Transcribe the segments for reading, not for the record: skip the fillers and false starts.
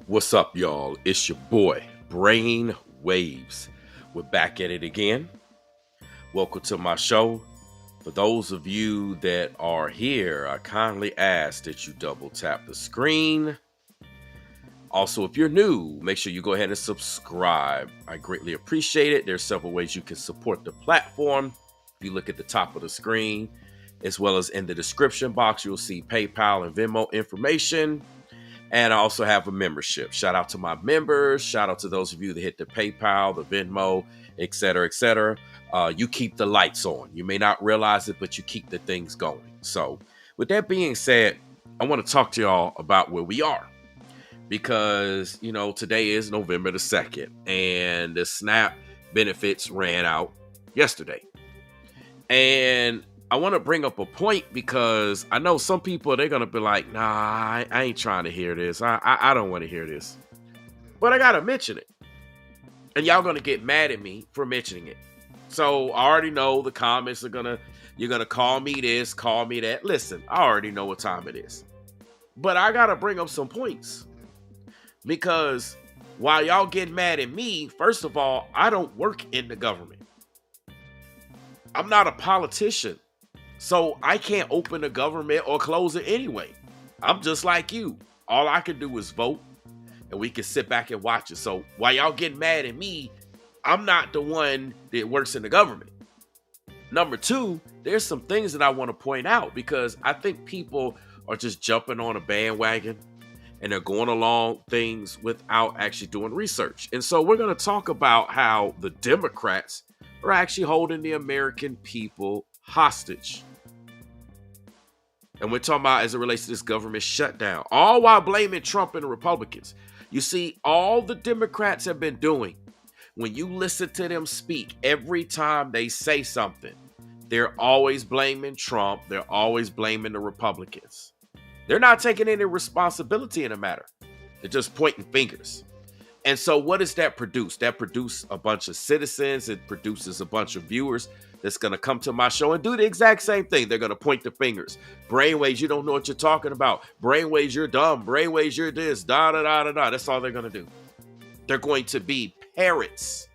What's up, y'all? It's your boy, Brain Waves. We're back at it again. Welcome to my show. For those of you that are here, I kindly ask that you double tap the screen. Also, if you're new, make sure you go ahead and subscribe. I greatly appreciate it. There's several ways you can support the platform. If you look at the top of the screen, as well as in the description box, you'll see PayPal and Venmo information. And I also have a membership. Shout out to my members. Shout out to those of you that hit the PayPal, the Venmo, et cetera, et cetera. You keep the lights on. You may not realize it, but you keep the things going. So with that being said, I want to talk to y'all about where we are. Because, today is November the 2nd. And the SNAP benefits ran out yesterday. And I want to bring up a point because I know some people, they're going to be like, nah, I ain't trying to hear this. I don't want to hear this. But I got to mention it. And y'all going to get mad at me for mentioning it. So I already know the comments you're going to call me this, call me that. Listen, I already know what time it is. But I got to bring up some points. Because while y'all get mad at me, first of all, I don't work in the government. I'm not a politician. So I can't open the government or close it anyway. I'm just like you. All I can do is vote and we can sit back and watch it. So while y'all getting mad at me, I'm not the one that works in the government. Number two, there's some things that I want to point out because I think people are just jumping on a bandwagon and they're going along things without actually doing research. And so we're going to talk about how the Democrats are actually holding the American people hostage. And we're talking about as it relates to this government shutdown, all while blaming Trump and the Republicans. You see, all the Democrats have been doing, when you listen to them speak, every time they say something, they're always blaming Trump. They're always blaming the Republicans. They're not taking any responsibility in the matter. They're just pointing fingers. And so what does that produce? That produces a bunch of citizens. It produces a bunch of viewers that's going to come to my show and do the exact same thing. They're going to point the fingers. Brainwaves, you don't know what you're talking about. Brainwaves, you're dumb. Brainwaves, you're this. Da, da, da, da, da. That's all they're going to do. They're going to be parrots.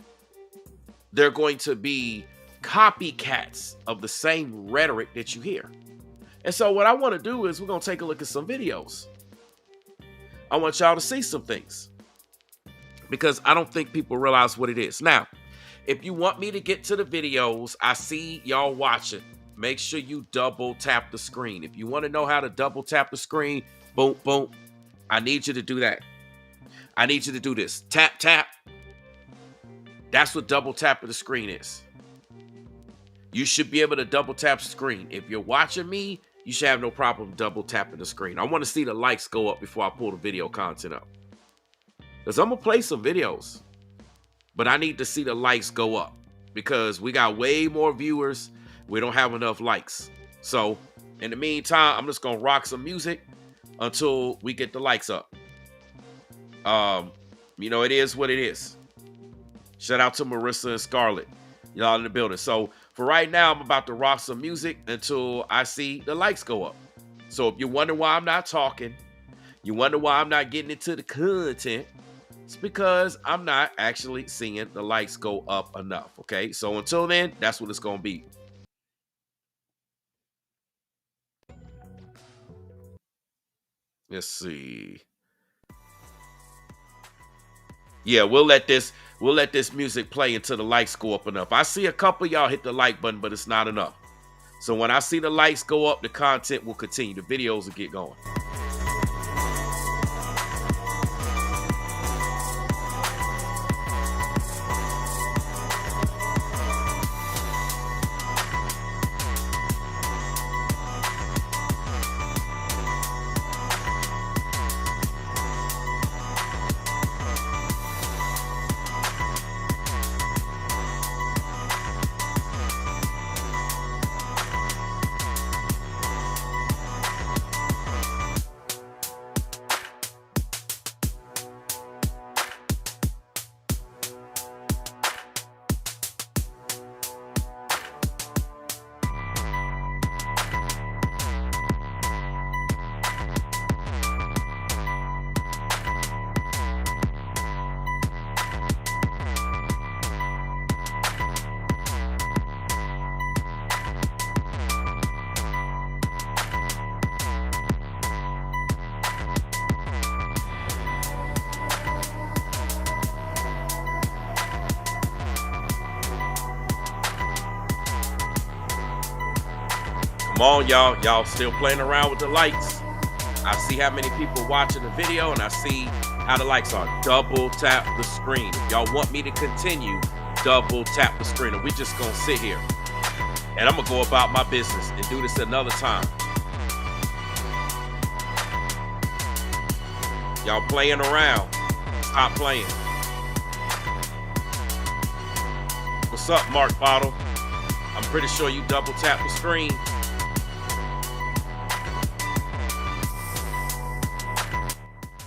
They're going to be copycats of the same rhetoric that you hear. And so what I want to do is we're going to take a look at some videos. I want y'all to see some things. Because I don't think people realize what it is. Now, if you want me to get to the videos, I see y'all watching. Make sure you double tap the screen. If you want to know how to double tap the screen, boom, boom, I need you to do that. I need you to do this. Tap, tap. That's what double tapping the screen is. You should be able to double tap the screen. If you're watching me, you should have no problem double tapping the screen. I want to see the likes go up before I pull the video content up. Because I'm going to play some videos. But I need to see the likes go up. Because we got way more viewers. We don't have enough likes. So, in the meantime, I'm just going to rock some music until we get the likes up. It is what it is. Shout out to Marissa and Scarlett. Y'all in the building. So, for right now, I'm about to rock some music until I see the likes go up. So, if you wonder why I'm not talking, you wonder why I'm not getting into the content, it's because I'm not actually seeing the likes go up enough, okay? So until then, that's what it's going to be. Let's see. Yeah, we'll let this music play until the likes go up enough. I see a couple of y'all hit the like button, but it's not enough. So when I see the likes go up, the content will continue. The videos will get going. Come on, y'all. Y'all still playing around with the lights. I see how many people watching the video, and I see how the lights are. Double tap the screen. If y'all want me to continue, double tap the screen. And we just gonna sit here. And I'm gonna go about my business and do this another time. Y'all playing around. Stop playing. What's up, Mark Bottle? I'm pretty sure you double tap the screen.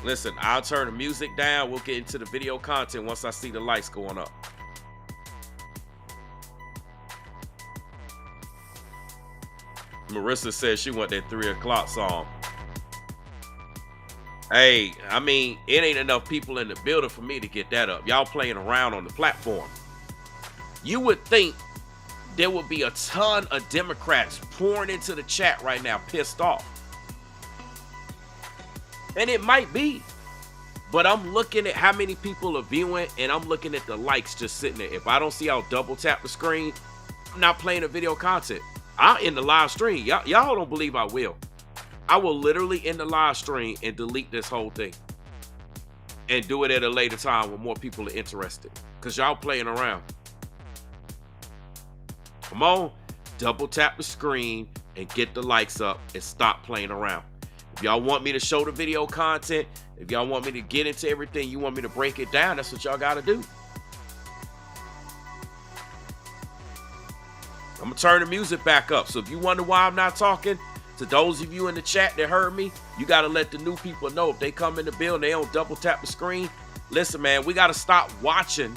Listen, I'll turn the music down. We'll get into the video content once I see the lights going up. Marissa says she want that 3 o'clock song. Hey, I mean, it ain't enough people in the building for me to get that up. Y'all playing around on the platform. You would think there would be a ton of Democrats pouring into the chat right now, pissed off. And it might be. But I'm looking at how many people are viewing, and I'm looking at the likes just sitting there. If I don't see y'all double tap the screen, I'm not playing the video content. I'll end the live stream. Y'all don't believe I will. I will literally end the live stream and delete this whole thing. And do it at a later time when more people are interested. Because y'all playing around. Come on, double tap the screen and get the likes up and stop playing around. If y'all want me to show the video content, if y'all want me to get into everything, you want me to break it down, that's what y'all got to do. I'm going to turn the music back up. So if you wonder why I'm not talking, to those of you in the chat that heard me, you got to let the new people know if they come in the building, they don't double tap the screen. Listen, man, we got to stop watching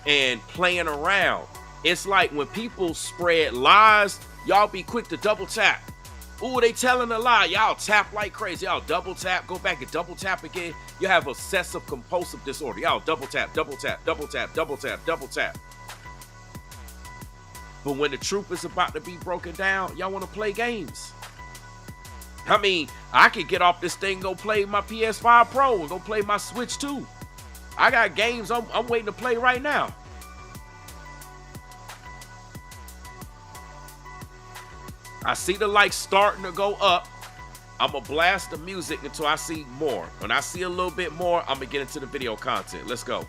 and playing around. It's like when people spread lies, y'all be quick to double tap. Ooh, they telling a lie. Y'all tap like crazy. Y'all double tap, go back and double tap again. You have obsessive compulsive disorder. Y'all double tap, double tap, double tap, double tap, double tap. But when the truth is about to be broken down, y'all want to play games. I mean, I could get off this thing and go play my PS5 Pro and go play my Switch 2. I got games I'm waiting to play right now. I see the lights starting to go up. I'm going to blast the music until I see more. When I see a little bit more, I'm going to get into the video content. Let's go.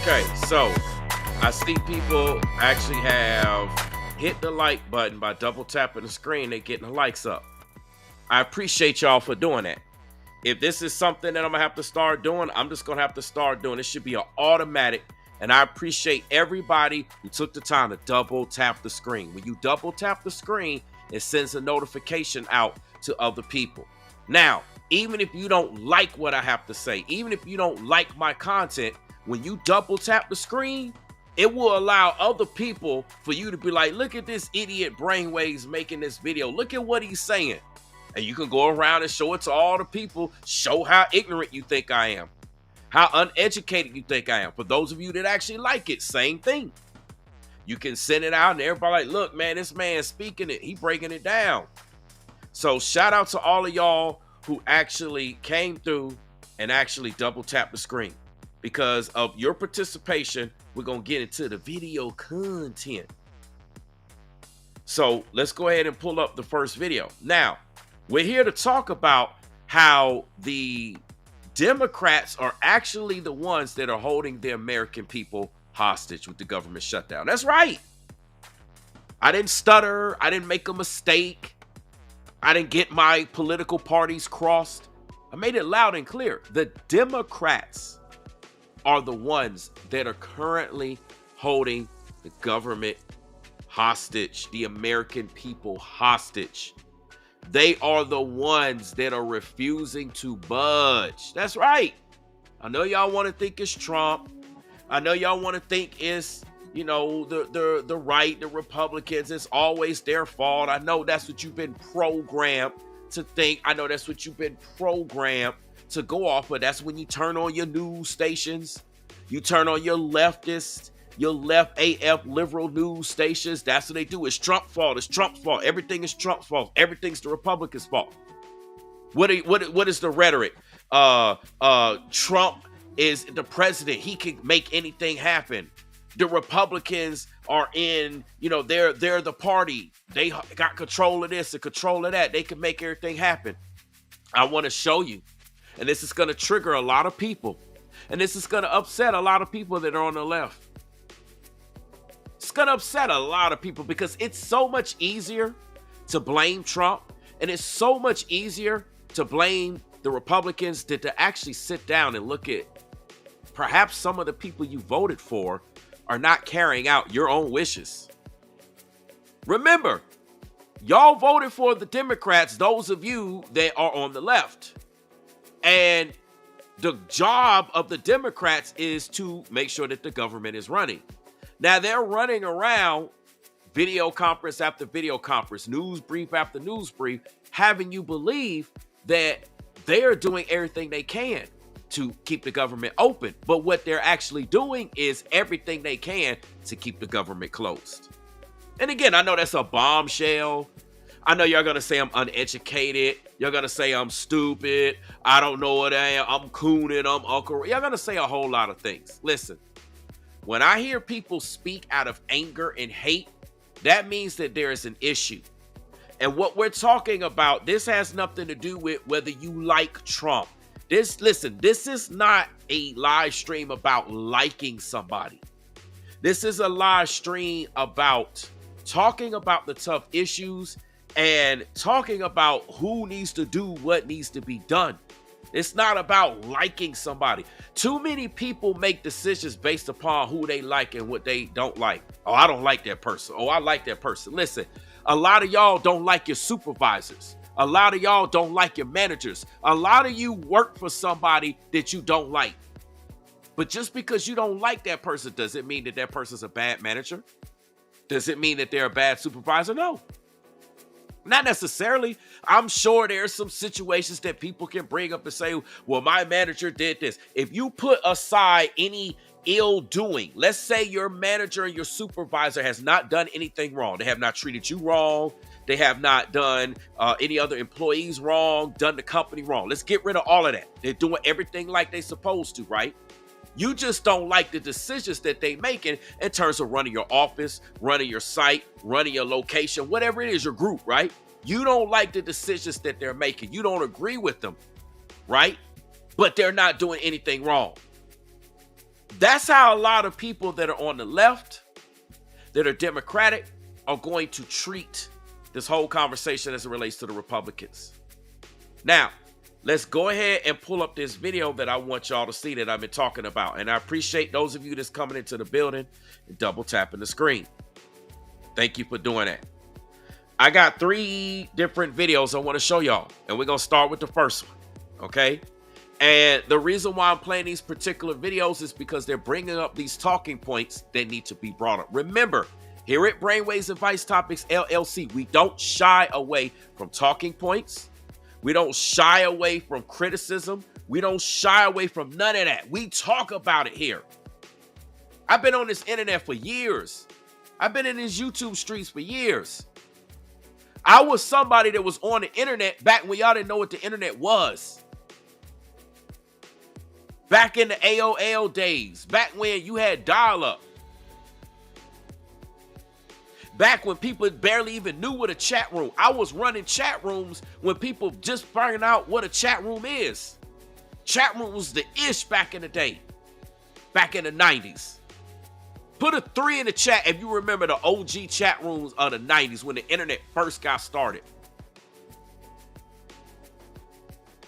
Okay, so I see people actually have hit the like button by double tapping the screen. They're getting the likes up. I appreciate y'all for doing that. If this is something that I'm gonna have to start doing, I'm just gonna have to start doing. It should be an automatic. And I appreciate everybody who took the time to double tap the screen. When you double tap the screen, it sends a notification out to other people. Now, even if you don't like what I have to say, even if you don't like my content, when you double tap the screen, it will allow other people for you to be like, look at this idiot brainwaves making this video. Look at what he's saying. And you can go around and show it to all the people. Show how ignorant you think I am. How uneducated you think I am. For those of you that actually like it, same thing. You can send it out and everybody like, look, man, this man's speaking it. He breaking it down. So shout out to all of y'all who actually came through and actually double tap the screen. Because of your participation, we're going to get into the video content. So let's go ahead and pull up the first video. Now, we're here to talk about how the Democrats are actually the ones that are holding the American people hostage with the government shutdown. That's right. I didn't stutter. I didn't make a mistake. I didn't get my political parties crossed. I made it loud and clear. The Democrats are the ones that are currently holding the government hostage, the American people hostage. They are the ones that are refusing to budge. That's right. I know y'all want to think it's Trump. I know y'all want to think it's, the right, the Republicans. It's always their fault. I know that's what you've been programmed to think. I know that's what you've been programmed to go off of. That's when you turn on your news stations. You turn on your leftist, your left AF liberal news stations. That's what they do. It's Trump's fault. It's Trump's fault. Everything is Trump's fault. Everything's the Republicans' fault. What is the rhetoric? Trump is the president. He can make anything happen. The Republicans are in, they're the party. They got control of this and control of that. They can make everything happen. I want to show you, and this is going to trigger a lot of people, and this is going to upset a lot of people that are on the left. It's going to upset a lot of people because it's so much easier to blame Trump, and it's so much easier to blame the Republicans than to actually sit down and look at perhaps some of the people you voted for are not carrying out your own wishes. Remember, y'all voted for the Democrats, those of you that are on the left. And the job of the Democrats is to make sure that the government is running. Now, they're running around video conference after video conference, news brief after news brief, having you believe that they are doing everything they can to keep the government open. But what they're actually doing is everything they can to keep the government closed. And again, I know that's a bombshell. I know y'all going to say I'm uneducated. You're going to say I'm stupid. I don't know what I am. I'm cooning. I'm uncle. Y'all going to say a whole lot of things. Listen, when I hear people speak out of anger and hate, that means that there is an issue. And what we're talking about, this has nothing to do with whether you like Trump. This is not a live stream about liking somebody. This is a live stream about talking about the tough issues and talking about who needs to do what needs to be done. It's not about liking somebody. Too many people make decisions based upon who they like and what they don't like. Oh, I don't like that person. Oh, I like that person. Listen, a lot of y'all don't like your supervisors. A lot of y'all don't like your managers. A lot of you work for somebody that you don't like. But just because you don't like that person, does it mean that that person's a bad manager? Does it mean that they're a bad supervisor? No. Not necessarily. I'm sure there's some situations that people can bring up and say, well, my manager did this. If you put aside any ill doing, let's say your manager and your supervisor has not done anything wrong. They have not treated you wrong. They have not done any other employees wrong, done the company wrong. Let's get rid of all of that. They're doing everything like they're supposed to, right? You just don't like the decisions that they making in terms of running your office, running your site, running your location, whatever it is, your group, right? You don't like the decisions that they're making. You don't agree with them, right? But they're not doing anything wrong. That's how a lot of people that are on the left, that are Democratic, are going to treat this whole conversation as it relates to the Republicans. Now, let's go ahead and pull up this video that I want y'all to see that I've been talking about. And I appreciate those of you that's coming into the building and double tapping the screen. Thank you for doing that. I got 3 different videos I want to show y'all. And we're going to start with the first one. Okay? And the reason why I'm playing these particular videos is because they're bringing up these talking points that need to be brought up. Remember, here at Brainwaves Advice Topics LLC, we don't shy away from talking points. We don't shy away from criticism. We don't shy away from none of that. We talk about it here. I've been on this internet for years. I've been in these YouTube streets for years. I was somebody that was on the internet back when y'all didn't know what the internet was. Back in the AOL days. Back when you had dial-up. Back when people barely even knew what a chat room. I was running chat rooms when people just figuring out what a chat room is. Chat room was the ish back in the day. Back in the 90s. Put a 3 in the chat if you remember the OG chat rooms of the 90s when the internet first got started.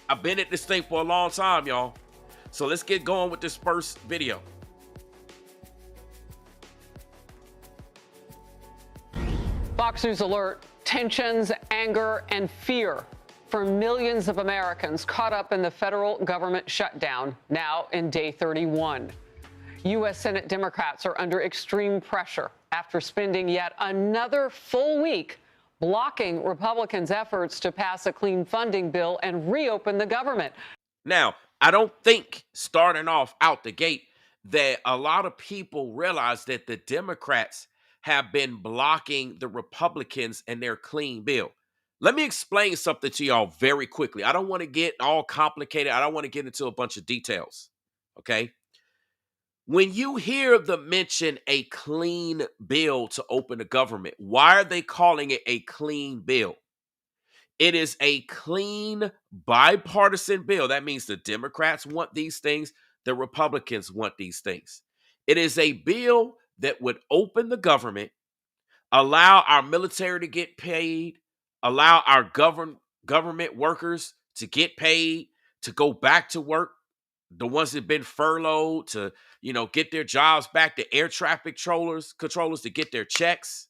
I've been at this thing for a long time, y'all. So let's get going with this first video. Fox News alert: tensions, anger, and fear for millions of Americans caught up in the federal government shutdown, now in day 31. U.S. Senate Democrats are under extreme pressure after spending yet another full week blocking Republicans' efforts to pass a clean funding bill and reopen the government. Now, I don't think starting off out the gate that a lot of people realize that the Democrats have been blocking the Republicans and their clean bill. Let me explain something to y'all very quickly. I don't want to get all complicated. I don't want to get into a bunch of details. Okay. When you hear the mention a clean bill to open the government, why are they calling it a clean bill? It is a clean bipartisan bill. That means the Democrats want these things, the Republicans want these things. It is a bill that would open the government, allow our military to get paid, allow our government workers to get paid, to go back to work, the ones that have been furloughed to, get their jobs back, the air traffic controllers to get their checks.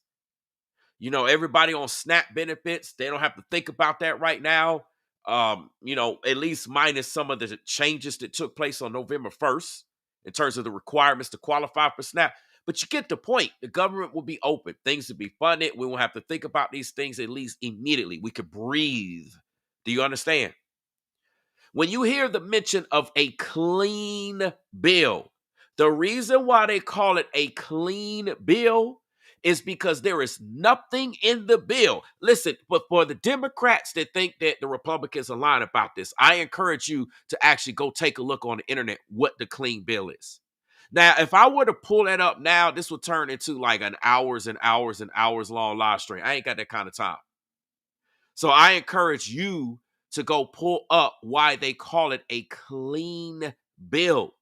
Everybody on SNAP benefits, they don't have to think about that right now. At least minus some of the changes that took place on November 1st in terms of the requirements to qualify for SNAP. But you get the point. The government will be open. Things will be funded. We won't have to think about these things at least immediately. We could breathe. Do you understand? When you hear the mention of a clean bill, the reason why they call it a clean bill is because there is nothing in the bill. Listen, but for the Democrats that think that the Republicans are lying about this, I encourage you to actually go take a look on the internet what the clean bill is. Now, if I were to pull that up now, this would turn into like an hours and hours and hours long live stream. I ain't got that kind of time. So I encourage you to go pull up why they call it a clean bill.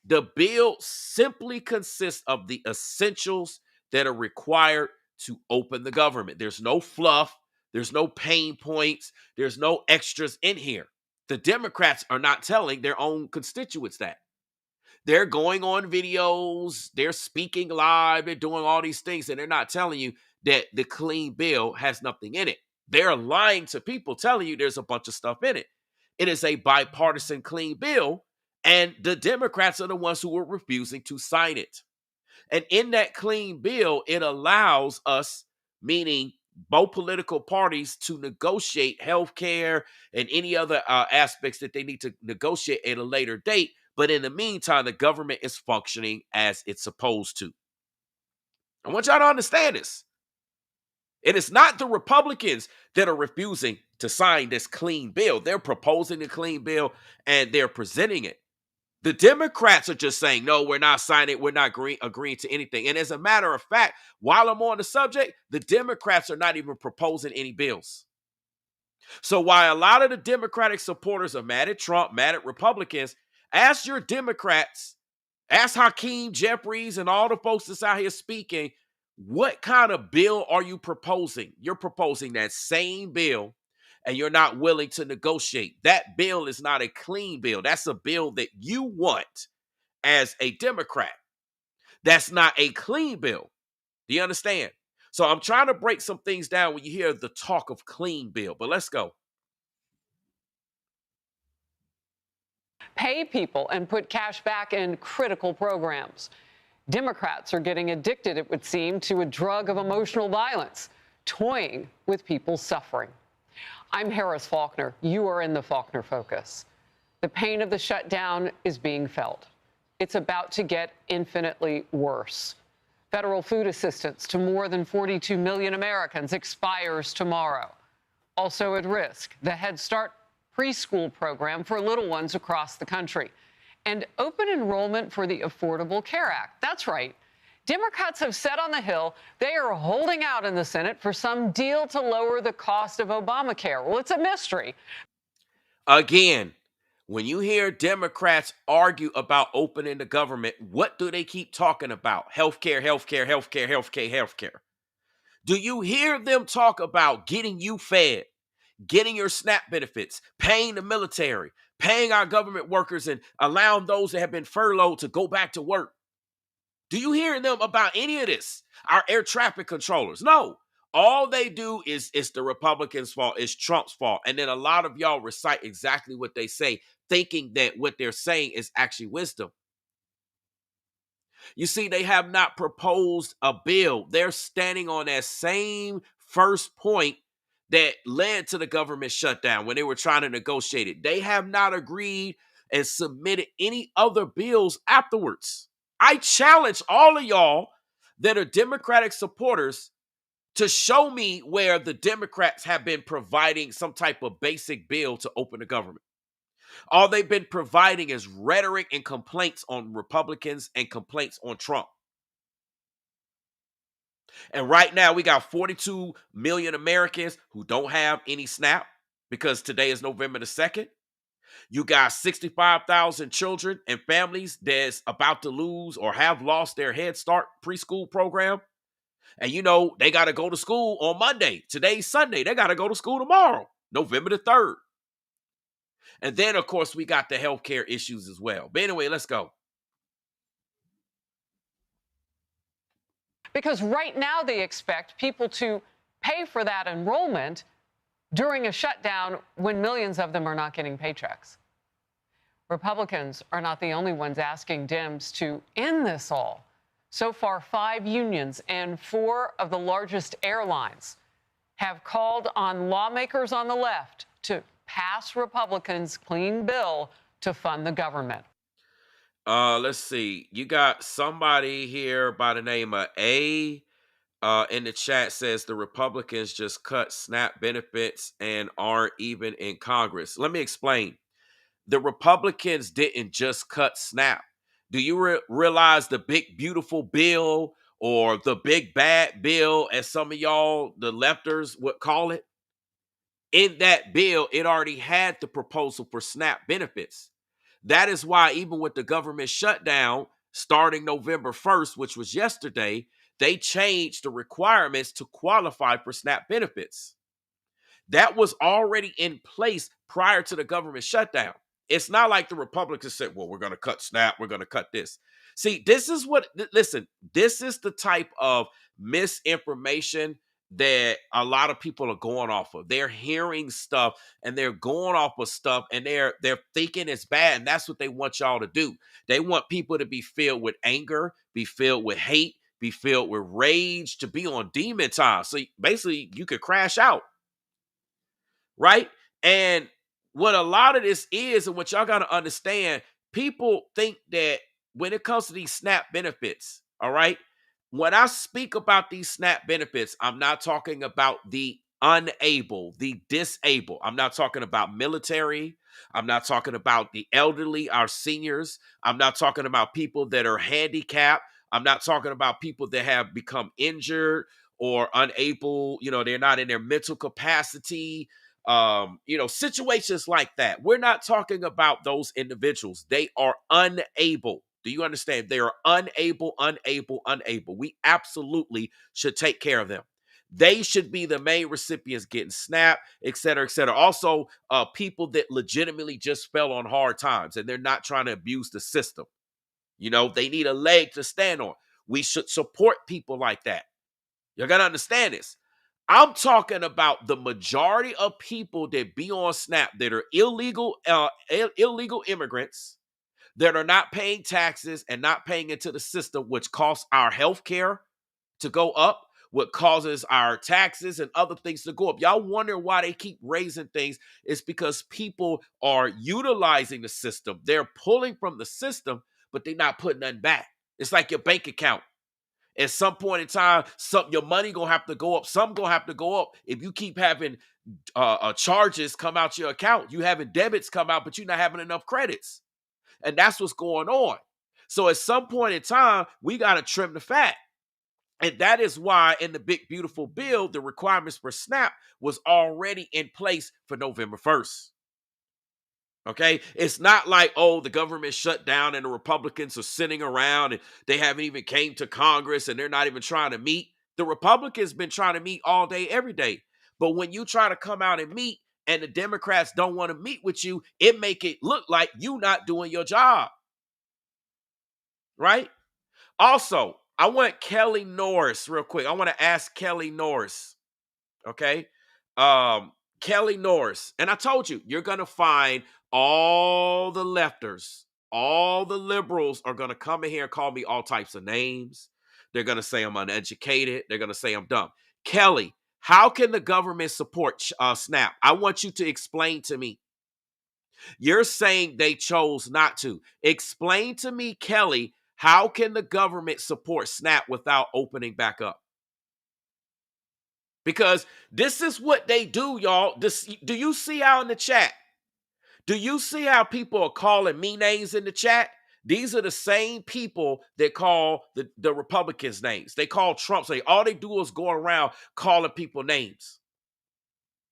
The bill simply consists of the essentials that are required to open the government. There's no fluff. There's no pain points. There's no extras in here. The Democrats are not telling their own constituents that. They're going on videos. They're speaking live. They're doing all these things, and they're not telling you that the clean bill has nothing in it. They're lying to people, telling you there's a bunch of stuff in it. It is a bipartisan clean bill, and the Democrats are the ones who are refusing to sign it. And in that clean bill, it allows us, meaning both political parties, to negotiate health care and any other aspects that they need to negotiate at a later date. But in the meantime, the government is functioning as it's supposed to. I want y'all to understand this. It is not the Republicans that are refusing to sign this clean bill. They're proposing a clean bill and they're presenting it. The Democrats are just saying, no, we're not signing it. We're not agreeing to anything. And as a matter of fact, while I'm on the subject, the Democrats are not even proposing any bills. So while a lot of the Democratic supporters are mad at Trump, mad at Republicans, ask your Democrats, ask Hakeem Jeffries and all the folks that's out here speaking, what kind of bill are you proposing? You're proposing that same bill and you're not willing to negotiate. That bill is not a clean bill. That's a bill that you want as a Democrat. That's not a clean bill. Do you understand? So I'm trying to break some things down when you hear the talk of clean bill, but let's go. Pay people and put cash back in critical programs. Democrats are getting addicted, it would seem, to a drug of emotional violence, toying with people's suffering. I'm Harris Faulkner. You are in the Faulkner Focus. The pain of the shutdown is being felt. It's about to get infinitely worse. Federal food assistance to more than 42 million Americans expires tomorrow. Also at risk, the Head Start preschool program for little ones across the country. And open enrollment for the Affordable Care Act. That's right. Democrats have said on the Hill they are holding out in the Senate for some deal to lower the cost of Obamacare. Well, it's a mystery. Again, when you hear Democrats argue about opening the government, what do they keep talking about? Healthcare, healthcare, healthcare, healthcare, healthcare. Do you hear them talk about getting you fed, getting your SNAP benefits, paying the military, paying our government workers, and allowing those that have been furloughed to go back to work? Do you hear them about any of this? Our air traffic controllers? No. All they do is it's the Republicans' fault. It's Trump's fault. And then a lot of y'all recite exactly what they say, thinking that what they're saying is actually wisdom. You see, they have not proposed a bill. They're standing on that same first point that led to the government shutdown when they were trying to negotiate it. They have not agreed and submitted any other bills afterwards. I challenge all of y'all that are Democratic supporters to show me where the Democrats have been providing some type of basic bill to open the government. All they've been providing is rhetoric and complaints on Republicans and complaints on Trump. And right now, we got 42 million Americans who don't have any SNAP because today is November the 2nd. You got 65,000 children and families that's about to lose or have lost their Head Start preschool program. And you know, they got to go to school on Monday. Today's Sunday. They got to go to school tomorrow, November the 3rd. And then, of course, we got the healthcare issues as well. But anyway, let's go. Because right now they expect people to pay for that enrollment during a shutdown when millions of them are not getting paychecks. Republicans are not the only ones asking Dems to end this all. So far, 5 unions and 4 of the largest airlines have called on lawmakers on the left to pass Republicans' clean bill to fund the government. Let's see. You got somebody here by the name of A in the chat says the Republicans just cut SNAP benefits and aren't even in Congress. Let me explain. The Republicans didn't just cut SNAP. Do you realize the big, beautiful bill or the big, bad bill, as some of y'all, the lefters, would call it? In that bill, it already had the proposal for SNAP benefits. That is why, even with the government shutdown starting November 1st, which was yesterday, they changed the requirements to qualify for SNAP benefits. That was already in place prior to the government shutdown. It's not like the Republicans said, well, we're going to cut SNAP, we're going to cut this. See, this is what, listen, this is the type of misinformation that a lot of people are going off of. They're hearing stuff and they're going off of stuff and they're thinking it's bad. And that's what they want y'all to do. They want people to be filled with anger, be filled with hate, be filled with rage, to be on demon time. So basically you could crash out. Right? And what a lot of this is, and what y'all got to understand, people think that when it comes to these SNAP benefits, all right, when I speak about these SNAP benefits, I'm not talking about the unable, the disabled. I'm not talking about military. I'm not talking about the elderly, our seniors. I'm not talking about people that are handicapped. I'm not talking about people that have become injured or unable, they're not in their mental capacity, situations like that. We're not talking about those individuals. They are unable. Do you understand? They are unable. We absolutely should take care of them. They should be the main recipients getting SNAP, et cetera, et cetera. Also, people that legitimately just fell on hard times and they're not trying to abuse the system. They need a leg to stand on. We should support people like that. You got to understand this. I'm talking about the majority of people that be on SNAP that are illegal immigrants that are not paying taxes and not paying into the system, which costs our health care to go up, what causes our taxes and other things to go up. Y'all wonder why they keep raising things. It's because people are utilizing the system. They're pulling from the system, but they're not putting nothing back. It's like your bank account. At some point in time, your money gonna have to go up. Some gonna have to go up. If you keep having charges come out your account, you having debits come out, but you're not having enough credits, and that's what's going on. So at some point in time, we gotta trim the fat, and that is why in the big beautiful bill, the requirements for SNAP was already in place for November 1st. Okay, it's not like, oh, the government shut down and the Republicans are sitting around and they haven't even came to Congress and they're not even trying to meet. The Republicans been trying to meet all day, every day. But when you try to come out and meet and the Democrats don't want to meet with you, it make it look like you not doing your job. Right? Also, I want Kelly Norris real quick. I want to ask Kelly Norris. Okay. Kelly Norris. And I told you, you're going to find all the lefters, all the liberals are going to come in here and call me all types of names. They're going to say I'm uneducated. They're going to say I'm dumb. Kelly, how can the government support SNAP? I want you to explain to me. You're saying they chose not to. Explain to me, Kelly, how can the government support SNAP without opening back up? Because this is what they do, y'all. Do you see how in the chat? Do you see how people are calling me names in the chat? These are the same people that call the Republicans names. They call Trump. All they do is go around calling people names.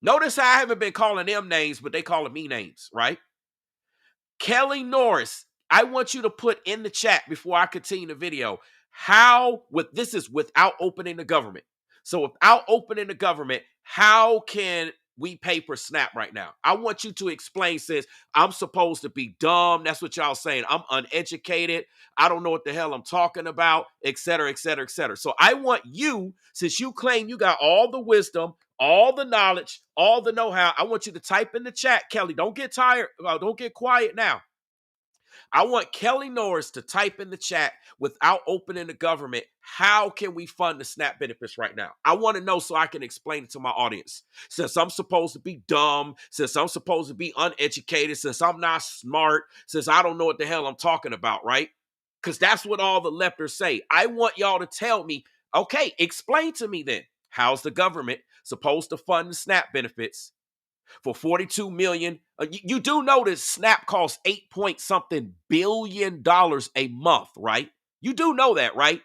Notice how I haven't been calling them names, but they calling me names, right? Kelly Norris, I want you to put in the chat before I continue the video this is without opening the government. So without opening the government, how can we pay for SNAP right now? I want you to explain, since I'm supposed to be dumb. That's what y'all saying. I'm uneducated. I don't know what the hell I'm talking about, et cetera, et cetera, et cetera. So I want you, since you claim you got all the wisdom, all the knowledge, all the know-how, I want you to type in the chat, Kelly. Don't get tired. Don't get quiet now. I want Kelly Norris to type in the chat, without opening the government, how can we fund the SNAP benefits right now? I want to know so I can explain it to my audience. Since I'm supposed to be dumb, since I'm supposed to be uneducated, since I'm not smart, since I don't know what the hell I'm talking about, right? Because that's what all the lefters say. I want y'all to tell me, okay, explain to me then, how's the government supposed to fund the SNAP benefits for 42 million? You do notice SNAP costs 8 point something billion a month, right? You do know that, right?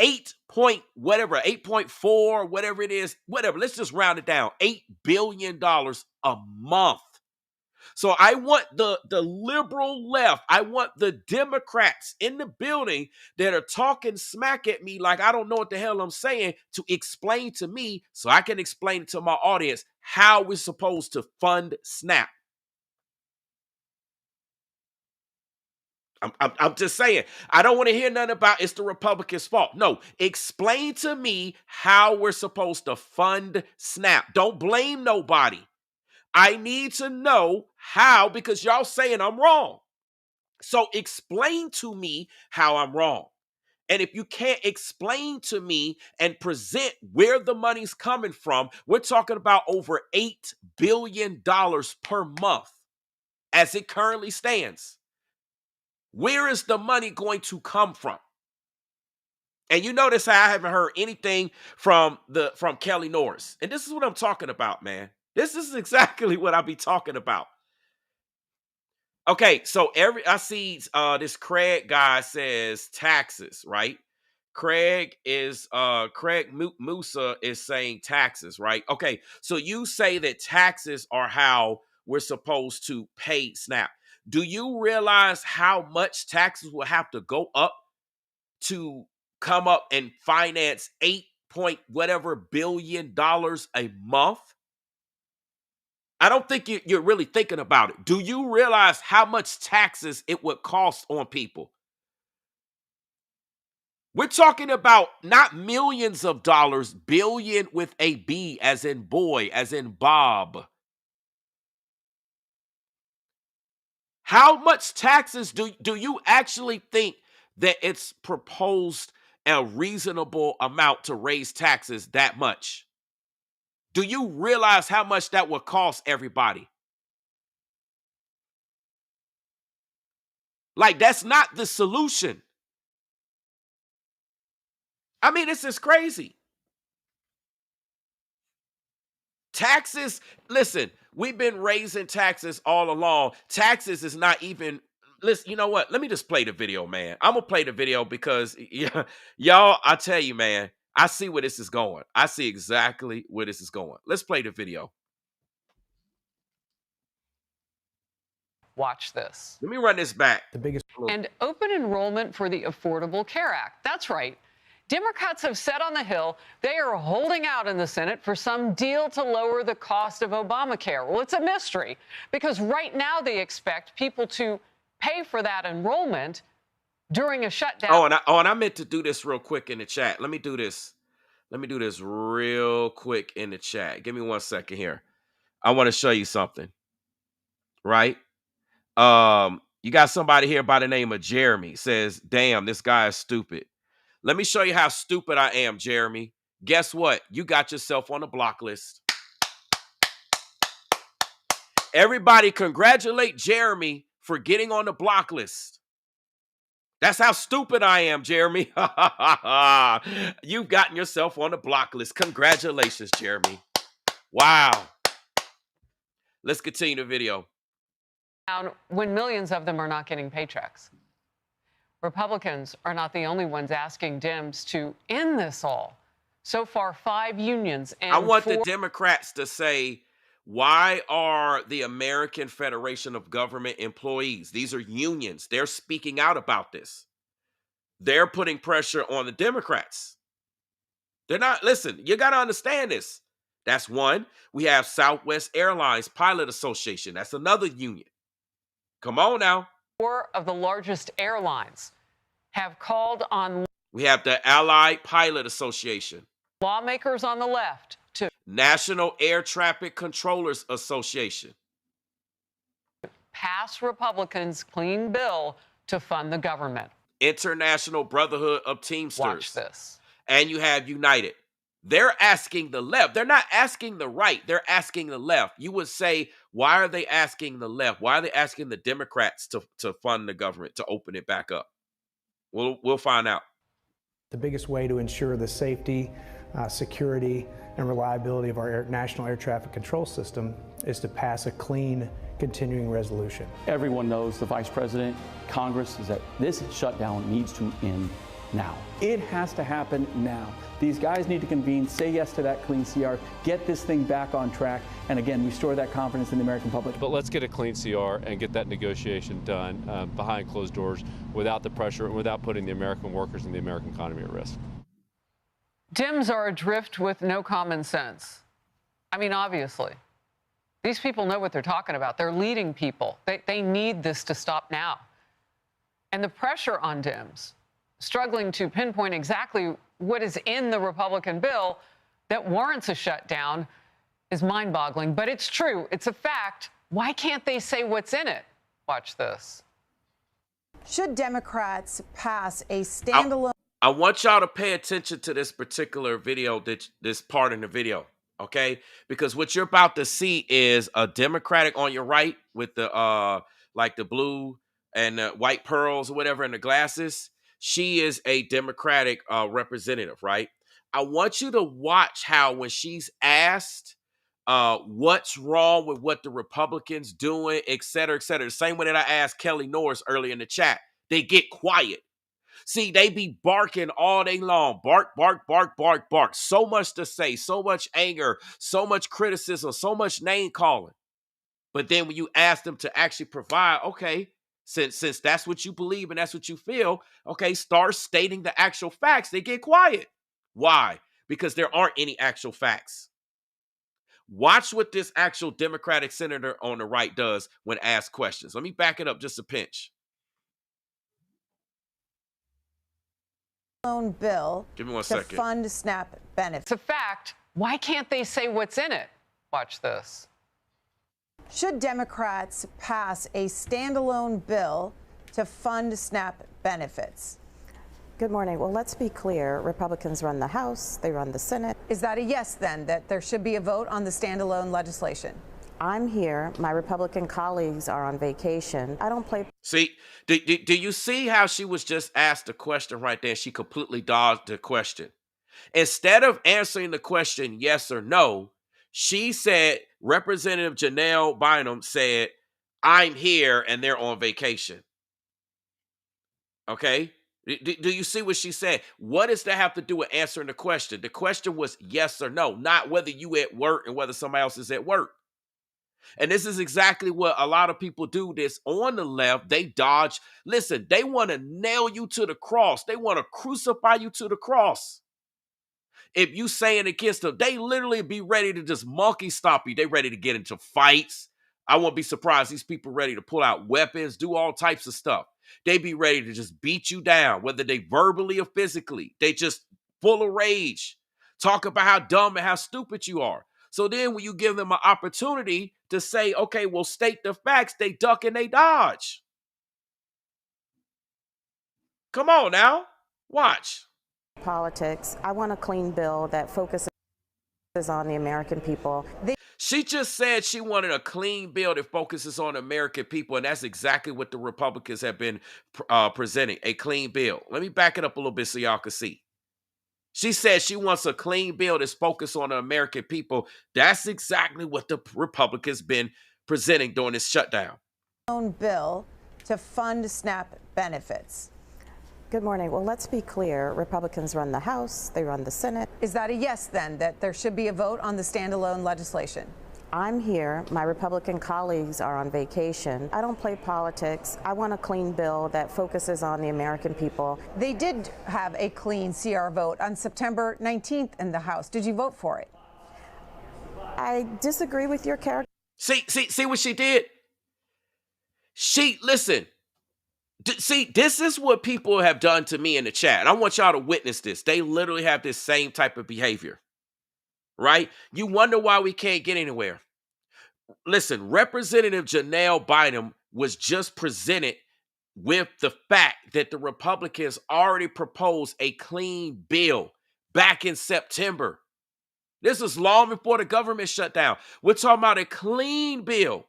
8.4, whatever it is, whatever. Let's just round it down. $8 billion a month. So I want the liberal left, I want the Democrats in the building that are talking smack at me like I don't know what the hell I'm saying, to explain to me so I can explain it to my audience how we're supposed to fund SNAP. I'm just saying, I don't want to hear nothing about it's the Republicans' fault. No, explain to me how we're supposed to fund SNAP. Don't blame nobody. I need to know how, because y'all saying I'm wrong. So explain to me how I'm wrong. And if you can't explain to me and present where the money's coming from, we're talking about over $8 billion per month as it currently stands. Where is the money going to come from? And you notice how I haven't heard anything from Kelly Norris. And this is what I'm talking about, man. This is exactly what I be talking about. Okay, so I see this Craig guy says taxes, right? Craig Musa is saying taxes, right? Okay, so you say that taxes are how we're supposed to pay SNAP. Do you realize how much taxes will have to go up to come up and finance 8 whatever billion dollars a month? I don't think you're really thinking about it. Do you realize how much taxes it would cost on people? We're talking about not millions of dollars, billion with a B, as in boy, as in Bob. How much taxes do you actually think that it's proposed a reasonable amount to raise taxes that much? Do you realize how much that would cost everybody? Like, that's not the solution. I mean, this is crazy. Taxes, listen, we've been raising taxes all along. Taxes is not even, listen, you know what? Let me just play the video, man. I'm going to play the video because, y'all, I tell you, man, I see where this is going. I see exactly where this is going. Let's play the video. Watch this. Let me run this back. And open enrollment for the Affordable Care Act. That's right. Democrats have said on the Hill they are holding out in the Senate for some deal to lower the cost of Obamacare. Well, it's a mystery because right now they expect people to pay for that enrollment during a shutdown. And I meant to do this real quick in the chat. Let me do this. Let me do this real quick in the chat. Give me 1 second here. I want to show you something. Right? You got somebody here by the name of Jeremy says, "Damn, this guy is stupid." Let me show you how stupid I am, Jeremy. Guess what? You got yourself on the block list. Everybody congratulate Jeremy for getting on the block list. That's how stupid I am, Jeremy. You've gotten yourself on the block list. Congratulations, Jeremy. Wow. Let's continue the video. When millions of them are not getting paychecks. Republicans are not the only ones asking Dems to end this all. So far, 5 unions and I want the Democrats to say, why are the American Federation of Government Employees, these are unions, they're speaking out about this. They're putting pressure on the Democrats. They're not, listen, you got to understand this. That's one. We have Southwest Airlines Pilot Association. That's another union. Come on now. 4 of the largest airlines have called on. We have the Allied Pilot Association. Lawmakers on the left to National Air Traffic Controllers Association. Pass Republicans' clean bill to fund the government. International Brotherhood of Teamsters. Watch this. And you have United. They're asking the left. They're not asking the right. They're asking the left. You would say, why are they asking the left? Why are they asking the Democrats to fund the government, to open it back up? We'll find out. The biggest way to ensure the safety, security, and reliability of our national air traffic control system is to pass a clean, continuing resolution. Everyone knows, the Vice President, Congress, is that this shutdown needs to end now. It has to happen now. These guys need to convene, say yes to that clean CR, get this thing back on track, and again, restore that confidence in the American public. But let's get a clean CR and get that negotiation done behind closed doors without the pressure and without putting the American workers and the American economy at risk. Dems are adrift with no common sense. I mean, obviously. These people know what they're talking about. They're leading people. They need this to stop now. And the pressure on Dems, struggling to pinpoint exactly what is in the Republican bill that warrants a shutdown, is mind-boggling. But it's true. It's a fact. Why can't they say what's in it? Watch this. Should Democrats pass a standalone... I want y'all to pay attention to this particular video, this part in the video, okay? Because what you're about to see is a Democratic on your right with the like the blue and the white pearls or whatever and the glasses. She is a Democratic representative, right? I want you to watch how when she's asked what's wrong with what the Republicans doing, et cetera, the same way that I asked Kelly Norris earlier in the chat, they get quiet. See, they be barking all day long. Bark, bark, bark, bark, bark. So much to say, so much anger, so much criticism, so much name calling. But then when you ask them to actually provide, okay, since that's what you believe and that's what you feel, okay, start stating the actual facts. They get quiet. Why? Because there aren't any actual facts. Watch what this actual Democratic senator on the right does when asked questions. Let me back it up just a pinch. bill Give me 1 to second. fund SNAP benefits. It's a fact. Why can't they say what's in it? Watch this. Should Democrats pass a standalone bill to fund SNAP benefits? Good morning. Well, let's be clear. Republicans run the House. They run the Senate. Is that a yes, then, that there should be a vote on the standalone legislation? I'm here. My Republican colleagues are on vacation. I don't play. See, do you see how she was just asked a question right there? She completely dodged the question. Instead of answering the question yes or no, she said, Representative Janelle Bynum said, I'm here and they're on vacation. Okay? Do you see what she said? What does that have to do with answering the question? The question was yes or no, not whether you at work and whether somebody else is at work. And this is exactly what a lot of people do this on the left. They dodge. Listen, they want to nail you to the cross. They want to crucify you to the cross. If you saying against them, they literally be ready to just monkey stop you. They ready to get into fights, I won't be surprised these people ready to pull out weapons, do all types of stuff. They be ready to just beat you down, whether they verbally or physically. They just full of rage, talk about how dumb and how stupid you are. So then when you give them an opportunity to say, okay, well, state the facts, they duck and they dodge. Come on now, watch. Politics. I want a clean bill that focuses on the American people. She just said she wanted a clean bill that focuses on American people, and that's exactly what the Republicans have been presenting, a clean bill. Let me back it up a little bit so y'all can see. She said she wants a clean bill that's focused on the American people. That's exactly what the Republicans been presenting during this shutdown. Own bill to fund SNAP benefits. Good morning. Well, let's be clear. Republicans run the House, they run the Senate. Is that a yes, then, that there should be a vote on the standalone legislation? I'm here. My Republican colleagues are on vacation. I don't play politics. I want a clean bill that focuses on the American people. They did have a clean CR vote on September 19th in the House. Did you vote for it? I disagree with your character. See what she did? Listen. See, this is what people have done to me in the chat. And I want y'all to witness this. They literally have this same type of behavior, right? You wonder why we can't get anywhere. Listen, Representative Janelle Bynum was just presented with the fact that the Republicans already proposed a clean bill back in September. This is long before the government shut down. We're talking about a clean bill.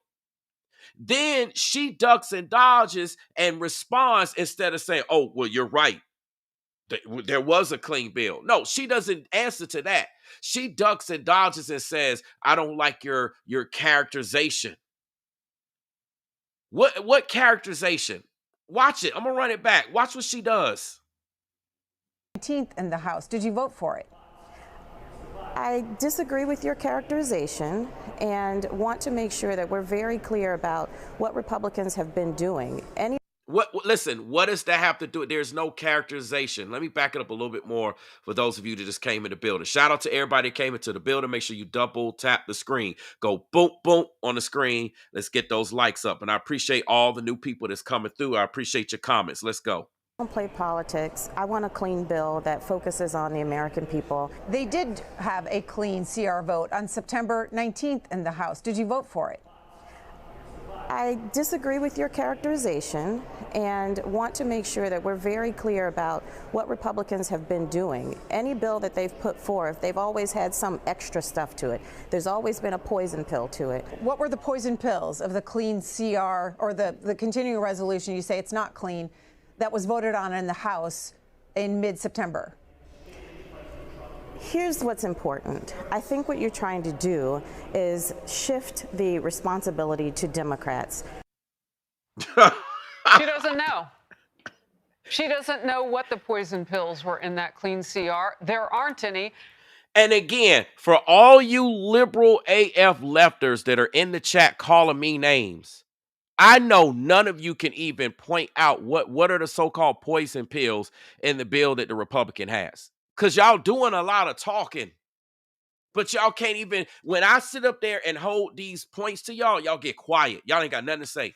Then she ducks and dodges and responds instead of saying, oh, well, you're right. There was a clean bill. No, she doesn't answer to that. She ducks and dodges and says, I don't like your characterization. What characterization? Watch it. I'm going to run it back. Watch what she does. 19th in the House. Did you vote for it? I disagree with your characterization and want to make sure that we're very clear about what Republicans have been doing. Listen, what does that have to do? There's no characterization. Let me back it up a little bit more for those of you that just came in the building. Shout out to everybody that came into the building. Make sure you double tap the screen. Go boom, boom on the screen. Let's get those likes up. And I appreciate all the new people that's coming through. I appreciate your comments. Let's go. I don't play politics. I want a clean bill that focuses on the American people. They did have a clean CR vote on September 19th in the House. Did you vote for it? I disagree with your characterization and want to make sure that we're very clear about what Republicans have been doing. Any bill that they've put forth, they've always had some extra stuff to it. There's always been a poison pill to it. What were the poison pills of the clean CR or the continuing resolution? You say it's not clean, that was voted on in the House in mid-September. Here's what's important. I think what you're trying to do is shift the responsibility to Democrats. She doesn't know. She doesn't know what the poison pills were in that clean CR. There aren't any. And again, for all you liberal AF lefters that are in the chat calling me names, I know none of you can even point out what are the so-called poison pills in the bill that the Republican has. Because y'all doing a lot of talking. But y'all can't even, when I sit up there and hold these points to y'all, y'all get quiet. Y'all ain't got nothing to say.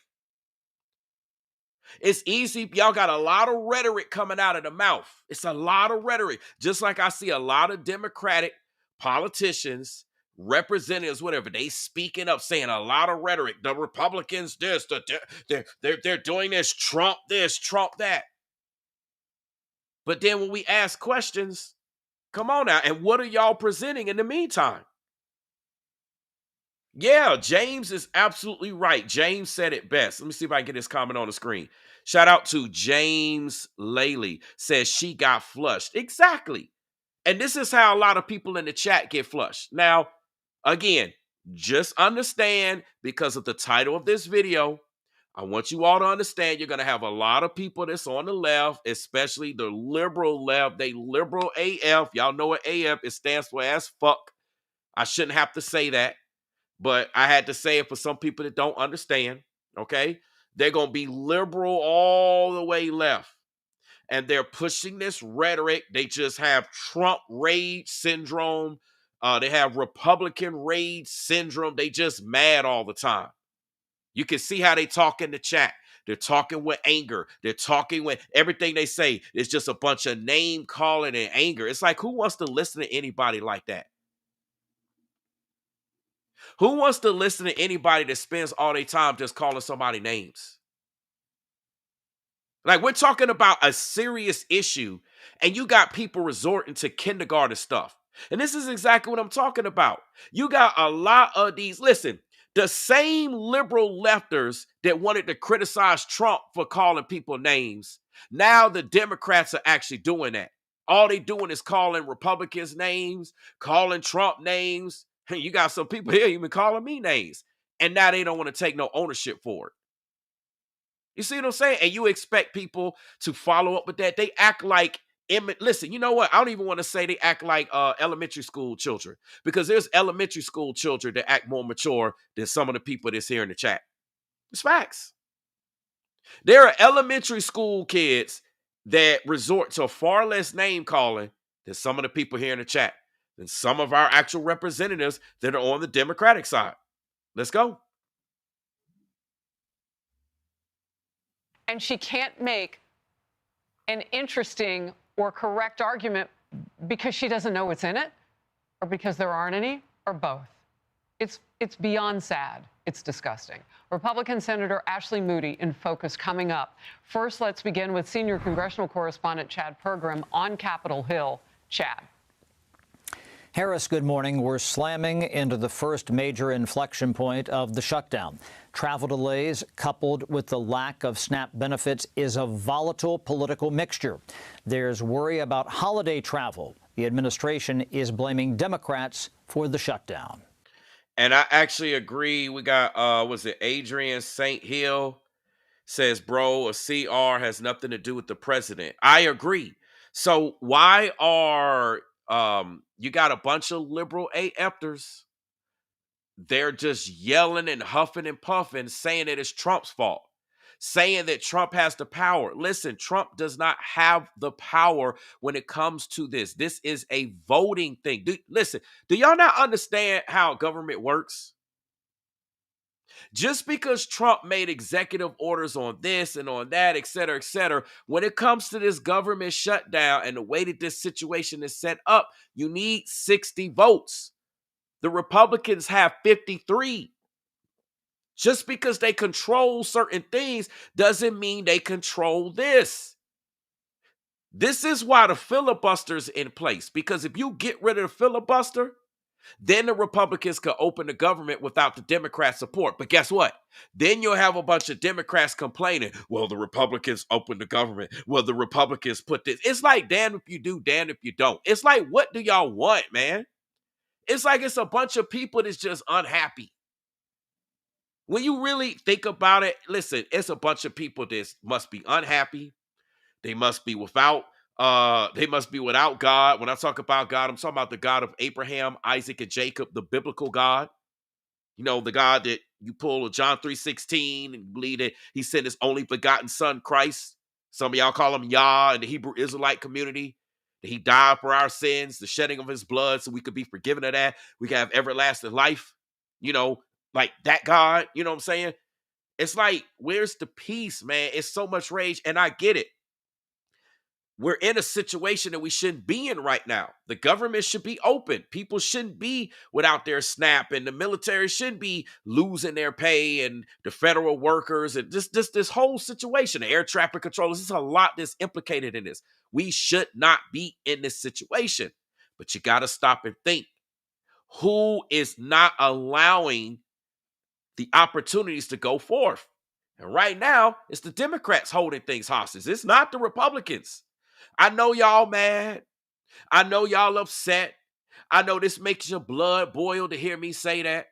It's easy. Y'all got a lot of rhetoric coming out of the mouth. It's a lot of rhetoric. Just like I see a lot of Democratic politicians, representatives, whatever, they speaking up, saying a lot of rhetoric. The Republicans this, they're doing this, Trump that. But then when we ask questions, come on now, and what are y'all presenting in the meantime? Yeah, James is absolutely right. James said it best. Let me see if I can get his comment on the screen. Shout out to James Laley. Says she got flushed. Exactly. And this is how a lot of people in the chat get flushed. Now, again, just understand, because of the title of this video, I want you all to understand you're going to have a lot of people that's on the left, especially the liberal left. They liberal AF. Y'all know what AF it stands for, as fuck. I shouldn't have to say that, but I had to say it for some people that don't understand, okay? They're going to be liberal all the way left. And they're pushing this rhetoric. They just have Trump rage syndrome. They have Republican rage syndrome. They just mad all the time. You can see how they talk in the chat. They're talking with anger. They're talking with everything they say. It's just a bunch of name calling and anger. It's like, who wants to listen to anybody like that? Who wants to listen to anybody that spends all their time just calling somebody names? Like, we're talking about a serious issue, and you got people resorting to kindergarten stuff. And this is exactly what I'm talking about. You got a lot of these. Listen, the same liberal lefters that wanted to criticize Trump for calling people names, now the Democrats are actually doing that. All they doing is calling Republicans names, calling Trump names. You got some people here even calling me names. And now they don't want to take no ownership for it. You see what I'm saying? And you expect people to follow up with that. They act like, listen, you know what? I don't even want to say they act like elementary school children, because there's elementary school children that act more mature than some of the people that's here in the chat. It's facts. There are elementary school kids that resort to far less name calling than some of the people here in the chat, than some of our actual representatives that are on the Democratic side. Let's go. And she can't make an interesting or correct argument because she doesn't know what's in it, or because there aren't any, or both. It's beyond sad. It's disgusting. Republican Senator Ashley Moody in Focus coming up. First, let's begin with senior congressional correspondent Chad Pergram on Capitol Hill. Chad. Harris, good morning. We're slamming into the first major inflection point of the shutdown. Travel delays coupled with the lack of SNAP benefits is a volatile political mixture. There's worry about holiday travel. The administration is blaming Democrats for the shutdown. And I actually agree. We got, was it Adrian St. Hill says, bro, a CR has nothing to do with the president. I agree. So why are you got a bunch of liberal AFers? They're just yelling and huffing and puffing, saying that it's Trump's fault, saying that Trump has the power. Listen, Trump does not have the power when it comes to this. This is a voting thing. Listen, do y'all not understand how government works? Just because Trump made executive orders on this and on that, et cetera, when it comes to this government shutdown and the way that this situation is set up, you need 60 votes. The Republicans have 53. Just because they control certain things doesn't mean they control this. This is why the filibuster's in place, because if you get rid of the filibuster, then the Republicans could open the government without the Democrat support. But guess what? Then you'll have a bunch of Democrats complaining, well, the Republicans opened the government. Well, the Republicans put this. It's like, damn if you do, damn if you don't. It's like, what do y'all want, man? It's like it's a bunch of people that's just unhappy. When you really think about it, listen, it's a bunch of people that must be unhappy. They must be without God. When I talk about God, I'm talking about the God of Abraham, Isaac, and Jacob, the biblical God. You know, the God that you pull a John 3:16 and believe that he sent his only begotten son, Christ. Some of y'all call him Yah in the Hebrew Israelite community. That he died for our sins, the shedding of his blood, so we could be forgiven of that. We can have everlasting life. You know, like that God, you know what I'm saying? It's like, where's the peace, man? It's so much rage, and I get it. We're in a situation that we shouldn't be in right now. The government should be open. People shouldn't be without their SNAP, and the military shouldn't be losing their pay, and the federal workers, and just this whole situation, the air traffic controllers. There's a lot that's implicated in this. We should not be in this situation, but you got to stop and think. Who is not allowing the opportunities to go forth? And right now, it's the Democrats holding things hostage. It's not the Republicans. I know y'all mad. I know y'all upset. I know this makes your blood boil to hear me say that.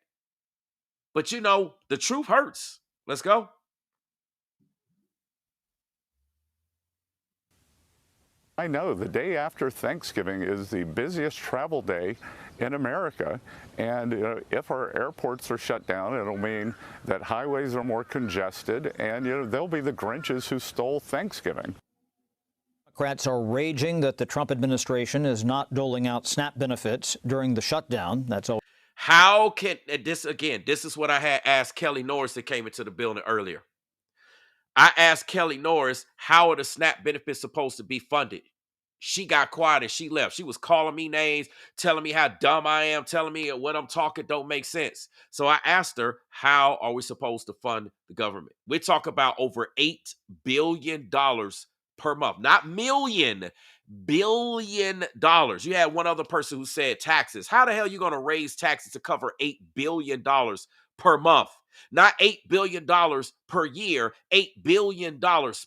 But you know, the truth hurts. Let's go. I know the day after Thanksgiving is the busiest travel day in America, and if our airports are shut down, it'll mean that highways are more congested, and they'll be the Grinches who stole Thanksgiving. Democrats are raging that the Trump administration is not doling out SNAP benefits during the shutdown. That's all. How can this again? This is what I had asked Kelly Norris that came into the building earlier. I asked Kelly Norris, how are the SNAP benefits supposed to be funded? She got quiet and she left. She was calling me names, telling me how dumb I am, telling me what I'm talking don't make sense. So I asked her, how are we supposed to fund the government? We talk about over $8 billion per month, not million, $billion. You had one other person who said taxes. How the hell are you going to raise taxes to cover $8 billion per month? Not $8 billion per year, $8 billion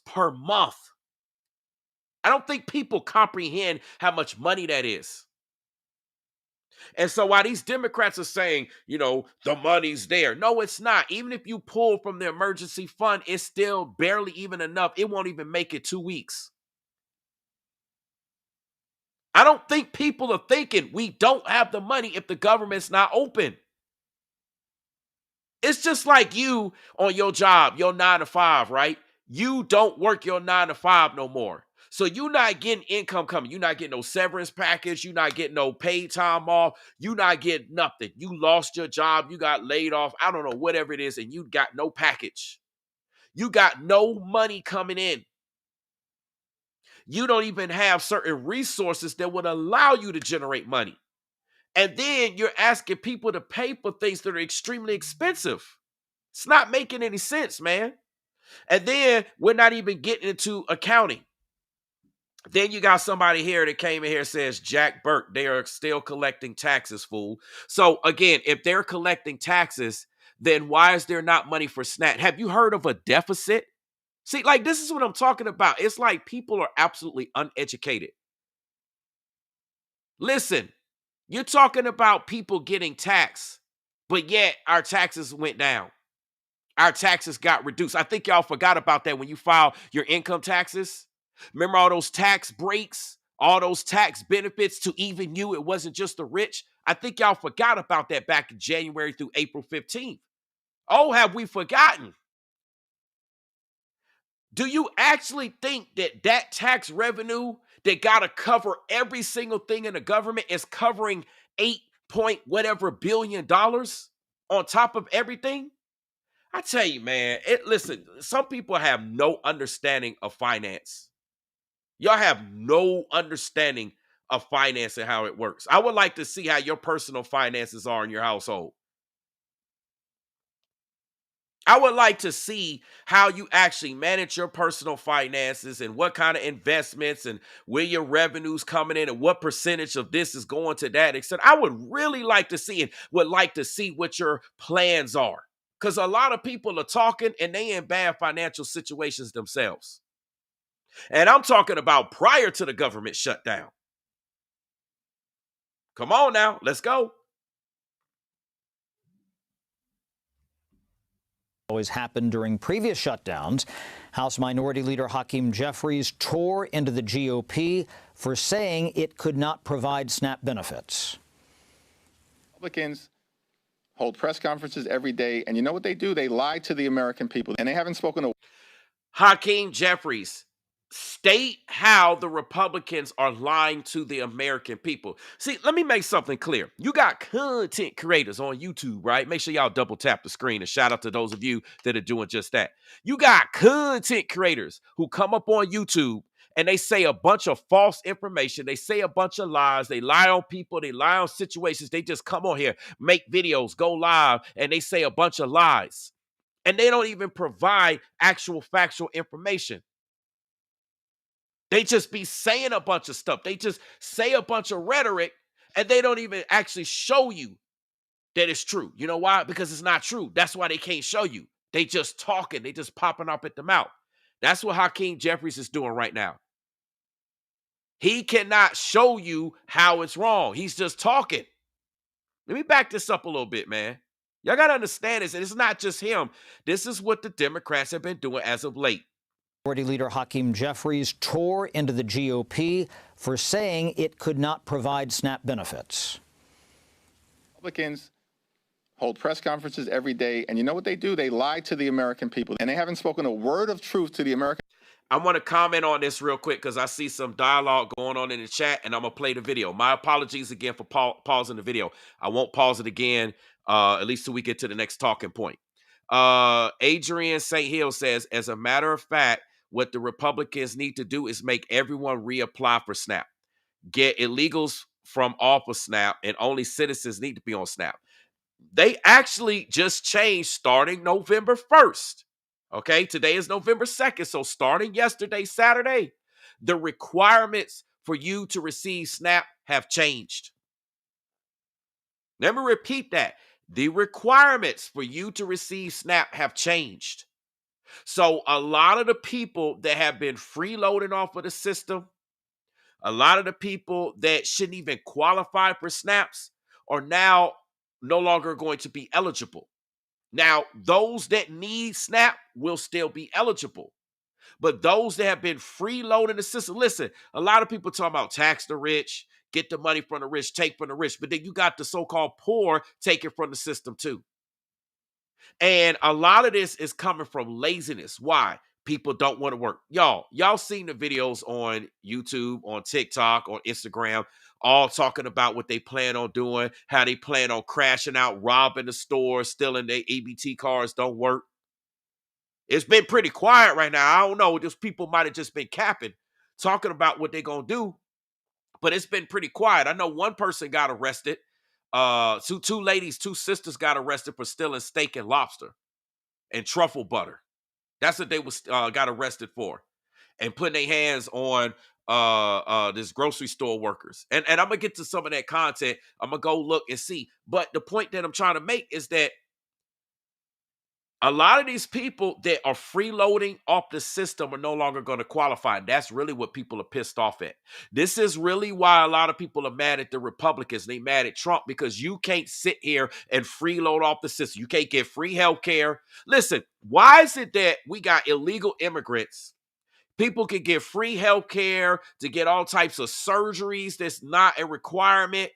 per month. I don't think people comprehend how much money that is. And so while these Democrats are saying, the money's there, no, it's not. Even if you pull from the emergency fund, it's still barely even enough. It won't even make it 2 weeks. I don't think people are thinking we don't have the money if the government's not open. It's just like you on your job, your 9 to 5, right? You don't work your 9 to 5 no more. So you're not getting income coming. You're not getting no severance package. You're not getting no paid time off. You're not getting nothing. You lost your job. You got laid off. I don't know, whatever it is. And you got no package. You got no money coming in. You don't even have certain resources that would allow you to generate money. And then you're asking people to pay for things that are extremely expensive. It's not making any sense, man. And then we're not even getting into accounting. Then you got somebody here that came in here and says, Jack Burke, they are still collecting taxes, fool. So again, if they're collecting taxes, then why is there not money for SNAP? Have you heard of a deficit? See, like, this is what I'm talking about. It's like people are absolutely uneducated. Listen, you're talking about people getting taxed, but yet our taxes went down. Our taxes got reduced. I think y'all forgot about that when you file your income taxes. Remember all those tax breaks, all those tax benefits to even you? It wasn't just the rich. I think y'all forgot about that back in January through April 15th. Oh, have we forgotten? Do you actually think that that tax revenue that got to cover every single thing in the government is covering 8 point whatever billion dollars on top of everything? I tell you, man, listen, some people have no understanding of finance. Y'all have no understanding of finance and how it works. I would like to see how your personal finances are in your household. I would like to see how you actually manage your personal finances and what kind of investments and where your revenue's coming in and what percentage of this is going to that, etc. I would really like to see and would like to see what your plans are. Because a lot of people are talking and they in bad financial situations themselves. And I'm talking about prior to the government shutdown. Come on now, let's go. Always happened during previous shutdowns. House Minority Leader Hakeem Jeffries tore into the GOP for saying it could not provide SNAP benefits. Republicans hold press conferences every day, and you know what they do? They lie to the American people, and they haven't spoken to Hakeem Jeffries. State how the Republicans are lying to the American people. See, let me make something clear. You got content creators on YouTube, right? Make sure y'all double tap the screen and shout out to those of you that are doing just that. You got content creators who come up on YouTube and they say a bunch of false information. They say a bunch of lies. They lie on people. They lie on situations. They just come on here, make videos, go live, and they say a bunch of lies. And they don't even provide actual factual information. They just be saying a bunch of stuff. They just say a bunch of rhetoric, and they don't even actually show you that it's true. You know why? Because it's not true. That's why they can't show you. They just talking. They just popping up at the mouth. That's what Hakeem Jeffries is doing right now. He cannot show you how it's wrong. He's just talking. Let me back this up a little bit, man. Y'all got to understand this, and it's not just him. This is what the Democrats have been doing as of late. Minority Leader Hakeem Jeffries tore into the GOP for saying it could not provide SNAP benefits. Republicans hold press conferences every day, and you know what they do? They lie to the American people, and they haven't spoken a word of truth to the American. I want to comment on this real quick because I see some dialogue going on in the chat, and I'm going to play the video. My apologies again for pausing the video. I won't pause it again, at least till we get to the next talking point. Adrian St. Hill says, as a matter of fact, what the Republicans need to do is make everyone reapply for SNAP. Get illegals from off of SNAP, and only citizens need to be on SNAP. They actually just changed starting November 1st. Okay, today is November 2nd. So starting yesterday, Saturday, the requirements for you to receive SNAP have changed. Let me repeat that. The requirements for you to receive SNAP have changed. So a lot of the people that have been freeloading off of the system, a lot of the people that shouldn't even qualify for SNAPs are now no longer going to be eligible. Now, those that need SNAP will still be eligible. But those that have been freeloading the system, listen, a lot of people talk about tax the rich, get the money from the rich, take from the rich. But then you got the so-called poor taking from the system too. And a lot of this is coming from laziness. Why? People don't want to work. Y'all seen the videos on YouTube, on TikTok, on Instagram, all talking about what they plan on doing, how they plan on crashing out, robbing the stores, stealing their EBT cards don't work. It's been pretty quiet right now. I don't know. Just people might have just been capping, talking about what they're going to do. But it's been pretty quiet. I know one person got arrested. Two sisters got arrested for stealing steak and lobster and truffle butter. That's what they got arrested for, and putting their hands on this grocery store workers. And I'm gonna get to some of that content. I'm gonna go look and see. But the point that I'm trying to make is that a lot of these people that are freeloading off the system are no longer going to qualify. That's really what people are pissed off at. This is really why a lot of people are mad at the Republicans. They mad at Trump because you can't sit here and freeload off the system. You can't get free health care. Listen, why is it that we got illegal immigrants? People can get free health care to get all types of surgeries that's not a requirement.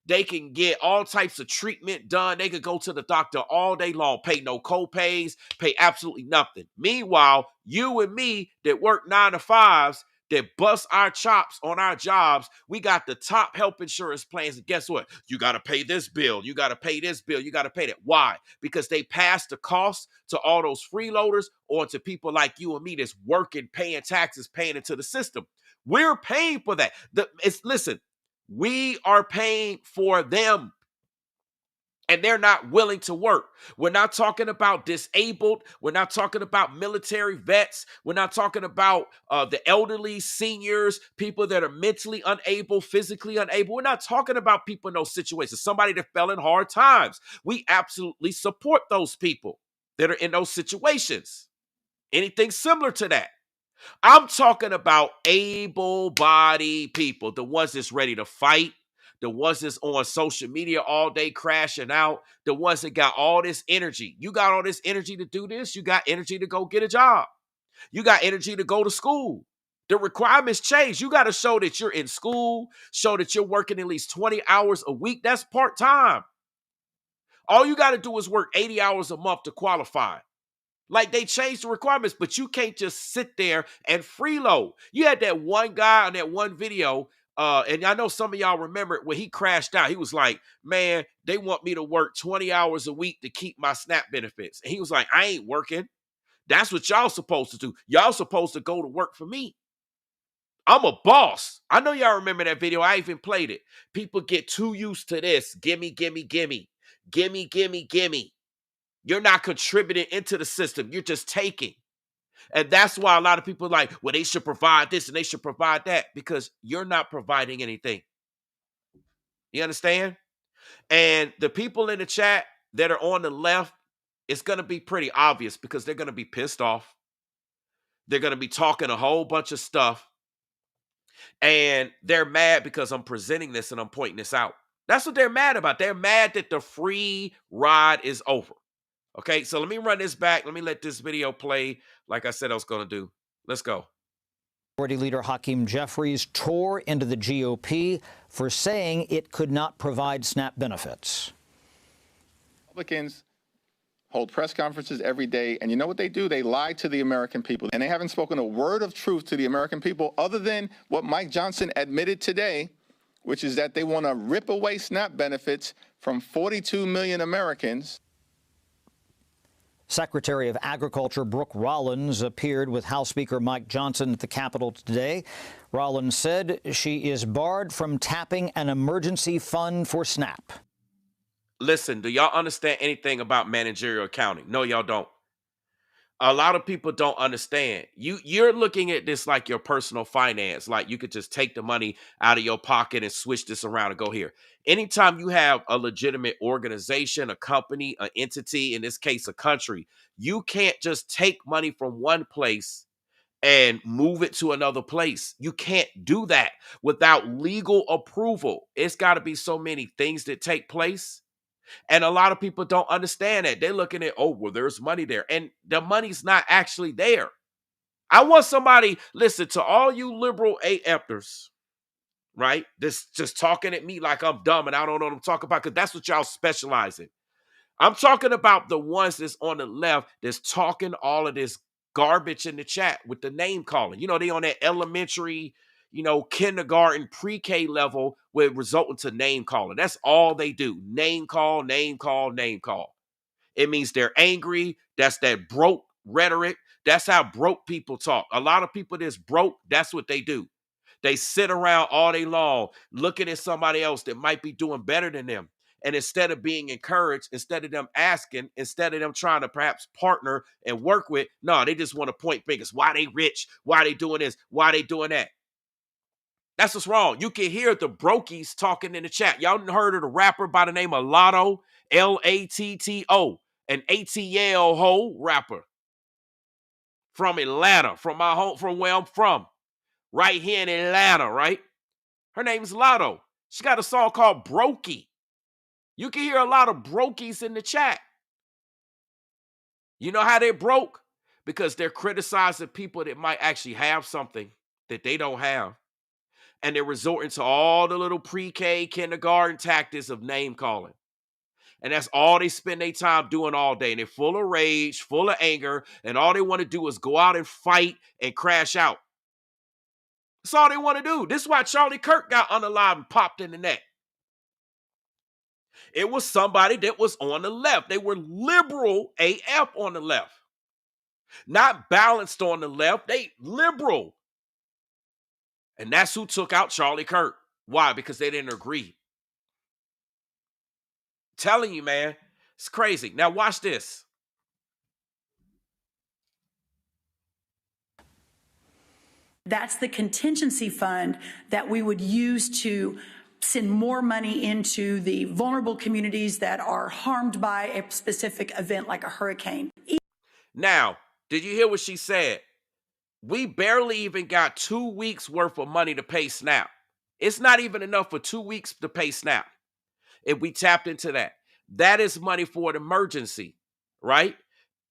They can get all types of treatment done. They could go to the doctor all day long, pay no co-pays, pay absolutely nothing. Meanwhile, you and me that work 9 to 5s, that bust our chops on our jobs, we got the top health insurance plans. And guess what? You got to pay this bill. You got to pay this bill. You got to pay that. Why? Because they pass the cost to all those freeloaders or to people like you and me that's working, paying taxes, paying into the system. We're paying for that. Listen. We are paying for them, and they're not willing to work. We're not talking about disabled. We're not talking about military vets. We're not talking about the elderly, seniors, people that are mentally unable, physically unable. We're not talking about people in those situations, somebody that fell in hard times. We absolutely support those people that are in those situations. Anything similar to that. I'm talking about able-bodied people, the ones that's ready to fight, the ones that's on social media all day crashing out, the ones that got all this energy. You got all this energy to do this. You got energy to go get a job. You got energy to go to school. The requirements change. You got to show that you're in school, show that you're working at least 20 hours a week. That's part-time. All you got to do is work 80 hours a month to qualify. Like, they changed the requirements, but you can't just sit there and freeload. You had that one guy on that one video, and I know some of y'all remember it, when he crashed out. He was like, man, they want me to work 20 hours a week to keep my SNAP benefits. And he was like, I ain't working. That's what y'all supposed to do. Y'all supposed to go to work for me. I'm a boss. I know y'all remember that video. I even played it. People get too used to this. Gimme, gimme, gimme. Gimme, gimme, gimme. You're not contributing into the system. You're just taking. And that's why a lot of people are like, well, they should provide this and they should provide that, because you're not providing anything. You understand? And the people in the chat that are on the left, it's going to be pretty obvious because they're going to be pissed off. They're going to be talking a whole bunch of stuff. And they're mad because I'm presenting this and I'm pointing this out. That's what they're mad about. They're mad that the free ride is over. Okay, so let me run this back. Let me let this video play like I said I was going to do. Let's go. Majority Leader Hakeem Jeffries tore into the GOP for saying it could not provide SNAP benefits. Republicans hold press conferences every day. And you know what they do? They lie to the American people. And they haven't spoken a word of truth to the American people other than what Mike Johnson admitted today, which is that they want to rip away SNAP benefits from 42 million Americans. Secretary of Agriculture Brooke Rollins appeared with House Speaker Mike Johnson at the Capitol today. Rollins said she is barred from tapping an emergency fund for SNAP. Listen, do y'all understand anything about managerial accounting? No, y'all don't. A lot of people don't understand. You're looking at this like your personal finance, like you could just take the money out of your pocket and switch this around and go here. Anytime you have a legitimate organization, a company, an entity, in this case, a country, you can't just take money from one place and move it to another place. You can't do that without legal approval. It's got to be so many things that take place. And a lot of people don't understand that. They're looking at, oh, well, there's money there. And the money's not actually there. I want somebody, listen, to all you liberal AFers, right? This just talking at me like I'm dumb and I don't know what I'm talking about, because that's what y'all specialize in. I'm talking about the ones that's on the left that's talking all of this garbage in the chat with the name calling. You know, they on that elementary, kindergarten, pre-K level with resulting to name calling. That's all they do. Name call, name call, name call. It means they're angry. That's that broke rhetoric. That's how broke people talk. A lot of people that's broke, that's what they do. They sit around all day long looking at somebody else that might be doing better than them. And instead of being encouraged, instead of them asking, instead of them trying to perhaps partner and work with, no, they just want to point fingers. Why they rich? Why they doing this? Why they doing that? That's what's wrong. You can hear the brokies talking in the chat. Y'all heard of the rapper by the name of Lotto, Latto, an ATL ho rapper from Atlanta, from my home, from where I'm from, right here in Atlanta, right? Her name is Lotto. She got a song called Brokey. You can hear a lot of brokies in the chat. You know how they broke? Because they're criticizing people that might actually have something that they don't have. And they're resorting to all the little pre-K, kindergarten tactics of name calling. And that's all they spend their time doing all day. And they're full of rage, full of anger, and all they want to do is go out and fight and crash out. That's all they want to do. This is why Charlie Kirk got unalive and popped in the neck. It was somebody that was on the left. They were liberal AF on the left. Not balanced on the left. They liberal. And that's who took out Charlie Kirk. Why? Because they didn't agree. Telling you, man, it's crazy. Now watch this. That's the contingency fund that we would use to send more money into the vulnerable communities that are harmed by a specific event like a hurricane. Now, did you hear what she said? We barely even got 2 weeks worth of money to pay SNAP. It's not even enough for 2 weeks to pay SNAP. If we tapped into that, that is money for an emergency, right?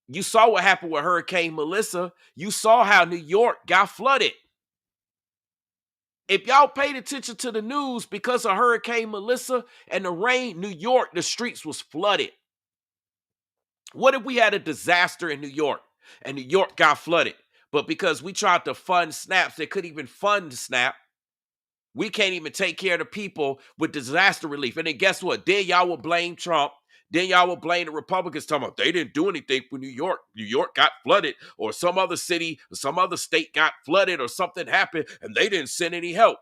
You saw what happened with Hurricane Melissa. You saw how New York got flooded. If y'all paid attention to the news, because of Hurricane Melissa and the rain, New York, the streets was flooded. What if we had a disaster in New York and New York got flooded? But because we tried to fund SNAPs, they couldn't even fund SNAP. We can't even take care of the people with disaster relief. And then guess what? Then y'all will blame Trump. Then y'all will blame the Republicans, talking about they didn't do anything for New York. New York got flooded, or some other city, or some other state got flooded, or something happened, and they didn't send any help.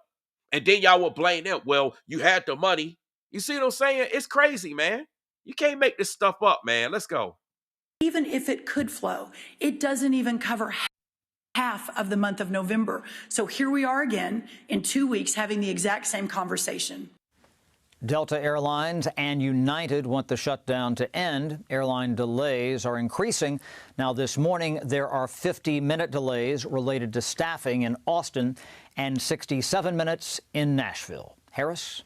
And then y'all will blame them. Well, you had the money. You see what I'm saying? It's crazy, man. You can't make this stuff up, man. Let's go. Even if it could flow, it doesn't even cover half of the month of November. So here we are again in 2 weeks having the exact same conversation. Delta Airlines and United want the shutdown to end. Airline delays are increasing. Now, this morning, there are 50-minute delays related to staffing in Austin and 67 minutes in Nashville. Harris?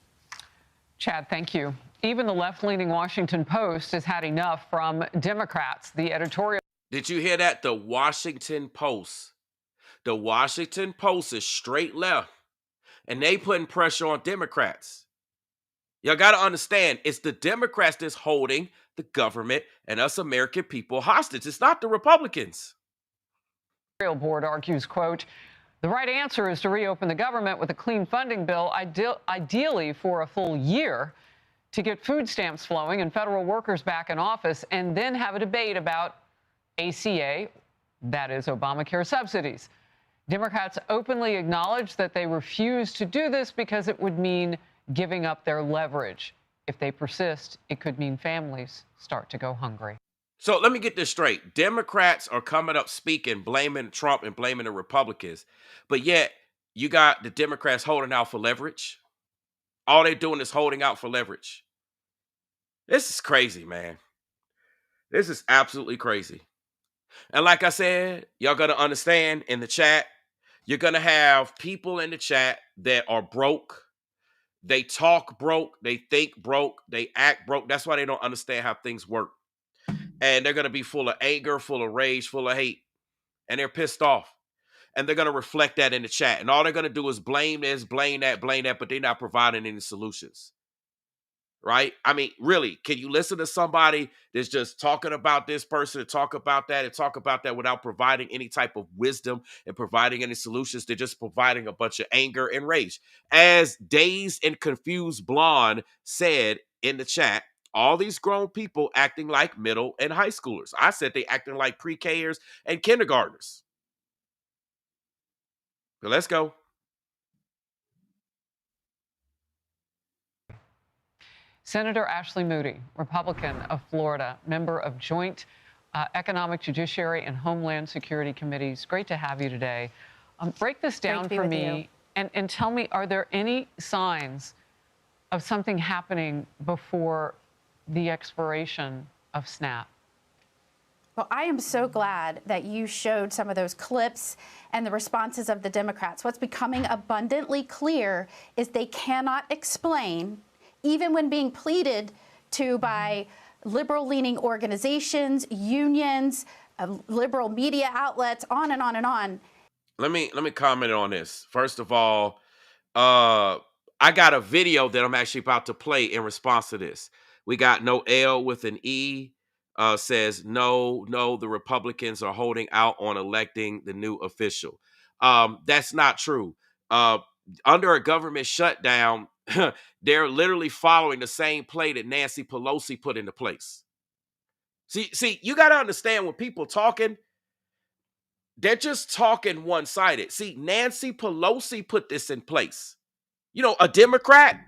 Chad, thank you. Even the left-leaning Washington Post has had enough from Democrats. The editorial. Did you hear that? The Washington Post. The Washington Post is straight left, and they putting pressure on Democrats. Y'all got to understand, it's the Democrats that's holding the government and us American people hostage. It's not the Republicans. The board argues, quote, the right answer is to reopen the government with a clean funding bill, ideally for a full year, to get food stamps flowing and federal workers back in office, and then have a debate about ACA, that is Obamacare subsidies. Democrats openly acknowledge that they refuse to do this because it would mean giving up their leverage. If they persist, it could mean families start to go hungry. So let me get this straight. Democrats are coming up speaking, blaming Trump and blaming the Republicans. But yet you got the Democrats holding out for leverage. All they're doing is holding out for leverage. This is crazy, man. This is absolutely crazy. And like I said, y'all got to understand in the chat, you're going to have people in the chat that are broke. They talk broke. They think broke. They act broke. That's why they don't understand how things work. And they're going to be full of anger, full of rage, full of hate. And they're pissed off. And they're going to reflect that in the chat. And all they're going to do is blame this, blame that, but they're not providing any solutions. Right? I mean, really, can you listen to somebody that's just talking about this person and talk about that without providing any type of wisdom and providing any solutions? They're just providing a bunch of anger and rage. As Dazed and Confused Blonde said in the chat, all these grown people acting like middle and high schoolers. I said they acting like pre-Kers and kindergartners. So let's go. Senator Ashley Moody, Republican of Florida, member of Joint Economic, Judiciary, and Homeland Security Committees. Great to have you today. Break this down for me and tell me, are there any signs of something happening before the expiration of SNAP? Well, I am so glad that you showed some of those clips and the responses of the Democrats. What's becoming abundantly clear is they cannot explain, even when being pleaded to by liberal-leaning organizations, unions, liberal media outlets, on and on and on. Let me comment on this. First of all, I got a video that I'm actually about to play in response to this. We got Noel with an E says, no, the Republicans are holding out on electing the new official. That's not true. Under a government shutdown, they're literally following the same play that Nancy Pelosi put into place. See, you got to understand when people talking, they're just talking one-sided. See, Nancy Pelosi put this in place. You know, a Democrat,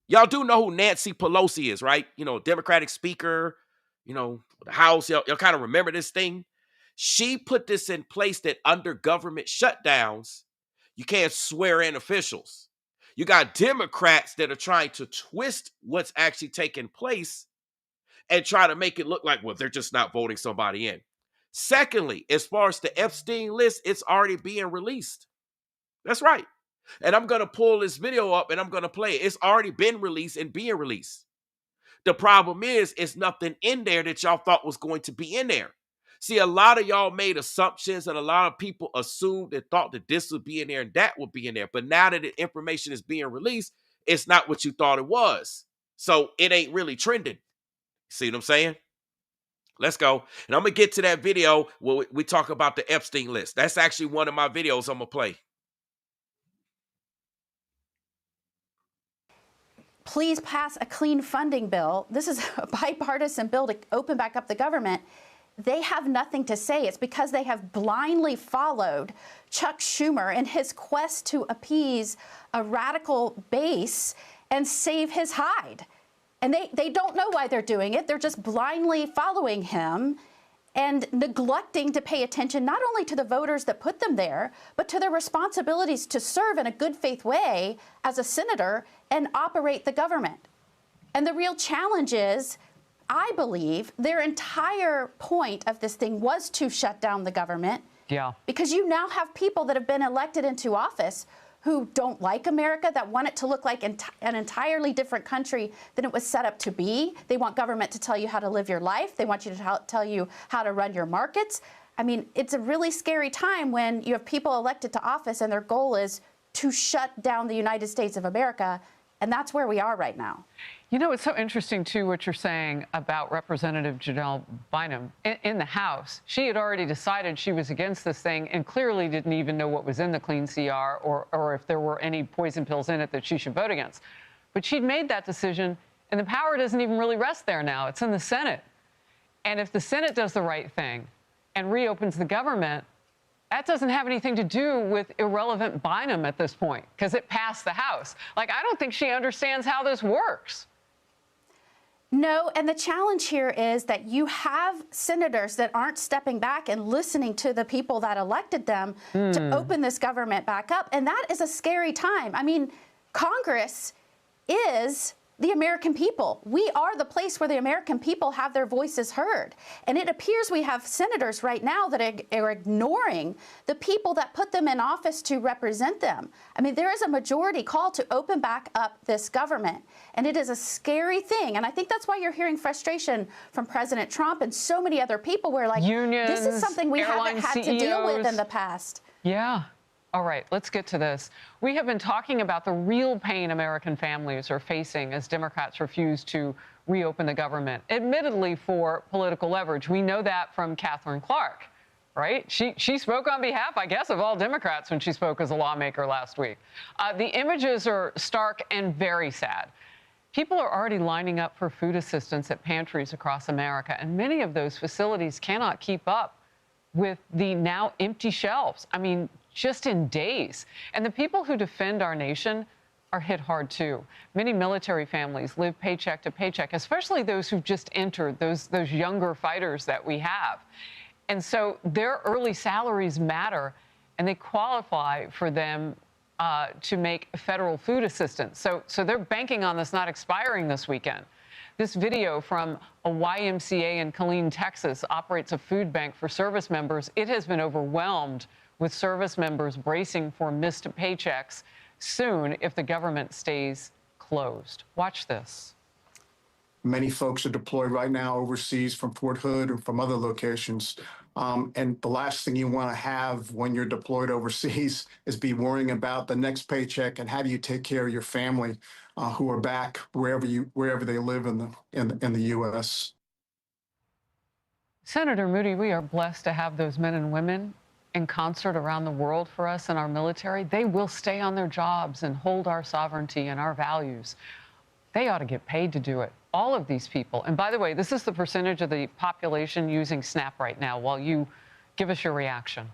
y'all do know who Nancy Pelosi is, right? You know, Democratic speaker, you know, the House, y'all kind of remember this thing. She put this in place that under government shutdowns, you can't swear in officials. You got Democrats that are trying to twist what's actually taking place and try to make it look like, well, they're just not voting somebody in. Secondly, as far as the Epstein list, it's already being released. That's right. And I'm going to pull this video up and I'm going to play it. It's already been released and being released. The problem is, it's nothing in there that y'all thought was going to be in there. See, a lot of y'all made assumptions and a lot of people assumed and thought that this would be in there and that would be in there. But now that the information is being released, it's not what you thought it was. So it ain't really trending. See what I'm saying? Let's go. And I'm going to get to that video where we talk about the Epstein list. That's actually one of my videos I'm going to play. Please pass a clean funding bill. This is a bipartisan bill to open back up the government. They have nothing to say. It's because they have blindly followed Chuck Schumer in his quest to appease a radical base and save his hide. And they don't know why they're doing it. They're just blindly following him and neglecting to pay attention not only to the voters that put them there, but to their responsibilities to serve in a good faith way as a senator and operate the government. And the real challenge is, I believe their entire point of this thing was to shut down the government. Yeah. Because you now have people that have been elected into office who don't like America, that want it to look like an entirely different country than it was set up to be. They want government to tell you how to live your life. They want you to tell you how to run your markets. I mean, it's a really scary time when you have people elected to office and their goal is to shut down the United States of America. And that's where we are right now. You know, it's so interesting, too, what you're saying about Representative Janelle Bynum in the House. She had already decided she was against this thing and clearly didn't even know what was in the Clean CR or if there were any poison pills in it that she should vote against. But she'd made that decision, and the power doesn't even really rest there now. It's in the Senate. And if the Senate does the right thing and reopens the government, that doesn't have anything to do with irrelevant Bynum at this point, because it passed the House. Like, I don't think she understands how this works. No, and the challenge here is that you have senators that aren't stepping back and listening to the people that elected them to open this government back up. And that is a scary time. I mean, Congress is the American people. We are the place where the American people have their voices heard. And it appears we have senators right now that are ignoring the people that put them in office to represent them. I mean, there is a majority call to open back up this government. And it is a scary thing. And I think that's why you're hearing frustration from President Trump and so many other people where, like, unions, this is something we haven't had CEOs. to deal with in the past. Yeah. All right, let's get to this. We have been talking about the real pain American families are facing as Democrats refuse to reopen the government, admittedly for political leverage. We know that from Katherine Clark, right? She spoke on behalf, I guess, of all Democrats when she spoke as a lawmaker last week. The images are stark and very sad. People are already lining up for food assistance at pantries across America, and many of those facilities cannot keep up with the now empty shelves. I mean, just in days. And the people who defend our nation are hit hard, too. Many military families live paycheck to paycheck, especially those who've just entered, those younger fighters that we have. And so their early salaries matter, and they qualify for them to make federal food assistance. So they're banking on this not expiring this weekend. This video from a YMCA in Killeen, Texas, operates a food bank for service members. It has been overwhelmed with service members bracing for missed paychecks soon if the government stays closed. Watch this. Many folks are deployed right now overseas from Fort Hood or from other locations. And the last thing you want to have when you're deployed overseas is be worrying about the next paycheck and how do you take care of your family who are back wherever they live in the U.S. Senator Moody, we are blessed to have those men and women in concert around the world for us in our military. They will stay on their jobs and hold our sovereignty and our values. They ought to get paid to do it. All of these people. And by the way, this is the percentage of the population using SNAP right now, while you give us your reaction.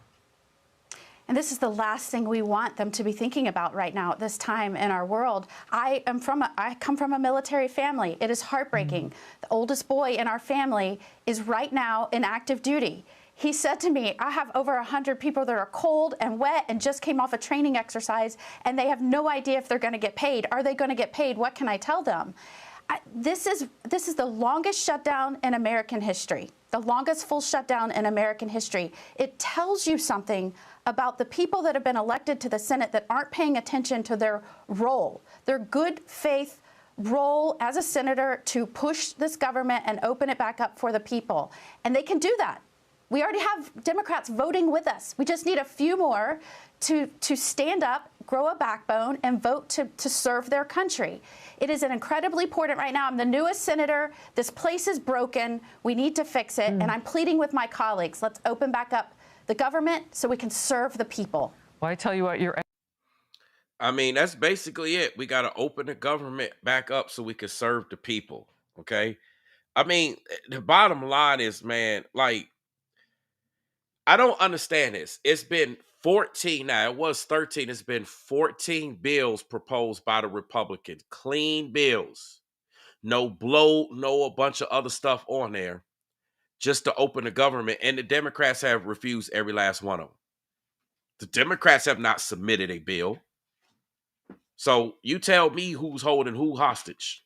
And this is the last thing we want them to be thinking about right now at this time in our world. I come from a military family. It is heartbreaking. The oldest boy in our family is right now in active duty. He said to me, I have over 100 people that are cold and wet and just came off a training exercise, and they have no idea if they're going to get paid. Are they going to get paid? What can I tell them? This is the longest shutdown in American history, the longest full shutdown in American history. It tells you something about the people that have been elected to the Senate that aren't paying attention to their role, their good faith role as a senator to push this government and open it back up for the people. And they can do that. We already have Democrats voting with us. We just need a few more to stand up, grow a backbone, and vote to serve their country. It is incredibly important right now. I'm the newest senator. This place is broken. We need to fix it. And I'm pleading with my colleagues. Let's open back up the government so we can serve the people. Well, I tell you what, I mean, that's basically it. We got to open the government back up so we can serve the people. Okay. I mean, the bottom line is, man, like, I don't understand this. It's been 14 now. It was 13. It's been 14 bills proposed by the Republicans. Clean bills. No bloat, no a bunch of other stuff on there. Just to open the government. And the Democrats have refused every last one of them. The Democrats have not submitted a bill. So you tell me who's holding who hostage.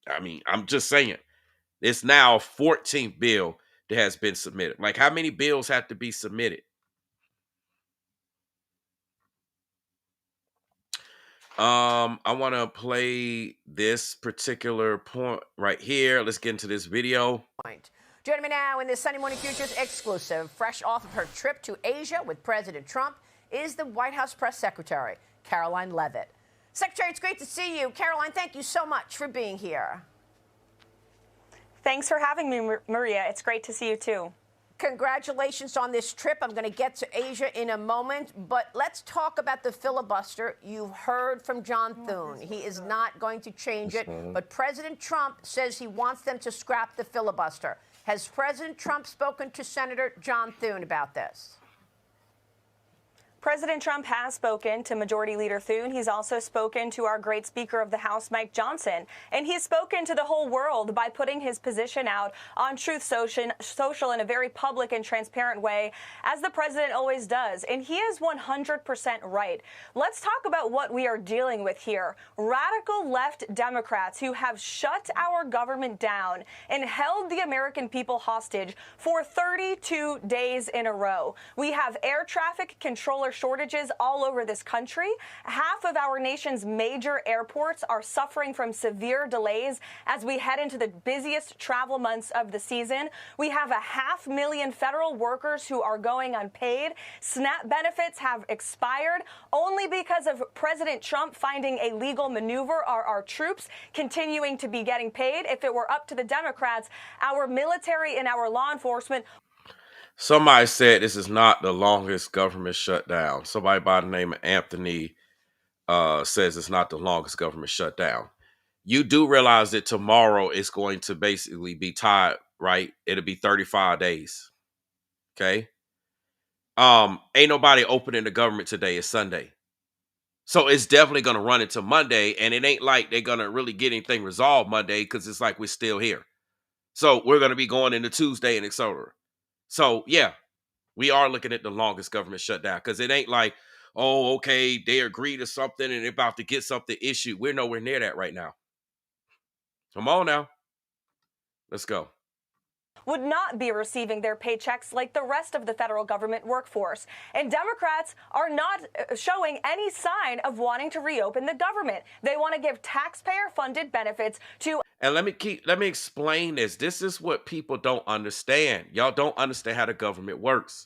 I mean, I'm just saying. It's now a 14th bill that has been submitted. Like, how many bills have to be submitted? I want to play this particular point right here. Let's get into this video. Joining me now in this Sunday Morning Futures exclusive, fresh off of her trip to Asia with President Trump, is the White House press secretary, Caroline Leavitt. Secretary, it's great to see you. Caroline, thank you so much for being here. Thanks for having me, Maria. It's great to see you, too. Congratulations on this trip. I'm going to get to Asia in a moment, but let's talk about the filibuster. You've heard from John Thune. He is not going to change it, but President Trump says he wants them to scrap the filibuster. Has President Trump spoken to Senator John Thune about this? President Trump has spoken to Majority Leader Thune. He's also spoken to our great Speaker of the House, Mike Johnson. And he's spoken to the whole world by putting his position out on Truth Social in a very public and transparent way, as the president always does. And he is 100% right. Let's talk about what we are dealing with here. Radical left Democrats who have shut our government down and held the American people hostage for 32 days in a row. We have air traffic controller shortages all over this country. Half of our nation's major airports are suffering from severe delays as we head into the busiest travel months of the season. We have 500,000 federal workers who are going unpaid. SNAP benefits have expired only because of President Trump finding a legal maneuver are our troops continuing to be getting paid. If it were up to the Democrats, our military and our law enforcement. Somebody said this is not the longest government shutdown. Somebody by the name of Anthony says it's not the longest government shutdown. You do realize that tomorrow is going to basically be tied, right? It'll be 35 days. Okay. Ain't nobody opening the government today. It's Sunday. So it's definitely going to run into Monday. And it ain't like they're going to really get anything resolved Monday because it's like we're still here. So we're going to be going into Tuesday and etc. So, yeah, we are looking at the longest government shutdown because it ain't like, oh, okay, they agree to something and they're about to get something issued. We're nowhere near that right now. Come on now. Let's go. Would not be receiving their paychecks like the rest of the federal government workforce. And Democrats are not showing any sign of wanting to reopen the government. They want to give taxpayer-funded benefits to. And let me explain this. This is what people don't understand. Y'all don't understand how the government works.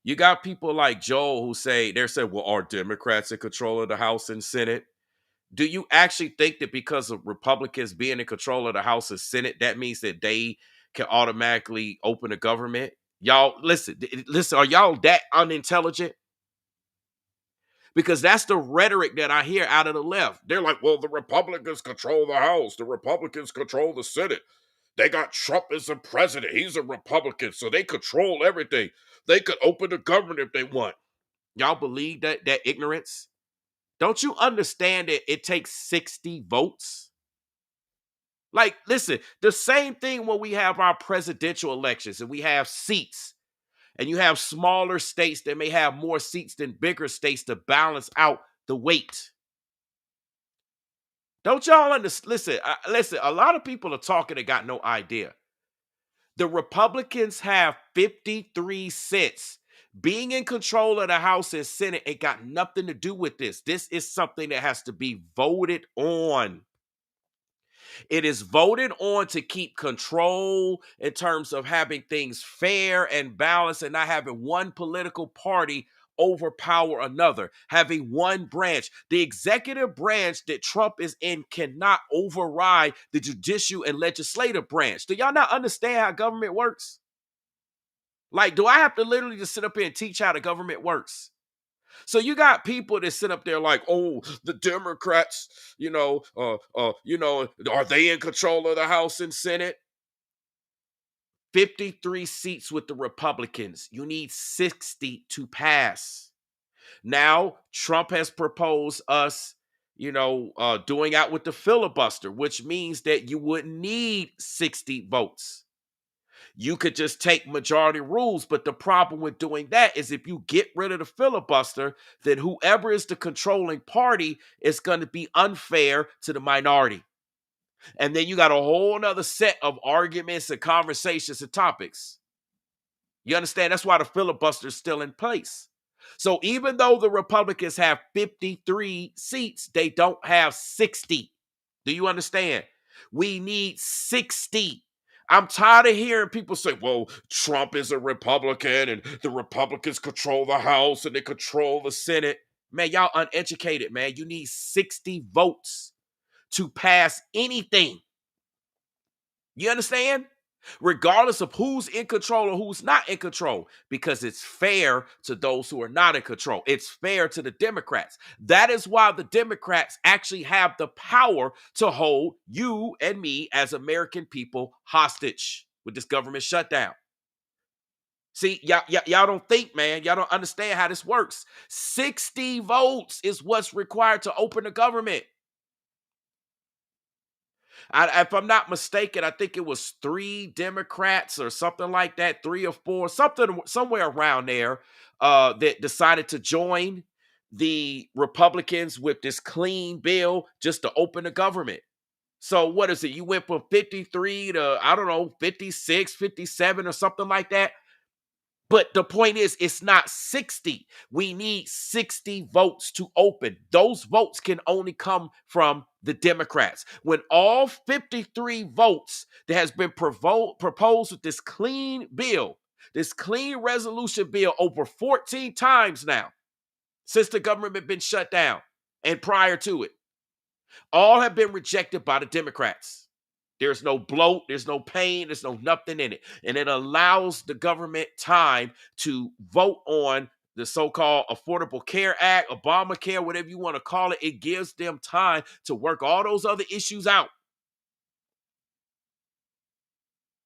You got people like Joel who say, well, are Democrats in control of the House and Senate? Do you actually think that because of Republicans being in control of the House and Senate, that means that they can automatically open the government? Y'all, listen, are y'all that unintelligent? Because that's the rhetoric that I hear out of the left. They're like, well, the Republicans control the House. The Republicans control the Senate. They got Trump as the president. He's a Republican, so they control everything. They could open the government if they want. Y'all believe that ignorance? Don't you understand that it takes 60 votes? Like, listen, the same thing when we have our presidential elections and we have seats. And you have smaller states that may have more seats than bigger states to balance out the weight. Don't y'all understand? Listen, a lot of people are talking and got no idea. The Republicans have 53 cents. Being in control of the House and Senate ain't got nothing to do with this. This is something that has to be voted on. It is voted on to keep control in terms of having things fair and balanced and not having one political party overpower another, having one branch. The executive branch that Trump is in cannot override the judicial and legislative branch. Do y'all not understand how government works? Like, do I have to literally just sit up here and teach how the government works? So you got people that sit up there like, oh, the Democrats, are they in control of the House and Senate? 53 seats with the Republicans. You need 60 to pass. Now, Trump has proposed us, doing out with the filibuster, which means that you wouldn't need 60 votes. You could just take majority rules, but the problem with doing that is if you get rid of the filibuster, then whoever is the controlling party is going to be unfair to the minority. And then you got a whole nother set of arguments and conversations and topics. You understand? That's why the filibuster is still in place. So even though the Republicans have 53 seats, they don't have 60. Do you understand? We need 60. I'm tired of hearing people say, well, Trump is a Republican and the Republicans control the House and they control the Senate. Man, y'all uneducated, man. You need 60 votes to pass anything. You understand? Regardless of who's in control or who's not in control, because it's fair to those who are not in control. It's fair to the Democrats. That is why the Democrats actually have the power to hold you and me as American people hostage with this government shutdown. See, y'all don't think, man. Y'all don't understand how this works. 60 votes is what's required to open the government. If I'm not mistaken, I think it was 3 Democrats or something like that, 3 or 4, somewhere around there, that decided to join the Republicans with this clean bill just to open the government. So what is it? You went from 53 to, I don't know, 56, 57 or something like that. But the point is, it's not 60. We need 60 votes to open. Those votes can only come from the Democrats. When all 53 votes that has been proposed with this clean bill, this clean resolution bill over 14 times now, since the government been shut down and prior to it, all have been rejected by the Democrats. There's no bloat, there's no pain, there's no nothing in it. And it allows the government time to vote on the so-called Affordable Care Act, Obamacare, whatever you want to call it. It gives them time to work all those other issues out.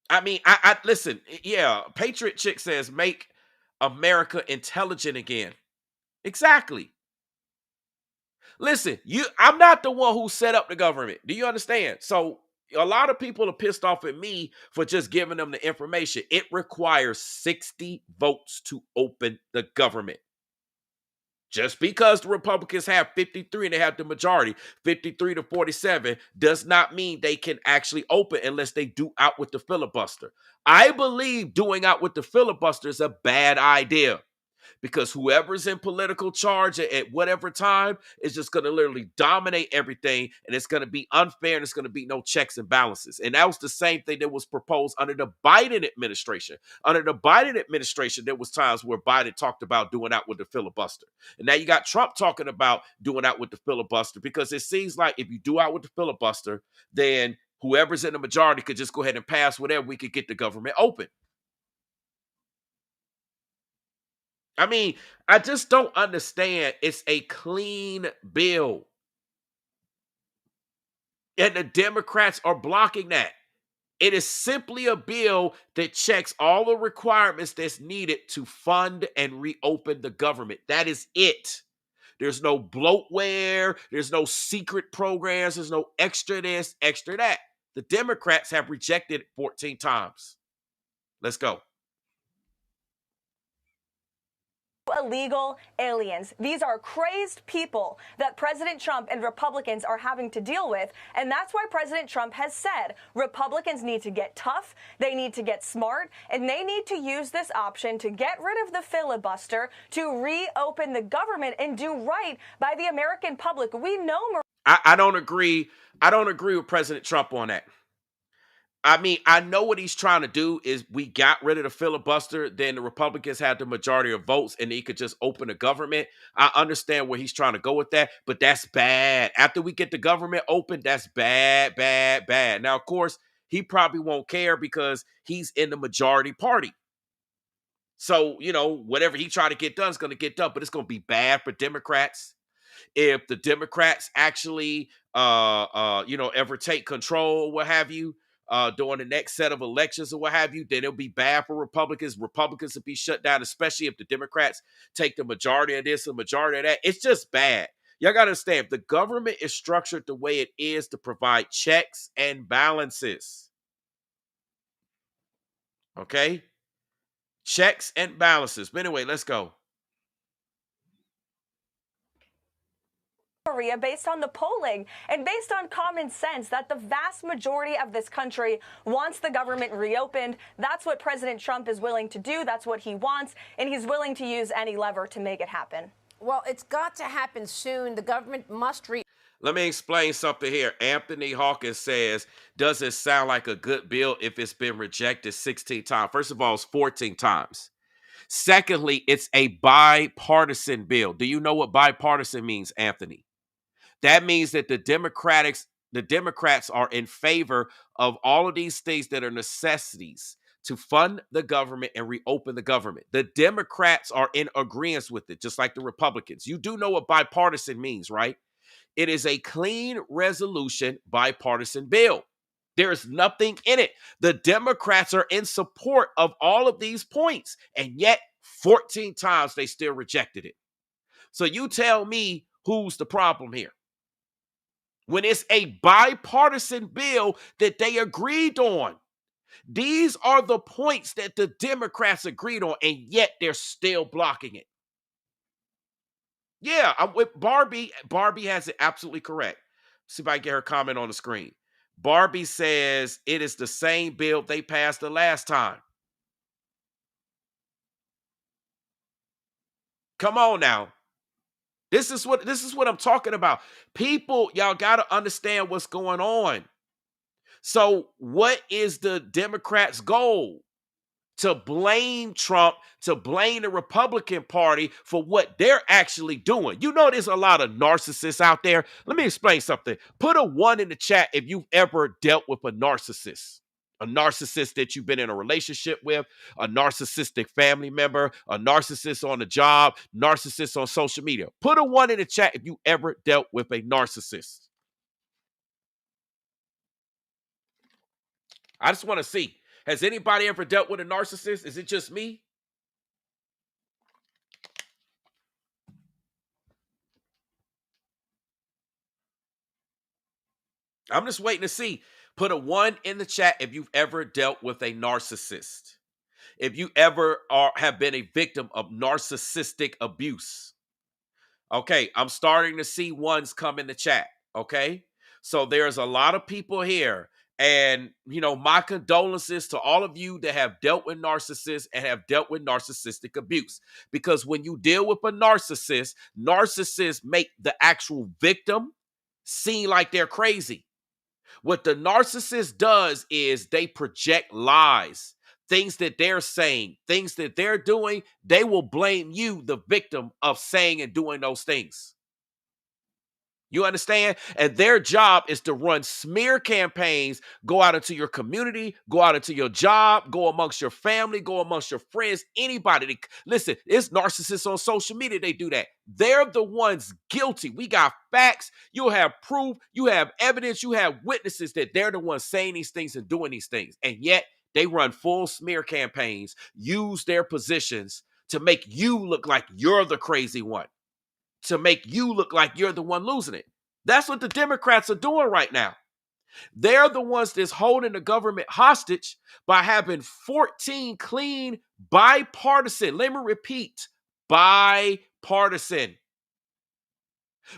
I mean, I listen, yeah, Patriot Chick says, make America intelligent again. Exactly. Listen, I'm not the one who set up the government. Do you understand? So a lot of people are pissed off at me for just giving them the information. It requires 60 votes to open the government. Just because the Republicans have 53 and they have the majority, 53 to 47, does not mean they can actually open unless they do out with the filibuster. I believe doing out with the filibuster is a bad idea, because whoever's in political charge at whatever time is just going to literally dominate everything, and it's going to be unfair, and it's going to be no checks and balances. And that was the same thing that was proposed under the Biden administration. Under the Biden administration, there was times where Biden talked about doing out with the filibuster. And now you got Trump talking about doing out with the filibuster, because it seems like if you do out with the filibuster, then whoever's in the majority could just go ahead and pass whatever, we could get the government open. I mean, I just don't understand. It's a clean bill. And the Democrats are blocking that. It is simply a bill that checks all the requirements that's needed to fund and reopen the government. That is it. There's no bloatware. There's no secret programs. There's no extra this, extra that. The Democrats have rejected it 14 times. Let's go. Illegal aliens. These are crazed people that President Trump and Republicans are having to deal with. And that's why President Trump has said Republicans need to get tough, they need to get smart, and they need to use this option to get rid of the filibuster, to reopen the government and do right by the American public. We know. I don't agree. I don't agree with President Trump on that. I mean, I know what he's trying to do is we got rid of the filibuster, then the Republicans had the majority of votes, and he could just open the government. I understand where he's trying to go with that, but that's bad. After we get the government open, that's bad, bad, bad. Now, of course, he probably won't care because he's in the majority party. So, whatever he try to get done is going to get done, but it's going to be bad for Democrats. If the Democrats actually, ever take control or what have you, during the next set of elections or what have you, then it'll be bad for Republicans. Republicans will be shut down, especially if the Democrats take the majority of this, the majority of that. It's just bad. Y'all got to understand, if the government is structured the way it is to provide checks and balances, okay? Checks and balances. But anyway, let's go. Maria, based on the polling and based on common sense that the vast majority of this country wants the government reopened. That's what President Trump is willing to do. That's what he wants. And he's willing to use any lever to make it happen. Well, it's got to happen soon. The government must Let me explain something here. Anthony Hawkins says, does it sound like a good bill if it's been rejected 16 times? First of all, it's 14 times. Secondly, it's a bipartisan bill. Do you know what bipartisan means, Anthony? That means that the Democrats are in favor of all of these things that are necessities to fund the government and reopen the government. The Democrats are in agreement with it, just like the Republicans. You do know what bipartisan means, right? It is a clean resolution bipartisan bill. There is nothing in it. The Democrats are in support of all of these points, and yet 14 times they still rejected it. So you tell me who's the problem here? When it's a bipartisan bill that they agreed on. These are the points that the Democrats agreed on, and yet they're still blocking it. Yeah, I'm with Barbie. Barbie has it absolutely correct. See if I can get her comment on the screen. Barbie says it is the same bill they passed the last time. Come on now. This is what I'm talking about. People, y'all got to understand what's going on. So, what is the Democrats' goal? To blame Trump, to blame the Republican Party for what they're actually doing. You know, there's a lot of narcissists out there. Let me explain something. Put a 1 in the chat if you've ever dealt with a narcissist that you've been in a relationship with, a narcissistic family member, a narcissist on the job, narcissist on social media. Put a 1 in the chat if you ever dealt with a narcissist. I just want to see. Has anybody ever dealt with a narcissist? Is it just me? I'm just waiting to see. Put a 1 in the chat if you've ever dealt with a narcissist. If you ever have been a victim of narcissistic abuse. Okay, I'm starting to see ones come in the chat. Okay, so there's a lot of people here. And, my condolences to all of you that have dealt with narcissists and have dealt with narcissistic abuse. Because when you deal with a narcissist, narcissists make the actual victim seem like they're crazy. What the narcissist does is they project lies, things that they're saying, things that they're doing. They will blame you, the victim, of saying and doing those things. You understand? And their job is to run smear campaigns, go out into your community, go out into your job, go amongst your family, go amongst your friends, anybody. Listen, it's narcissists on social media. They do that. They're the ones guilty. We got facts. You'll have proof. You have evidence. You have witnesses that they're the ones saying these things and doing these things. And yet they run full smear campaigns, use their positions to make you look like you're the crazy one, to make you look like you're the one losing it. That's what the Democrats are doing right now. They're the ones that's holding the government hostage by having 14 clean bipartisan. Let me repeat, bipartisan.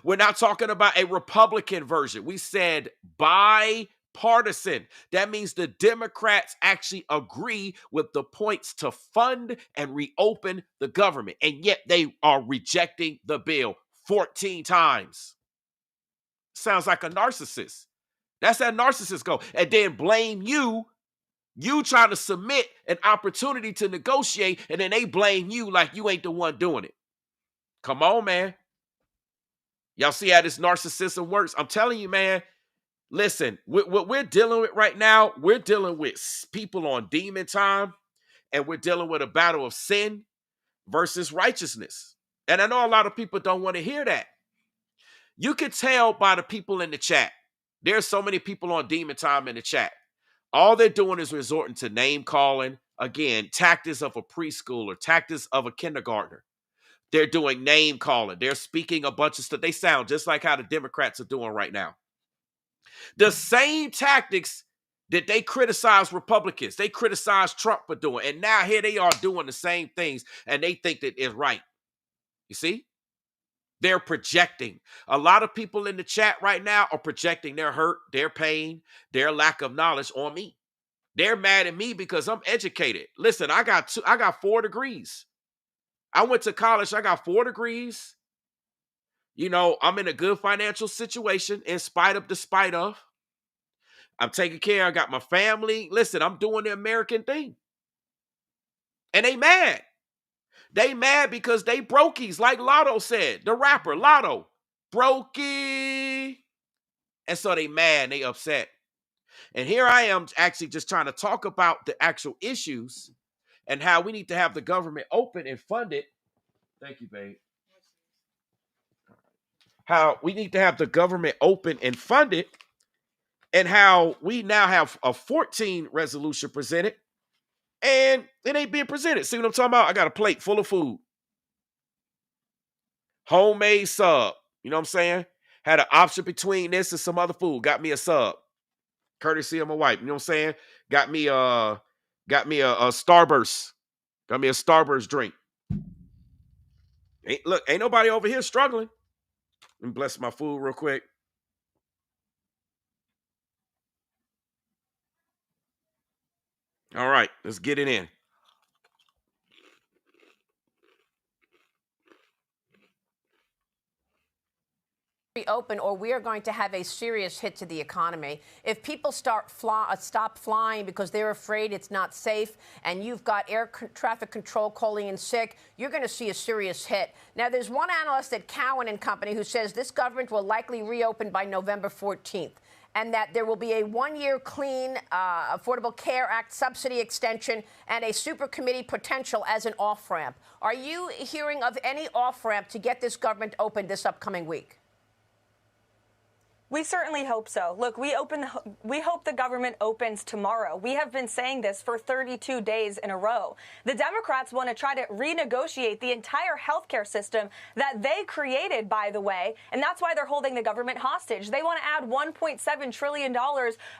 We're not talking about a Republican version. We said bipartisan. That means the Democrats actually agree with the points to fund and reopen the government. And yet they are rejecting the bill 14 times. Sounds like a narcissist. That's how narcissists go. And then blame you. You trying to submit an opportunity to negotiate, and then they blame you like you ain't the one doing it. Come on, man. Y'all see how this narcissism works? I'm telling you, man. Listen, what we're dealing with right now, we're dealing with people on demon time, and we're dealing with a battle of sin versus righteousness. And I know a lot of people don't want to hear that. You can tell by the people in the chat. There's so many people on demon time in the chat. All they're doing is resorting to name calling. Again, tactics of a preschooler, tactics of a kindergartner. They're doing name calling. They're speaking a bunch of stuff. They sound just like how the Democrats are doing right now. The same tactics that they criticize Republicans, they criticize Trump for doing. And now here they are doing the same things, and they think that it's right. You see? They're projecting. A lot of people in the chat right now are projecting their hurt, their pain, their lack of knowledge on me. They're mad at me because I'm educated. Listen, I got 4 degrees. I went to college. I got 4 degrees. I'm in a good financial situation in spite of. I'm taking care. I got my family. Listen, I'm doing the American thing. And they mad. They mad because they brokies, like Lotto said, the rapper Lotto. Brokey. And so they mad, they upset. And here I am actually just trying to talk about the actual issues and how we need to have the government open and funded. Thank you, babe. How we need to have the government open and funded, and how we now have a 14 resolution presented and it ain't being presented. See what I'm talking about? I got a plate full of food. Homemade sub. You know what I'm saying? Had an option between this and some other food. Got me a sub. Courtesy of my wife. You know what I'm saying? Got me a Starburst. Got me a Starburst drink. Ain't nobody over here struggling. Let me bless my food real quick. All right, let's get it in. Reopen, or we are going to have a serious hit to the economy. If people stop flying because they're afraid it's not safe, and you've got air traffic control calling in sick, you're going to see a serious hit. Now, there's one analyst at Cowen and Company who says this government will likely reopen by November 14th. And that there will be a one-year clean Affordable Care Act subsidy extension and a super committee potential as an off-ramp. Are you hearing of any off-ramp to get this government open this upcoming week? We certainly hope so. Look, we hope the government opens tomorrow. We have been saying this for 32 days in a row. The Democrats want to try to renegotiate the entire healthcare system that they created, by the way, and that's why they're holding the government hostage. They want to add $1.7 trillion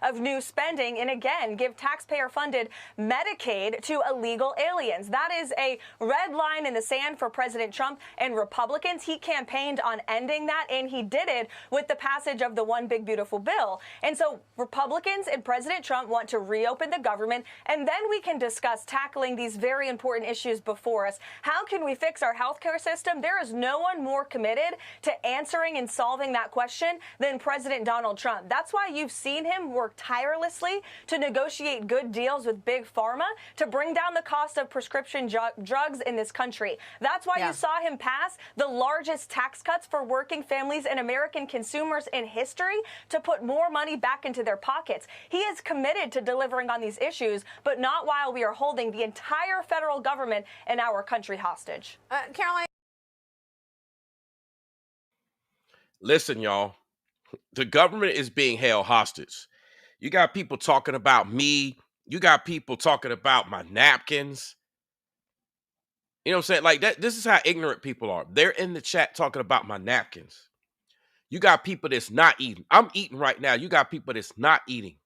of new spending and, again, give taxpayer-funded Medicaid to illegal aliens. That is a red line in the sand for President Trump and Republicans. He campaigned on ending that, and he did it with the passage of the One Big Beautiful Bill. And so Republicans and President Trump want to reopen the government, and then we can discuss tackling these very important issues before us. How can we fix our healthcare system? There is no one more committed to answering and solving that question than President Donald Trump. That's why you've seen him work tirelessly to negotiate good deals with Big Pharma to bring down the cost of prescription drugs in this country. That's why you saw him pass the largest tax cuts for working families and American consumers in history to put more money back into their pockets. He is committed to delivering on these issues, but not while we are holding the entire federal government and our country hostage. Caroline. Listen, y'all, the government is being held hostage. You got people talking about me. You got people talking about my napkins. You know what I'm saying? Like that. This is how ignorant people are. They're in the chat talking about my napkins. You got people that's not eating. I'm eating right now. You got people that's not eating.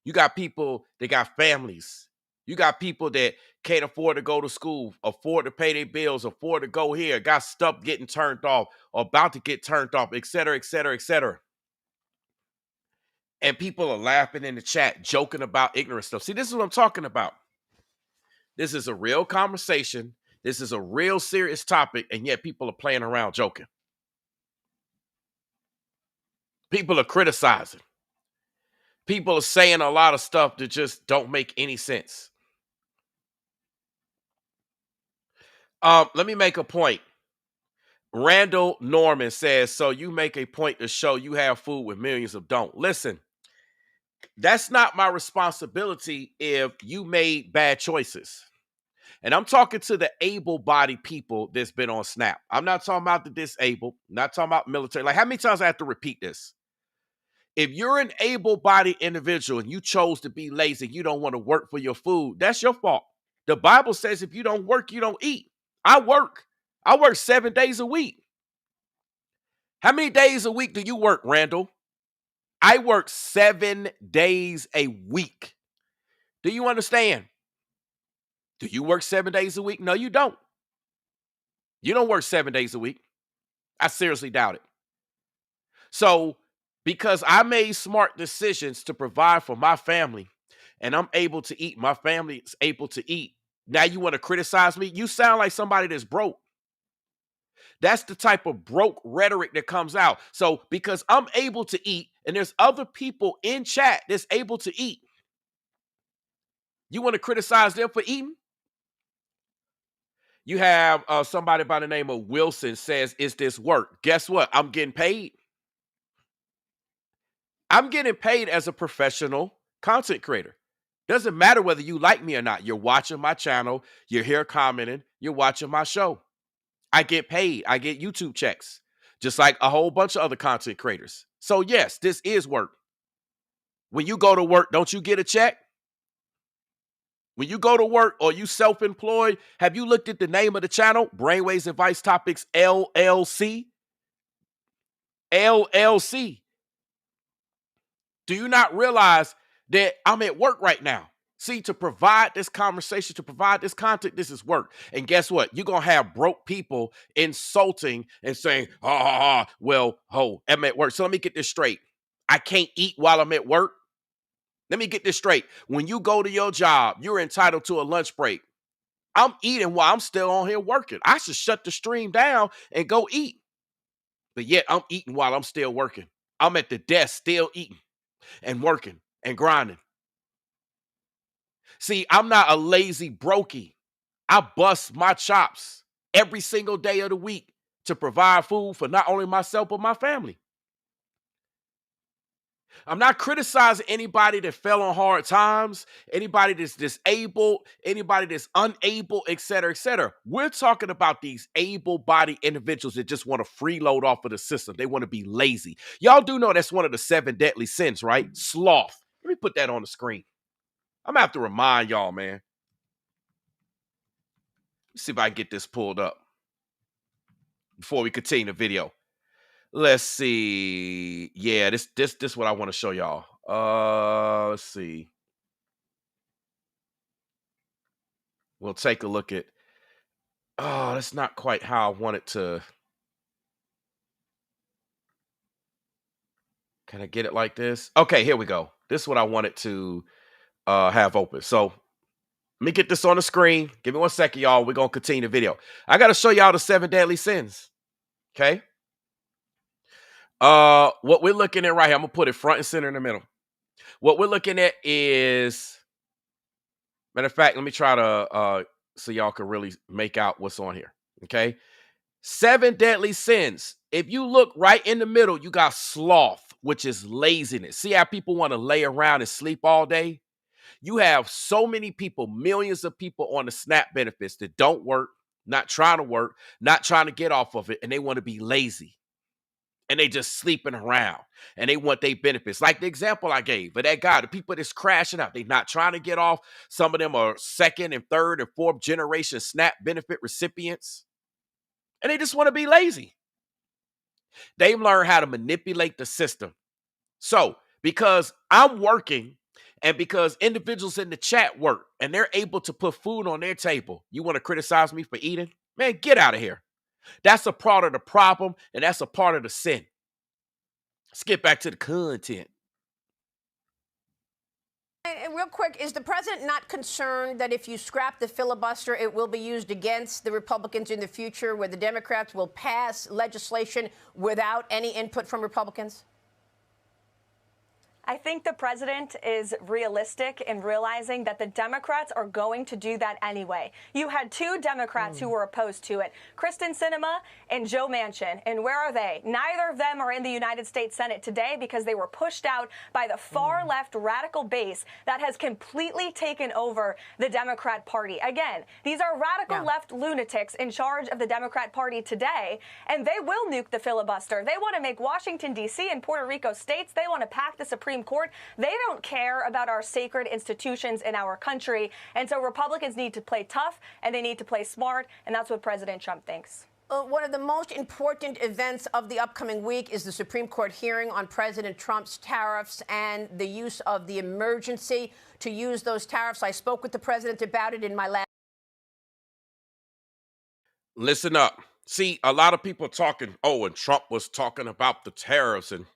You got people that got families. You got people that can't afford to go to school, afford to pay their bills, afford to go here, got stuff getting turned off or about to get turned off, et cetera, et cetera, et cetera. And people are laughing in the chat, joking about ignorant stuff. See, this is what I'm talking about. This is a real conversation. This is a real serious topic, and yet people are playing around joking. People are criticizing. People are saying a lot of stuff that just don't make any sense. Let me make a point. Randall Norman says, so you make a point to show you have food with millions of don't. Listen, that's not my responsibility if you made bad choices. And I'm talking to the able-bodied people that's been on SNAP. I'm not talking about the disabled, not talking about military. Like, how many times I have to repeat this? If you're an able-bodied individual and you chose to be lazy, you don't want to work for your food, that's your fault. The Bible says if you don't work, you don't eat. I work 7 days a week. How many days a week do you work, Randall? I work 7 days a week. Do you understand? Do you work 7 days a week? No, you don't. You don't work 7 days a week. I seriously doubt it. So, because I made smart decisions to provide for my family and I'm able to eat, my family is able to eat. Now you want to criticize me? You sound like somebody that's broke. That's the type of broke rhetoric that comes out. So because I'm able to eat and there's other people in chat that's able to eat, you want to criticize them for eating? You have somebody by the name of Wilson says, is this work? Guess what? I'm getting paid. I'm getting paid as a professional content creator. Doesn't matter whether you like me or not. You're watching my channel. You're here commenting. You're watching my show. I get paid. I get YouTube checks, just like a whole bunch of other content creators. So yes, this is work. When you go to work, don't you get a check? When you go to work or you self-employed, have you looked at the name of the channel? Brainwaves Advice Topics LLC? LLC. Do you not realize that I'm at work right now? See, to provide this conversation, to provide this content, this is work. And guess what? You're going to have broke people insulting and saying, well, I'm at work. So let me get this straight. I can't eat while I'm at work. Let me get this straight. When you go to your job, you're entitled to a lunch break. I'm eating while I'm still on here working. I should shut the stream down and go eat. But yet I'm eating while I'm still working. I'm at the desk still eating and working and grinding. See, I'm not a lazy brokey. I bust my chops every single day of the week to provide food for not only myself, but my family. I'm not criticizing anybody that fell on hard times, anybody that's disabled, anybody that's unable, et cetera, et cetera. We're talking about these able-bodied individuals that just want to freeload off of the system. They want to be lazy. Y'all do know that's one of the 7 deadly sins, right? Sloth. Let me put that on the screen. I'm going to have to remind y'all, man. Let's see if I can get this pulled up before we continue the video. Let's see. Yeah, this what I want to show y'all. Let's see. We'll take a look at. Oh, that's not quite how I want it to. Can I get it like this? Okay, here we go. This is what I wanted to have open. So let me get this on the screen. Give me 1 second, y'all. We're going to continue the video. I got to show y'all the 7 deadly sins. Okay. What we're looking at right here, I'm going to put it front and center in the middle. What we're looking at is, matter of fact, let me try to, so y'all can really make out what's on here. Okay. 7 deadly sins. If you look right in the middle, you got sloth, which is laziness. See how people want to lay around and sleep all day? You have so many people, millions of people on the SNAP benefits that don't work, not trying to work, not trying to get off of it, and they want to be lazy. And they just sleeping around and they want their benefits. Like the example I gave, but that guy, the people that's crashing out, they not trying to get off. Some of them are 2nd and 3rd and 4th generation SNAP benefit recipients. And they just want to be lazy. They've learned how to manipulate the system. So because I'm working and because individuals in the chat work and they're able to put food on their table, you want to criticize me for eating? Man, get out of here. That's a part of the problem, and that's a part of the sin. Let's get back to the content. And real quick, is the president not concerned that if you scrap the filibuster, it will be used against the Republicans in the future, where the Democrats will pass legislation without any input from Republicans? I think the president is realistic in realizing that the Democrats are going to do that anyway. You had 2 Democrats who were opposed to it, Kristen Sinema and Joe Manchin. And where are they? Neither of them are in the United States Senate today because they were pushed out by the far left radical base that has completely taken over the Democrat Party. Again, these are radical left lunatics in charge of the Democrat Party today, and they will nuke the filibuster. They want to make Washington, D.C. and Puerto Rico states. They want to pack the Supreme Court. They don't care about our sacred institutions in our country. And so Republicans need to play tough and they need to play smart. And that's what President Trump thinks. One of the most important events of the upcoming week is the Supreme Court hearing on President Trump's tariffs and the use of the emergency to use those tariffs. I spoke with the president about it in my last. Listen up. See, a lot of people talking, and Trump was talking about the tariffs and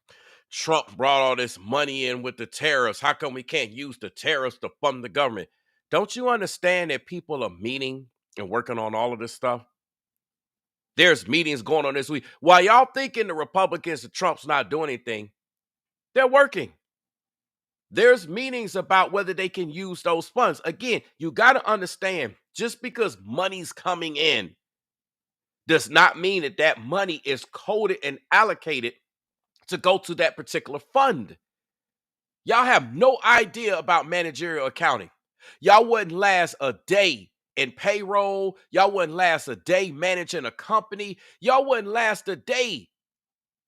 Trump brought all this money in with the tariffs. How come we can't use the tariffs to fund the government? Don't you understand that people are meeting and working on all of this stuff? There's meetings going on this week. While y'all thinking the Republicans and Trump's not doing anything, they're working. There's meetings about whether they can use those funds. Again, you got to understand Just because money's coming in does not mean that that money is coded and allocated to go to that particular fund. Y'all have no idea about managerial accounting. Y'all wouldn't last a day in payroll. Y'all wouldn't last a day managing a company. Y'all wouldn't last a day.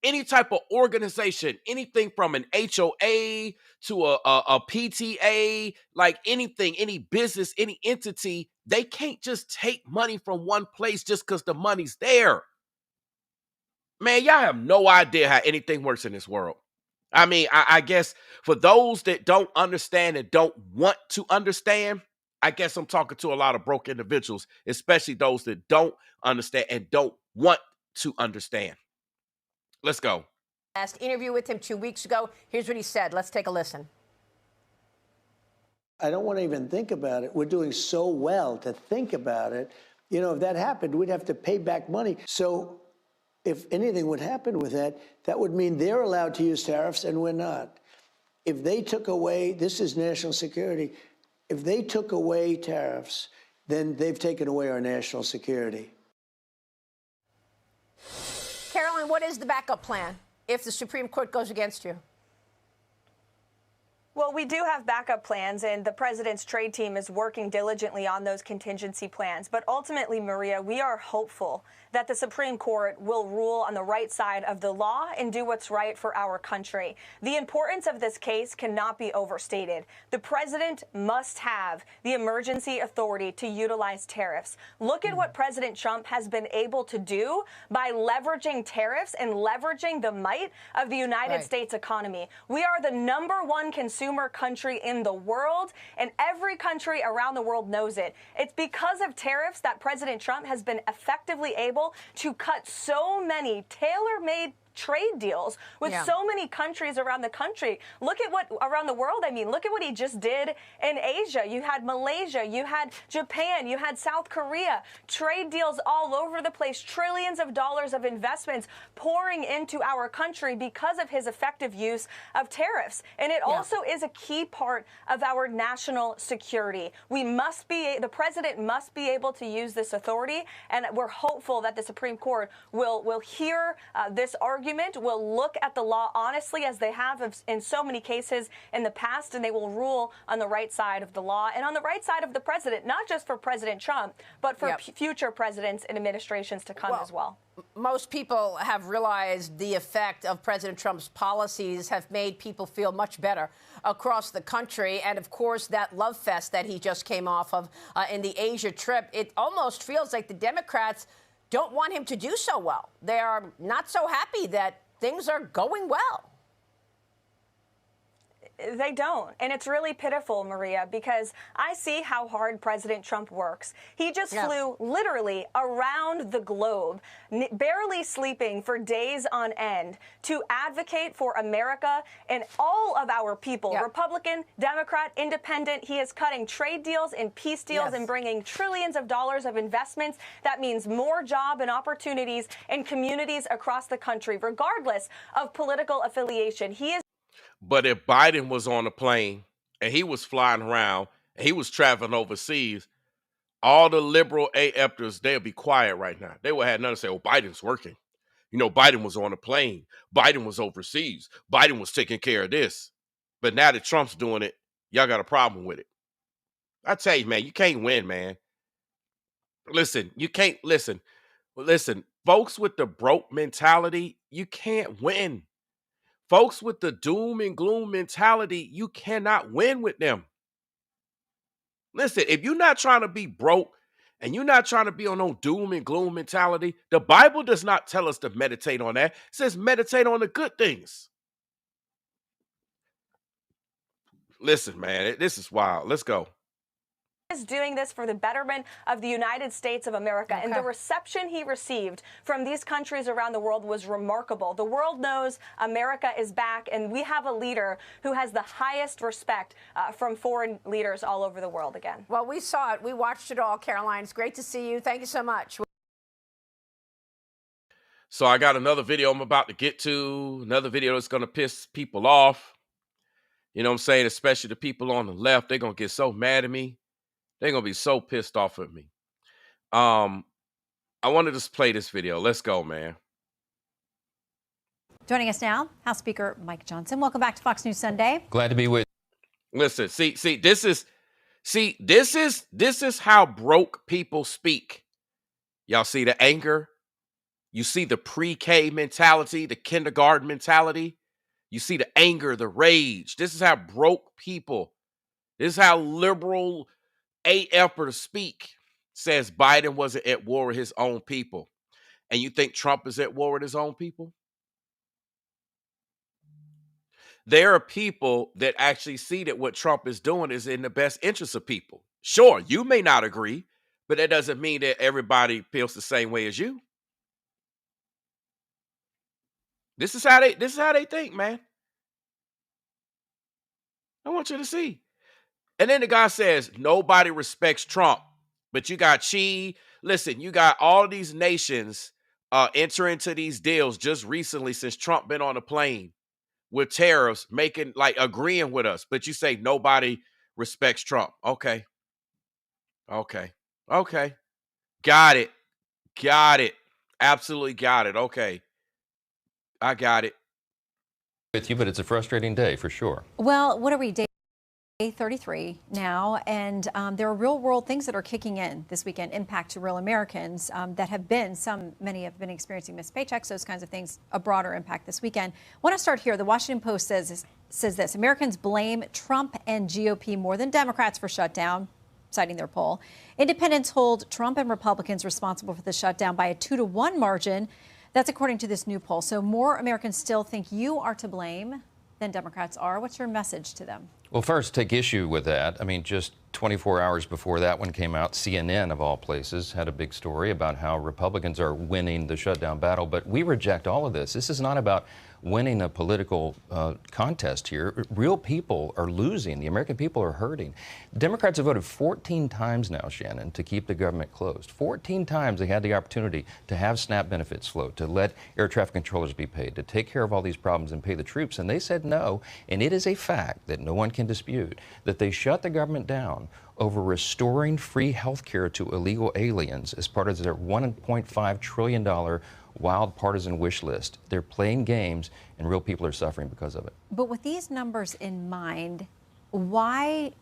Any type of organization, anything from an HOA to a PTA, like anything, any business, any entity, they can't just take money from one place just because the money's there. Man, y'all have no idea how anything works in this world. I mean, I guess for those that don't understand and don't want to understand, I guess I'm talking to a lot of broke individuals, especially those that don't understand and don't want to understand. Let's go. Last interview with him 2 weeks ago. Here's what he said. Let's take a listen. I don't want to even think about it. We're doing so well to think about it. You know, if that happened, we'd have to pay back money. So if anything would happen with that, that would mean they're allowed to use tariffs and we're not. If they took away, this is national security, if they took away tariffs, then they've taken away our national security. Caroline, what is the backup plan if the Supreme Court goes against you? Well, we do have backup plans, and the president's trade team is working diligently on those contingency plans. But ultimately, Maria, we are hopeful that the Supreme Court will rule on the right side of the law and do what's right for our country. The importance of this case cannot be overstated. The president must have the emergency authority to utilize tariffs. Look at what President Trump has been able to do by leveraging tariffs and leveraging the might of the United States economy. We are the #1 consumer country in the world, and every country around the world knows it. It's because of tariffs that President Trump has been effectively able to cut so many tailor-made trade deals with so many countries around the country. Look at what around the world. I mean, look at what he just did in Asia. You had Malaysia, you had Japan, you had South Korea, trade deals all over the place, trillions of dollars of investments pouring into our country because of his effective use of tariffs. And it also is a key part of our national security. The president must be able to use this authority, and we're hopeful that the Supreme Court will hear this argument, will look at the law honestly as they have in so many cases in the past, and they will rule on the right side of the law and on the right side of the president, not just for President Trump, but for future presidents and administrations to come as well. Most people have realized the effect of President Trump's policies have made people feel much better across the country. And, of course, that love fest that he just came off of in the Asia trip, it almost feels like the Democrats don't want him to do so well. They are not so happy that things are going well. They don't. And it's really pitiful, Maria, because I see how hard President Trump works. He just flew literally around the globe, barely sleeping for days on end to advocate for America and all of our people, Republican, Democrat, Independent. He is cutting trade deals and peace deals and bringing trillions of dollars of investments. That means more job and opportunities in communities across the country, regardless of political affiliation. He is. But if Biden was on a plane and he was flying around and he was traveling overseas, all the liberal AFers, they'll be quiet right now. They would have none to say, oh, Biden's working. You know, Biden was on a plane. Biden was overseas. Biden was taking care of this. But now that Trump's doing it, y'all got a problem with it. I tell you, man, you can't win, man. Listen, you can't listen. Listen, folks with the broke mentality, you can't win. Folks with the doom and gloom mentality, you cannot win with them. Listen, if you're not trying to be broke and you're not trying to be on no doom and gloom mentality, the Bible does not tell us to meditate on that. It says meditate on the good things. Listen, man, this is wild. Let's go. Is doing this for the betterment of the United States of America. And the reception he received from these countries around the world was remarkable. The world knows America is back, and we have a leader who has the highest respect from foreign leaders all over the world again. Well, we saw it. We watched it all, Caroline. It's great to see you. Thank you so much. So I got another video I'm about to get to, another video that's going to piss people off. You know what I'm saying? Especially the people on the left. They're going to get so mad at me. They're going to be so pissed off at me. I wanted to play this video. Let's go, man. Joining us now, House Speaker Mike Johnson. Welcome back to Fox News Sunday. Glad to be with you. Listen, this is how broke people speak. Y'all see the anger? You see the pre-K mentality, the kindergarten mentality. You see the anger, the rage. This is how broke people, this is how liberal AF-er to speak says Biden wasn't at war with his own people. And you think Trump is at war with his own people? There are people that actually see that what Trump is doing is in the best interest of people. Sure, you may not agree, but that doesn't mean that everybody feels the same way as you. This is how they think, man. I want you to see. And then the guy says, nobody respects Trump. But you got Xi. Listen, you got all these nations enter into these deals just recently since Trump been on a plane with tariffs, agreeing with us. But you say nobody respects Trump. Okay. Got it. Absolutely got it. Okay. I got it. With you, but it's a frustrating day for sure. Well, what are we, day 33 now? And there are real world things that are kicking in this weekend, impact to real Americans that have been, many have been experiencing missed paychecks, those kinds of things, a broader impact this weekend. I want to start here. The Washington Post says this: Americans blame Trump and GOP more than Democrats for shutdown, citing their poll. Independents hold Trump and Republicans responsible for the shutdown by a 2-to-1 margin. That's according to this new poll. So more Americans still think you are to blame than Democrats are. What's your message to them? Well, first, take issue with that. I mean, just 24 hours before that one came out, CNN, of all places, had a big story about how Republicans are winning the shutdown battle. But we reject all of this. This is not about winning a political contest here. Real people are losing. The American people are hurting. Democrats have voted 14 times now, Shannon, to keep the government closed. 14 times they had the opportunity to have SNAP benefits flow, to let air traffic controllers be paid, to take care of all these problems and pay the troops. And they said no. And it is a fact that no one can dispute that they shut the government down over restoring free health care to illegal aliens as part of their $1.5 trillion wild partisan wish list. They're playing games, and real people are suffering because of it. But with these numbers in mind, why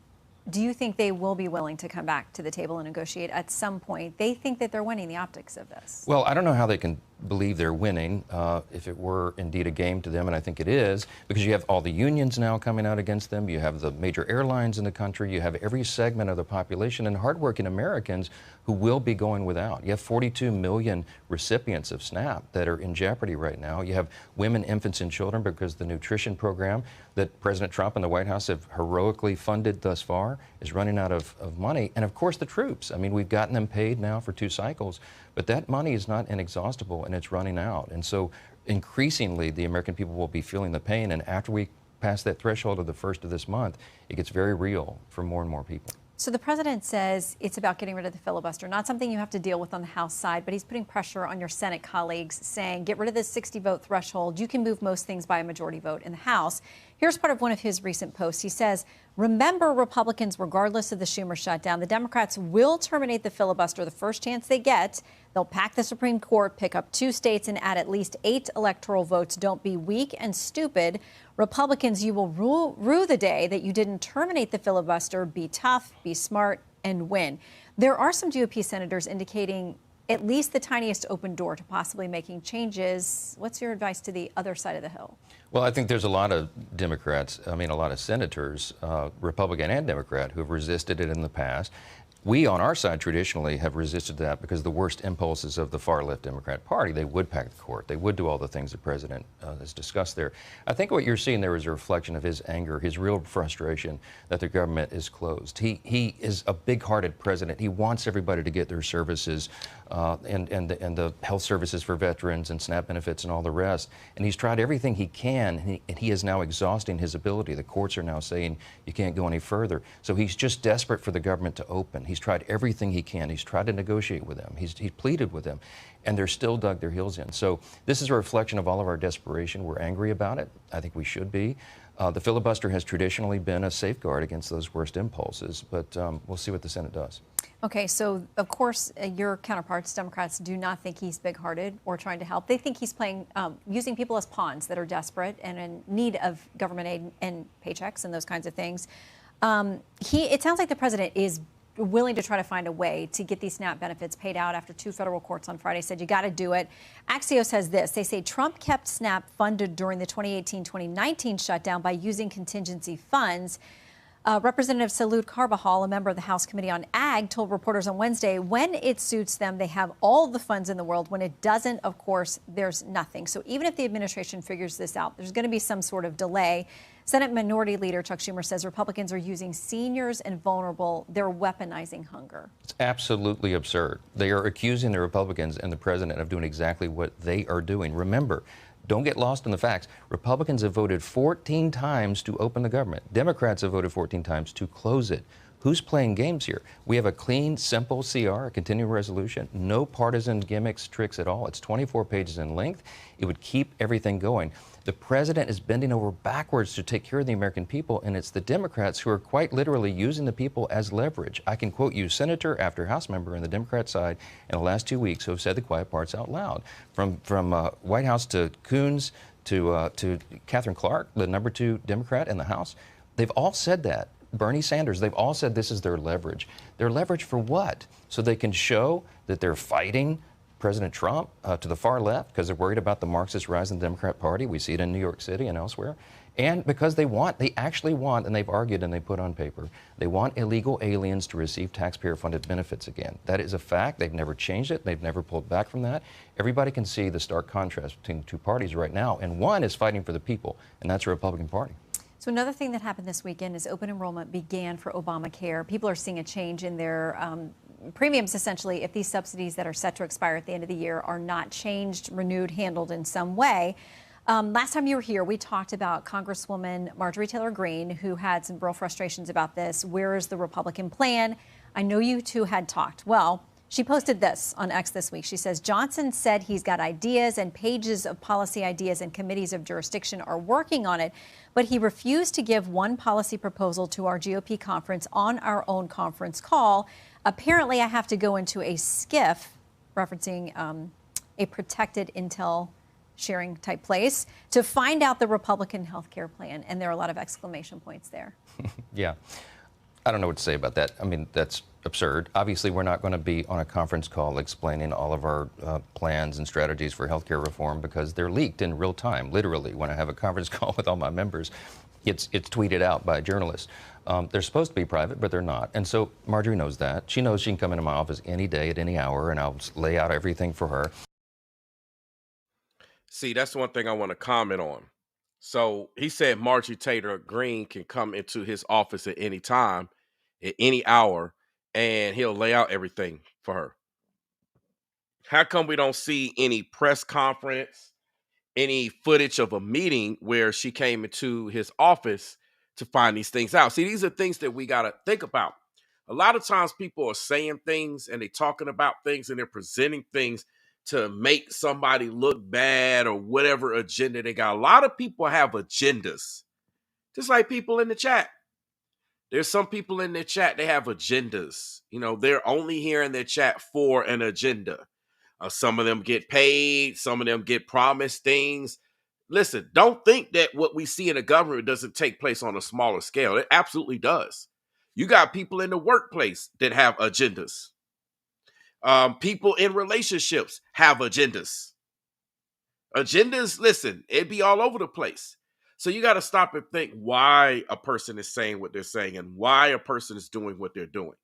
do you think they will be willing to come back to the table and negotiate at some point? They think that they're winning the optics of this. Well, I don't know how they can believe they're winning if it were indeed a game to them, and I think it is, because you have all the unions now coming out against them. You have the major airlines in the country. You have every segment of the population and hardworking Americans who will be going without. You have 42 million recipients of SNAP that are in jeopardy right now. You have women, infants, and children because the nutrition program that President Trump and the White House have heroically funded thus far is running out of money. And of course the troops. I mean, we've gotten them paid now for 2 cycles, but that money is not inexhaustible and it's running out. And so increasingly the American people will be feeling the pain. And after we pass that threshold of the 1st of this month, it gets very real for more and more people. So the president says it's about getting rid of the filibuster, not something you have to deal with on the House side, but he's putting pressure on your Senate colleagues, saying get rid of the 60-vote threshold. You can move most things by a majority vote in the House. Here's part of one of his recent posts. He says, remember, Republicans, regardless of the Schumer shutdown, the Democrats will terminate the filibuster the first chance they get. They'll pack the Supreme Court, pick up 2 states, and add at least 8 electoral votes. Don't be weak and stupid. Republicans, you will rue the day that you didn't terminate the filibuster. Be tough, be smart, and win. There are some GOP senators indicating at least the tiniest open door to possibly making changes. What's your advice to the other side of the Hill? Well, I think there's a lot of Democrats, a lot of senators, Republican and Democrat, who have resisted it in the past. We, on our side, traditionally have resisted that because the worst impulses of the far-left Democrat Party, they would pack the court. They would do all the things the president has discussed there. I think what you're seeing there is a reflection of his anger, his real frustration that the government is closed. He is a big-hearted president. He wants everybody to get their services and the health services for veterans and SNAP benefits and all the rest. And he's tried everything he can, and he is now exhausting his ability. The courts are now saying you can't go any further. So he's just desperate for the government to open. He's tried everything he can. He's tried to negotiate with them. He's pleaded with them, and they're still dug their heels in. So this is a reflection of all of our desperation. We're angry about it. I think we should be. The filibuster has traditionally been a safeguard against those worst impulses, but we'll see what the Senate does. Okay, so of course your counterparts, Democrats, do not think he's big-hearted or trying to help. They think he's playing, using people as pawns that are desperate and in need of government aid and paychecks and those kinds of things. It sounds like the president is willing to try to find a way to get these SNAP benefits paid out after 2 federal courts on Friday said you got to do it. Axios says this. They say Trump kept SNAP funded during the 2018-2019 shutdown by using contingency funds. Representative Salud Carbajal, a member of the House Committee on Ag, told reporters on Wednesday when it suits them, they have all the funds in the world. When it doesn't, of course, there's nothing. So even if the administration figures this out, there's going to be some sort of delay. Senate Minority Leader Chuck Schumer says Republicans are using seniors and vulnerable. They're weaponizing hunger. It's absolutely absurd. They are accusing the Republicans and the president of doing exactly what they are doing. Remember, don't get lost in the facts. Republicans have voted 14 times to open the government. Democrats have voted 14 times to close it. Who's playing games here? We have a clean, simple CR, a continuing resolution, no partisan gimmicks, tricks at all. It's 24 pages in length. It would keep everything going. The president is bending over backwards to take care of the American people, and it's the Democrats who are quite literally using the people as leverage. I can quote you senator after House member on the Democrat side in the last 2 weeks who have said the quiet parts out loud. From White House to Coons to Catherine Clark, the number 2 Democrat in the House, they've all said that. Bernie Sanders, they've all said this is their leverage. Their leverage for what? So they can show that they're fighting President Trump to the far left because they're worried about the Marxist rise in the Democrat Party. We see it in New York City and elsewhere. And because they actually want, and they've argued and they put on paper, they want illegal aliens to receive taxpayer-funded benefits again. That is a fact. They've never changed it. They've never pulled back from that. Everybody can see the stark contrast between the two parties right now. And one is fighting for the people, and that's the Republican Party. So another thing that happened this weekend is open enrollment began for Obamacare. People are seeing a change in their premiums, essentially, if these subsidies that are set to expire at the end of the year are not changed, renewed, handled in some way. Last time you were here, we talked about Congresswoman Marjorie Taylor Greene, who had some real frustrations about this. Where is the Republican plan? I know you two had talked. Well, she posted this on X this week. She says, Johnson said he's got ideas and pages of policy ideas and committees of jurisdiction are working on it, but he refused to give one policy proposal to our GOP conference on our own conference call. Apparently, I have to go into a SCIF, referencing a protected intel sharing type place, to find out the Republican health care plan. And there are a lot of exclamation points there. Yeah. I don't know what to say about that. I mean, that's absurd. Obviously, we're not going to be on a conference call explaining all of our plans and strategies for healthcare reform because they're leaked in real time. Literally, when I have a conference call with all my members, it's tweeted out by journalists. They're supposed to be private, but they're not. And so Marjorie knows that. She knows she can come into my office any day at any hour, and I'll lay out everything for her. See, that's one thing I want to comment on. So he said Marjorie Taylor Greene can come into his office at any time, at any hour, and he'll lay out everything for her. How come we don't see any press conference, any footage of a meeting where she came into his office to find these things out? See, these are things that we got to think about. A lot of times people are saying things and they're talking about things and they're presenting things to make somebody look bad or whatever agenda they got. A lot of people have agendas, just like people in the chat. There's some people in the chat, they have agendas. You know, they're only here in their chat for an agenda. Some of them get paid. Some of them get promised things. Listen, don't think that what we see in the government doesn't take place on a smaller scale. It absolutely does. You got people in the workplace that have agendas. People in relationships have agendas. Agendas, listen, it'd be all over the place. So you got to stop and think why a person is saying what they're saying and why a person is doing what they're doing.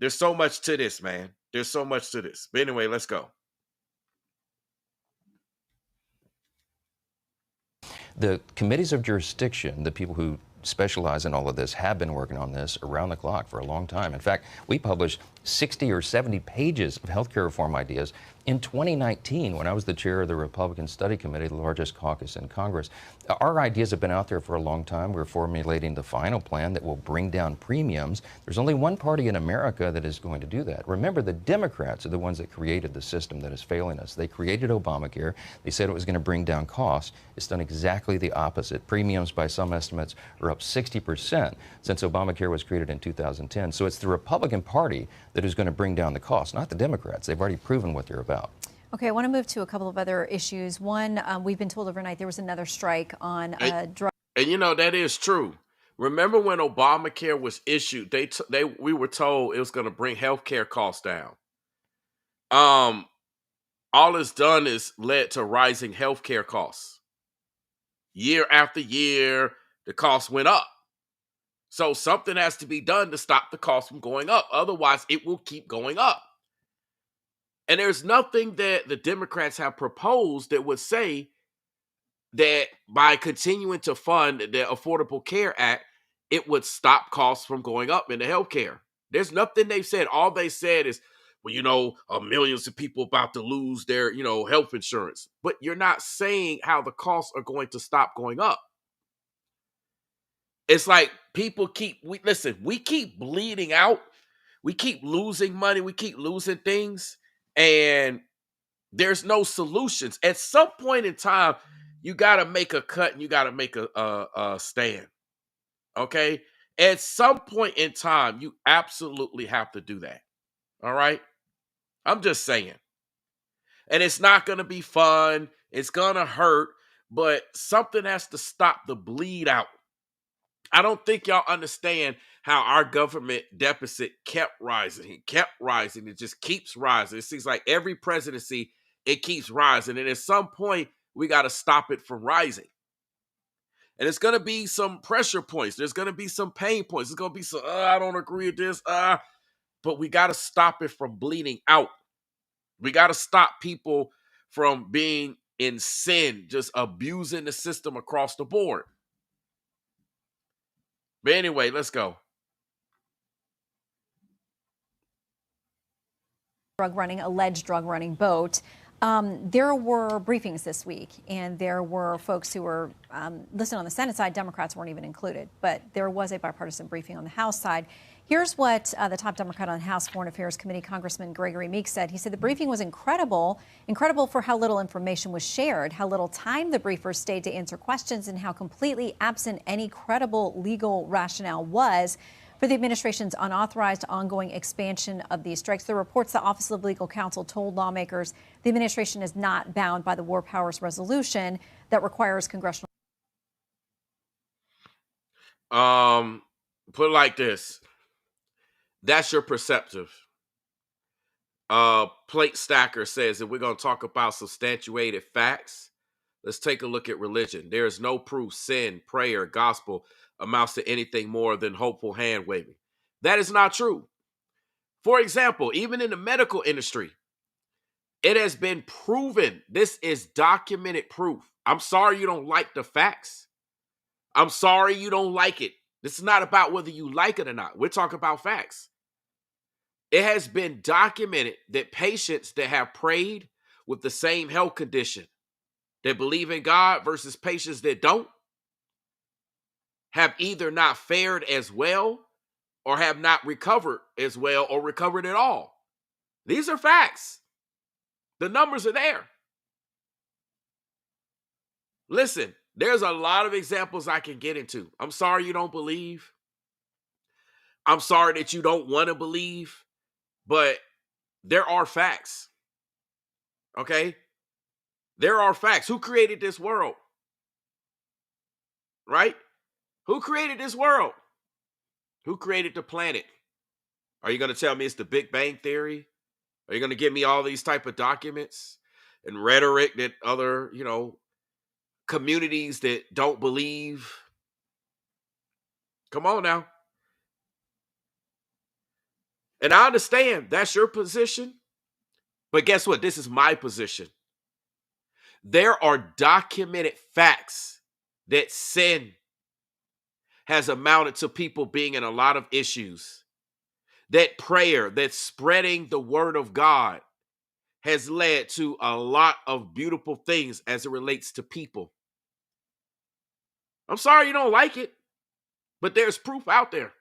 There's so much to this, man. There's so much to this. But anyway, let's go. The committees of jurisdiction, the people who specialize in all of this, have been working on this around the clock for a long time. In fact, we published 60 or 70 pages of healthcare reform ideas. In 2019, when I was the chair of the Republican Study Committee, the largest caucus in Congress, our ideas have been out there for a long time. We're formulating the final plan that will bring down premiums. There's only one party in America that is going to do that. Remember, the Democrats are the ones that created the system that is failing us. They created Obamacare. They said it was going to bring down costs. It's done exactly the opposite. Premiums, by some estimates, are up 60% since Obamacare was created in 2010. So it's the Republican Party that is going to bring down the cost, not the Democrats. They've already proven what they're about. Okay, I want to move to a couple of other issues. One, we've been told overnight there was another strike on drug. And you know, that is true. Remember when Obamacare was issued, we were told it was going to bring healthcare costs down. All it's done is led to rising healthcare costs. Year after year, the costs went up. So something has to be done to stop the cost from going up. Otherwise, it will keep going up. And there's nothing that the Democrats have proposed that would say that by continuing to fund the Affordable Care Act, it would stop costs from going up in the healthcare. There's nothing they've said. All they said is, well, you know, millions of people about to lose their, health insurance. But you're not saying how the costs are going to stop going up. It's like people we keep bleeding out. We keep losing money. We keep losing things. And there's no solutions. At some point in time, you got to make a cut and you got to make a stand. Okay? At some point in time, you absolutely have to do that. All right? I'm just saying. And it's not going to be fun. It's going to hurt. But something has to stop the bleed out. I don't think y'all understand how our government deficit kept rising. It kept rising. It just keeps rising. It seems like every presidency, it keeps rising. And at some point, we got to stop it from rising. And it's going to be some pressure points. There's going to be some pain points. There's going to be some, I don't agree with this. But we got to stop it from bleeding out. We got to stop people from being in sin, just abusing the system across the board. But anyway, let's go. Alleged drug running boat. There were briefings this week, and there were folks who were listed on the Senate side. Democrats weren't even included, but there was a bipartisan briefing on the House side. Here's what the top Democrat on the House Foreign Affairs Committee, Congressman Gregory Meeks, said. He said the briefing was incredible for how little information was shared, how little time the briefers stayed to answer questions, and how completely absent any credible legal rationale was for the administration's unauthorized ongoing expansion of these strikes. The reports the Office of Legal Counsel told lawmakers the administration is not bound by the War Powers Resolution that requires congressional. Put it like this. That's your perceptive. Plate Stacker says that we're going to talk about substantiated facts. Let's take a look at religion. There is no proof sin, prayer, gospel amounts to anything more than hopeful hand waving. That is not true. For example, even in the medical industry, it has been proven. This is documented proof. I'm sorry you don't like the facts. I'm sorry you don't like it. This is not about whether you like it or not. We're talking about facts. It has been documented that patients that have prayed with the same health condition, that believe in God versus patients that don't, have either not fared as well or have not recovered as well or recovered at all. These are facts. The numbers are there. Listen, there's a lot of examples I can get into. I'm sorry you don't believe. I'm sorry that you don't want to believe. But there are facts. Okay? There are facts. Who created this world? Right? Who created this world? Who created the planet? Are you going to tell me it's the Big Bang Theory? Are you going to give me all these type of documents and rhetoric that other, communities that don't believe? Come on now. And I understand that's your position. But guess what? This is my position. There are documented facts that sin has amounted to people being in a lot of issues. that prayer, that spreading the word of God has led to a lot of beautiful things as it relates to people. I'm sorry you don't like it, but there's proof out there.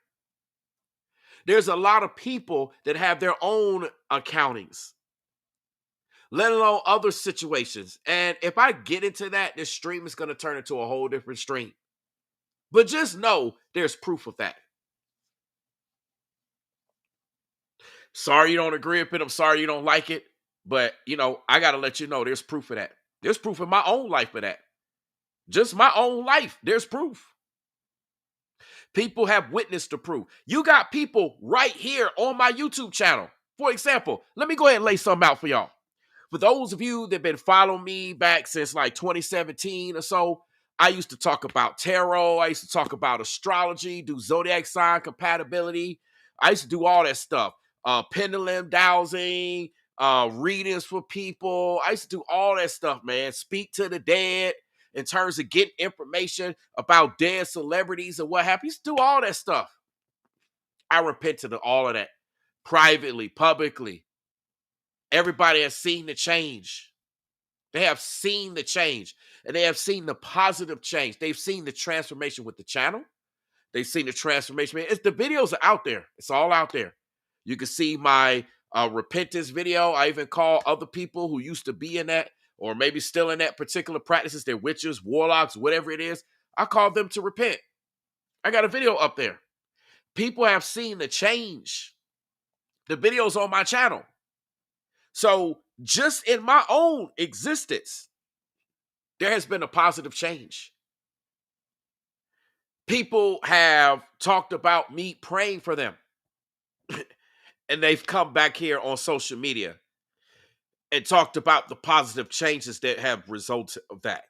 There's a lot of people that have their own accountings, let alone other situations. And if I get into that, this stream is going to turn into a whole different stream. But just know there's proof of that. Sorry you don't agree with it. I'm sorry you don't like it. But, I got to let you know there's proof of that. There's proof in my own life of that. Just my own life. There's proof. People have witnessed the proof. You got people right here on my YouTube channel. For example, let me go ahead and lay something out for y'all. For those of you that have been following me back since like 2017 or so, I used to talk about tarot. I used to talk about astrology, do zodiac sign compatibility. I used to do all that stuff. Pendulum dowsing, readings for people. I used to do all that stuff, man. Speak to the dead in terms of getting information about dead celebrities and what happened. I used to do all that stuff. I repented of all of that privately, publicly. Everybody has seen the change. They have seen the change, and they have seen the positive change. They've seen the transformation with the channel. They've seen the transformation. The videos are out there. It's all out there. You can see my repentance video. I even call other people who used to be in that or maybe still in that particular practices, they're witches, warlocks, whatever it is. I call them to repent. I got a video up there. People have seen the change. The video's on my channel. So just in my own existence, there has been a positive change. People have talked about me praying for them. And they've come back here on social media and talked about the positive changes that have resulted of that.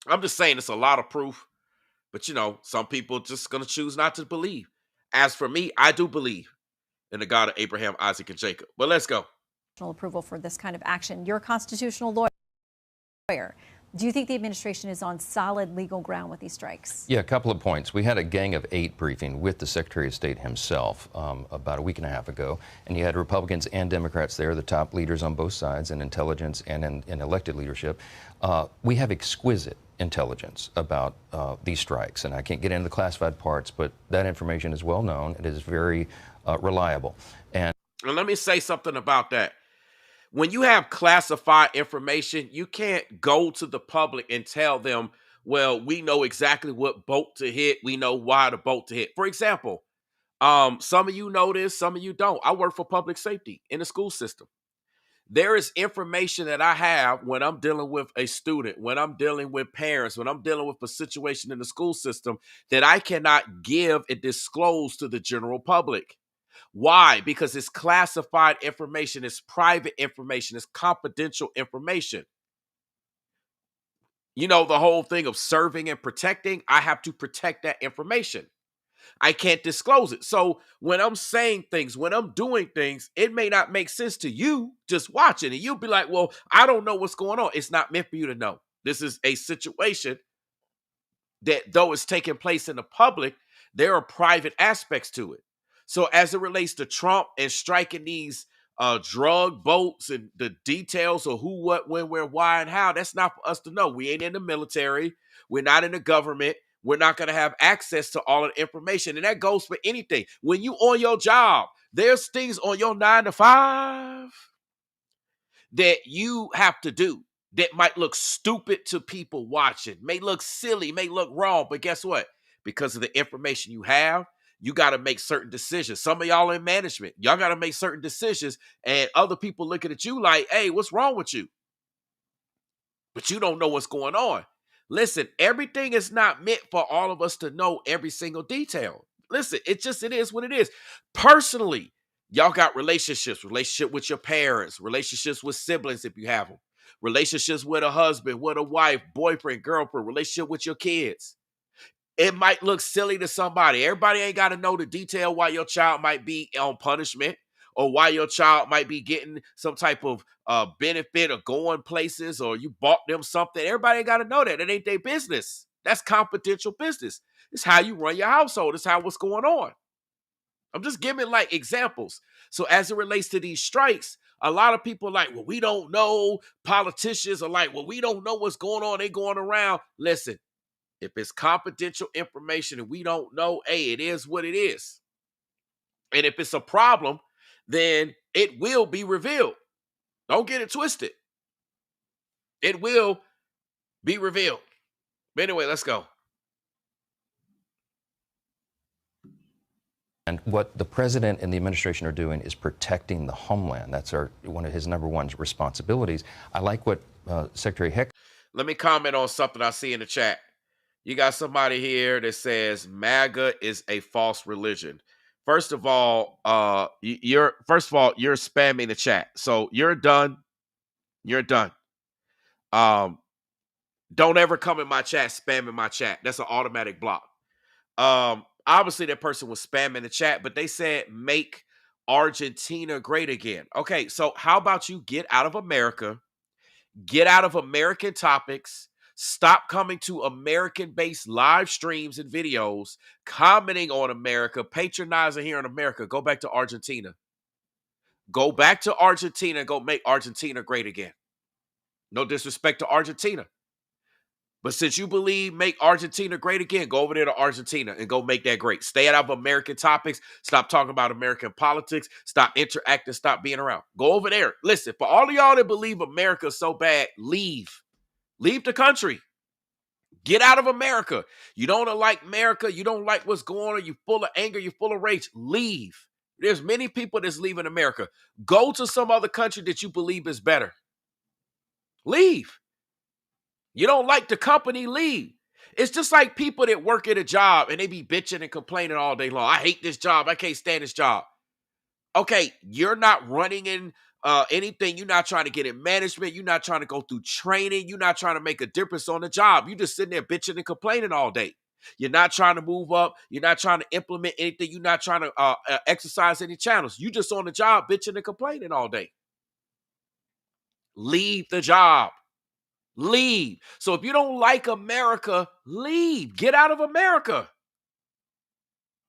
I'm just saying it's a lot of proof, but some people just going to choose not to believe. As for me, I do believe in the God of Abraham, Isaac, and Jacob. But let's go. Approval for this kind of action. You're a constitutional lawyer. Do you think the administration is on solid legal ground with these strikes? Yeah, a couple of points. We had a Gang of 8 briefing with the Secretary of State himself about a week and a half ago, and you had Republicans and Democrats there, the top leaders on both sides in intelligence and in elected leadership. We have exquisite intelligence about these strikes, and I can't get into the classified parts, but that information is well known. It is very reliable. And let me say something about that. When you have classified information, you can't go to the public and tell them, well, we know exactly what boat to hit. We know why the boat to hit. For example, some of you know this, some of you don't. I work for public safety in the school system. There is information that I have when I'm dealing with a student, when I'm dealing with parents, when I'm dealing with a situation in the school system that I cannot give and disclose to the general public. Why? Because it's classified information, it's private information, it's confidential information. The whole thing of serving and protecting, I have to protect that information. I can't disclose it. So when I'm saying things, when I'm doing things, it may not make sense to you just watching it. You'll be like, well, I don't know what's going on. It's not meant for you to know. This is a situation that, though it's taking place in the public, there are private aspects to it. So as it relates to Trump and striking these drug boats and the details of who, what, when, where, why, and how, that's not for us to know. We ain't in the military. We're not in the government. We're not going to have access to all of the information. And that goes for anything. When you on your job, there's things on your 9 to 5 that you have to do that might look stupid to people watching, may look silly, may look wrong. But guess what? Because of the information you have, you got to make certain decisions. Some of y'all in management, y'all got to make certain decisions, and other people looking at you like, hey, what's wrong with you? But you don't know what's going on. Listen, everything is not meant for all of us to know every single detail. Listen, it is what it is. Personally, y'all got relationship with your parents, relationships with siblings if you have them, relationships with a husband, with a wife, boyfriend, girlfriend, relationship with your kids. It might look silly to somebody. Everybody ain't got to know the detail why your child might be on punishment or why your child might be getting some type of benefit or going places or you bought them something. Everybody ain't got to know that. It ain't their business. That's confidential business. It's how you run your household. It's how what's going on. I'm just giving like examples. So as it relates to these strikes, a lot of people are like, well, we don't know. Politicians are like, well, we don't know what's going on. They going around. Listen, if it's confidential information and we don't know, hey, it is what it is. And if it's a problem, then it will be revealed. Don't get it twisted. It will be revealed. But anyway, let's go. And what the president and the administration are doing is protecting the homeland. That's one of his number one responsibilities. I like what Secretary Heck. Let me comment on something I see in the chat. You got somebody here that says MAGA is a false religion. First of all, you're spamming the chat. So you're done. You're done. Don't ever come in my chat spamming my chat. That's an automatic block. Obviously that person was spamming the chat, but they said make Argentina great again. Okay, so how about you get out of America, get out of American topics, stop coming to American-based live streams and videos, commenting on America, patronizing here in America. Go back to Argentina. Go back to Argentina and go make Argentina great again. No disrespect to Argentina. But since you believe make Argentina great again, go over there to Argentina and go make that great. Stay out of American topics. Stop talking about American politics. Stop interacting. Stop being around. Go over there. Listen, for all of y'all that believe America is so bad, leave. Leave the country. Get out of America. You don't like America. You don't like what's going on. You're full of anger. You're full of rage. Leave. There's many people that's leaving America. Go to some other country that you believe is better. Leave. You don't like the company, leave. It's just like people that work at a job and they be bitching and complaining all day long. I hate this job. I can't stand this job. Okay, you're not running in anything. You're not trying to get in management. You're not trying to go through training. You're not trying to make a difference on the job. You're just sitting there bitching and complaining all day. You're not trying to move up. You're not trying to implement anything. You're not trying to exercise any channels. You just on the job bitching and complaining all day. Leave the job. Leave. So if you don't like America, leave. Get out of America.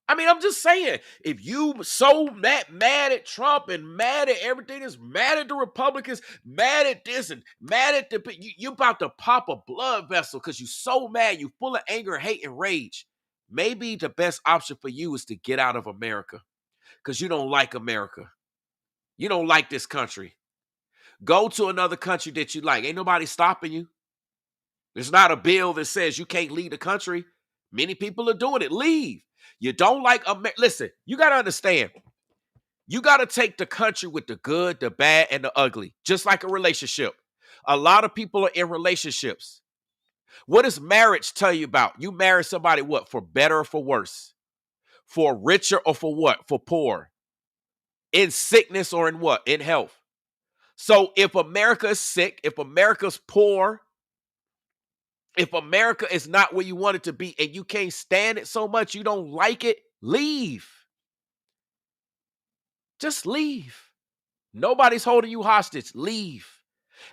I mean, I'm just saying, if you so mad at Trump and mad at everything, is mad at the Republicans, mad at this and mad at you're about to pop a blood vessel because you're so mad, you're full of anger, hate, and rage. Maybe the best option for you is to get out of America because you don't like America. You don't like this country. Go to another country that you like. Ain't nobody stopping you. There's not a bill that says you can't leave the country. Many people are doing it. Leave. You don't like America. Listen, you got to understand. You got to take the country with the good, the bad, and the ugly, just like a relationship. A lot of people are in relationships. What does marriage tell you about? You marry somebody what? For better or for worse? For richer or for what? For poor? In sickness or in what? In health. So if America is sick, if America's poor, if America is not where you want it to be and you can't stand it so much, you don't like it, leave. Just leave. Nobody's holding you hostage. Leave.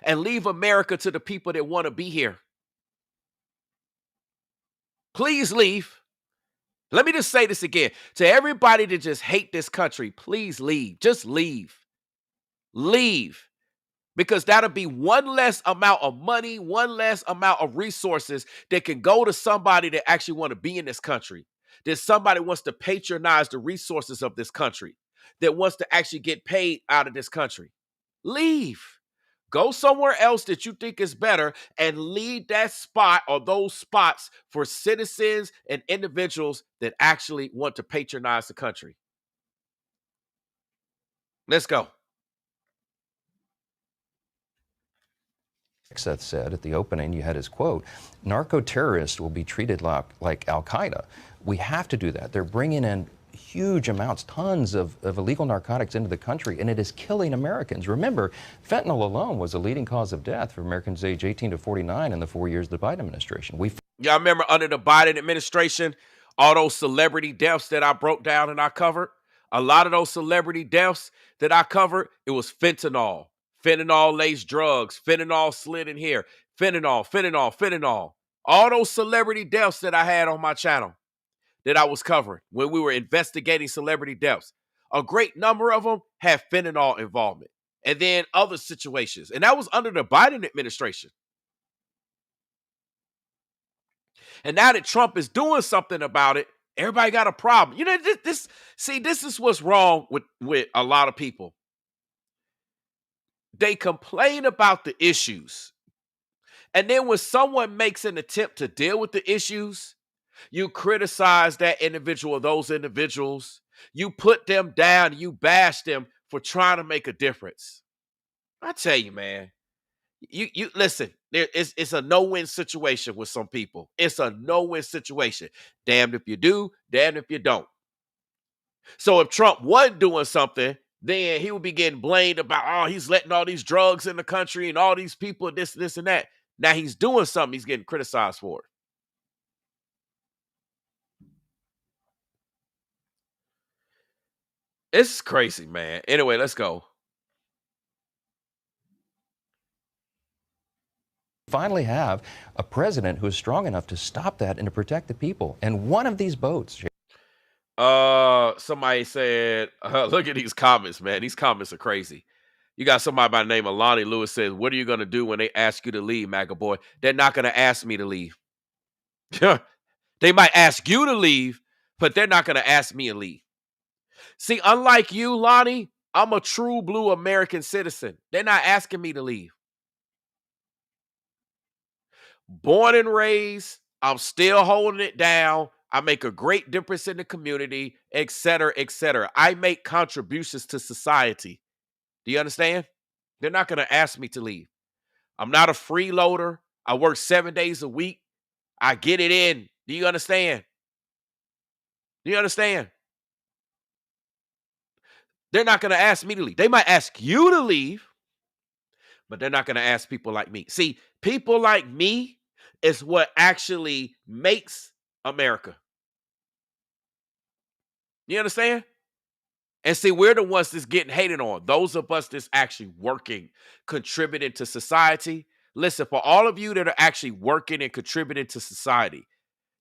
And leave America to the people that want to be here. Please leave. Let me just say this again. To everybody that just hate this country, please leave. Just leave. Leave. Because that'll be one less amount of money, one less amount of resources that can go to somebody that actually want to be in this country. That somebody wants to patronize the resources of this country. That wants to actually get paid out of this country. Leave. Go somewhere else that you think is better and leave that spot or those spots for citizens and individuals that actually want to patronize the country. Let's go. Seth said at the opening, you had his quote, narco-terrorists will be treated like Al-Qaeda. We have to do that. They're bringing in huge amounts, tons of illegal narcotics into the country, and it is killing Americans. Remember, fentanyl alone was a leading cause of death for Americans aged 18 to 49 in the 4 years of the Biden administration. Y'all remember under the Biden administration, all those celebrity deaths that I broke down and I covered? A lot of those celebrity deaths that I covered, it was fentanyl. Fentanyl-laced drugs, fentanyl slid in here, fentanyl. All those celebrity deaths that I had on my channel. that I was covering when we were investigating celebrity deaths, a great number of them had fentanyl involvement. And then other situations. And that was under the Biden administration. And now that Trump is doing something about it, everybody got a problem. You know, this is what's wrong with a lot of people. They complain about the issues. And then when someone makes an attempt to deal with the issues, you criticize that individual or those individuals. You put them down, you bash them for trying to make a difference. I tell you, man, you listen, it's a no-win situation with some people. It's a no-win situation. Damned if you do, damned if you don't. So if Trump wasn't doing something, then he would be getting blamed about, oh, he's letting all these drugs in the country and all these people, this, and that. Now he's doing something, he's getting criticized for it. It's crazy, man. Anyway, let's go. Finally have a president who is strong enough to stop that and to protect the people. And one of these boats. Somebody said, look at these comments, man. These comments are crazy. You got somebody by the name of Lonnie Lewis says, what are you going to do when they ask you to leave, MAGA boy? They're not going to ask me to leave. They might ask you to leave, but they're not going to ask me to leave. See, unlike you, Lonnie, I'm a true blue American citizen. They're not asking me to leave. Born and raised, I'm still holding it down. I make a great difference in the community, et cetera, et cetera. I make contributions to society. Do you understand? They're not going to ask me to leave. I'm not a freeloader. I work 7 days a week. I get it in. Do you understand? Do you understand? They're not going to ask me to leave. They might ask you to leave, but they're not going to ask people like me. See, people like me is what actually makes America. You understand? And see, we're the ones that's getting hated on. Those of us that's actually working, contributing to society. Listen, for all of you that are actually working and contributing to society,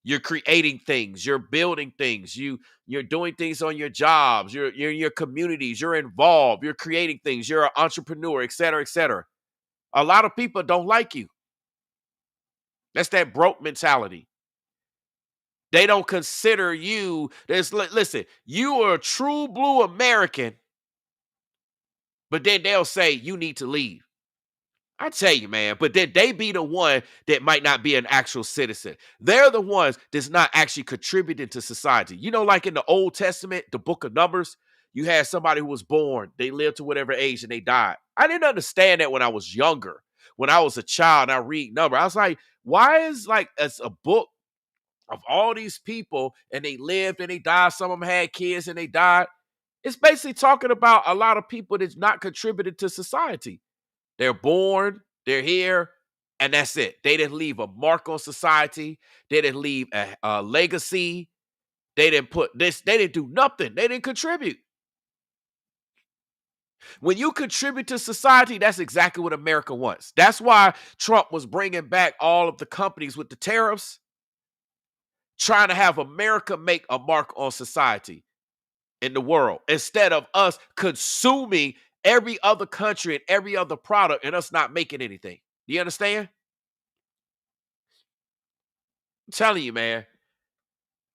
you're creating things, you're building things, you're doing things on your jobs, you're in your communities, you're involved, you're creating things, you're an entrepreneur, et cetera, et cetera. A lot of people don't like you. That's that broke mentality. They don't consider you. Listen, you are a true blue American, but then they'll say you need to leave. I tell you, man, but then they be the one that might not be an actual citizen. They're the ones that's not actually contributing to society. You know, like in the Old Testament, the book of Numbers, you had somebody who was born, they lived to whatever age and they died. I didn't understand that when I was younger. When I was a child and I read Numbers, I was like, why is like it's a book of all these people and they lived and they died. Some of them had kids and they died. It's basically talking about a lot of people that's not contributed to society. They're born, they're here, and that's it. They didn't leave a mark on society. They didn't leave a legacy. They didn't put this, they didn't do nothing. They didn't contribute. When you contribute to society, that's exactly what America wants. That's why Trump was bringing back all of the companies with the tariffs, trying to have America make a mark on society in the world instead of us consuming every other country and every other product and us not making anything. Do you understand? I'm telling you, man.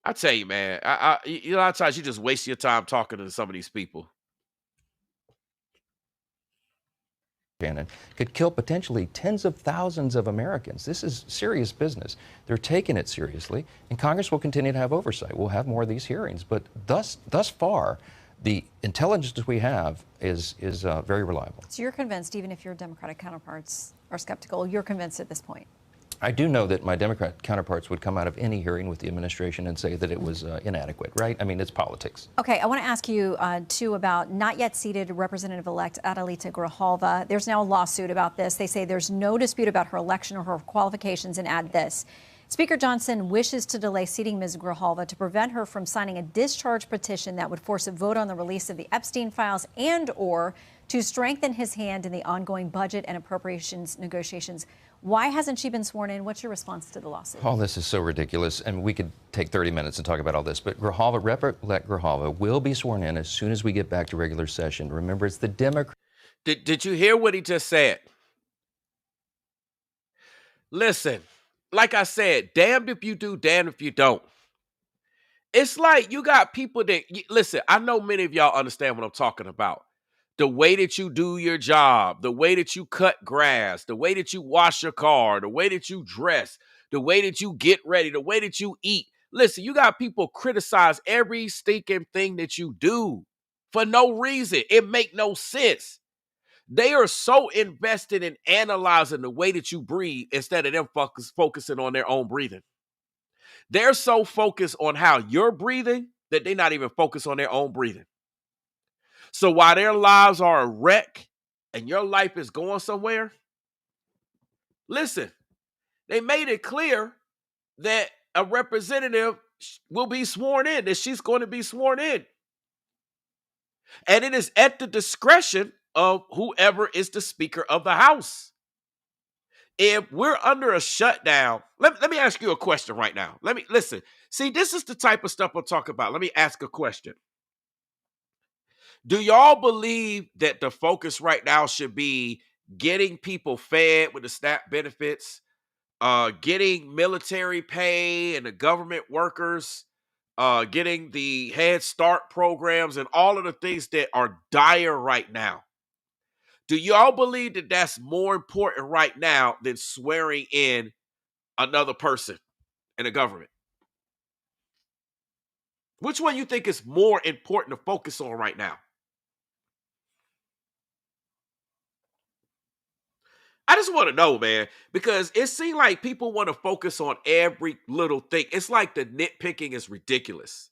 I tell you, man. A lot of times you just waste your time talking to some of these people. Shannon, could kill potentially tens of thousands of Americans. This is serious business. They're taking it seriously, and Congress will continue to have oversight. We'll have more of these hearings, but thus far, the intelligence we have is very reliable. So you're convinced, even if your Democratic counterparts are skeptical, you're convinced at this point? I do know that my Democrat counterparts would come out of any hearing with the administration and say that it was inadequate, right? I mean, it's politics. Okay, I want to ask you, too, about not yet seated Representative-elect Adelita Grijalva. There's now a lawsuit about this. They say there's no dispute about her election or her qualifications, and add this. Speaker Johnson wishes to delay seating Ms. Grijalva to prevent her from signing a discharge petition that would force a vote on the release of the Epstein files and or to strengthen his hand in the ongoing budget and appropriations negotiations. Why hasn't she been sworn in? What's your response to the lawsuit? All this is so ridiculous, and we could take 30 minutes to talk about all this, but Rep-elect Grijalva will be sworn in as soon as we get back to regular session. Remember, it's the Democrats. Did you hear what he just said? Listen, like I said, damned if you do, damned if you don't. It's like you got people that, listen, I know many of y'all understand what I'm talking about. The way that you do your job, the way that you cut grass, the way that you wash your car, the way that you dress, the way that you get ready, the way that you eat. Listen, you got people criticize every stinking thing that you do for no reason. It make no sense. They are so invested in analyzing the way that you breathe instead of them focusing on their own breathing. They're so focused on how you're breathing that they're not even focused on their own breathing. So while their lives are a wreck and your life is going somewhere, listen, they made it clear that a representative will be sworn in, that she's going to be sworn in. And it is at the discretion of whoever is the Speaker of the House. If we're under a shutdown, let me ask you a question right now. Listen. See, this is the type of stuff we'll talk about. Let me ask a question. Do y'all believe that the focus right now should be getting people fed with the SNAP benefits, getting military pay and the government workers, getting the Head Start programs and all of the things that are dire right now? Do y'all believe that that's more important right now than swearing in another person in the government? Which one you think is more important to focus on right now? I just want to know, man, because it seems like people want to focus on every little thing. It's like the nitpicking is ridiculous.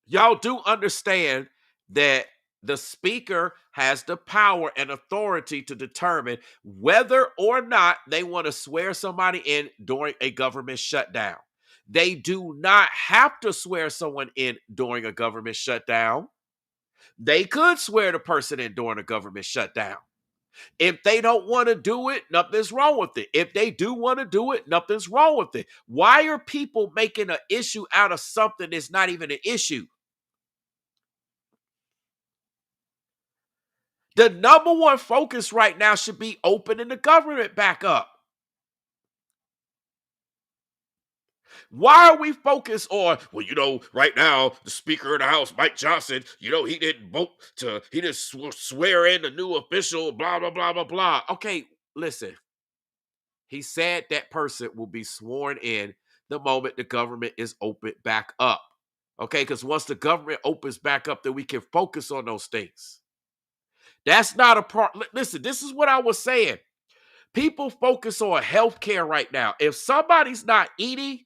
Y'all do understand that the Speaker has the power and authority to determine whether or not they want to swear somebody in during a government shutdown. They do not have to swear someone in during a government shutdown. They could swear the person in during a government shutdown. If they don't want to do it, nothing's wrong with it. If they do want to do it, nothing's wrong with it. Why are people making an issue out of something that's not even an issue? The number one focus right now should be opening the government back up. Why are we focused on, well, right now, the Speaker of the House, Mike Johnson, he didn't swear in the new official, blah, blah, blah, blah, blah. Okay, listen. He said that person will be sworn in the moment the government is opened back up. Okay, because once the government opens back up, then we can focus on those things. That's not a part. Listen, this is what I was saying. People focus on healthcare right now. If somebody's not eating,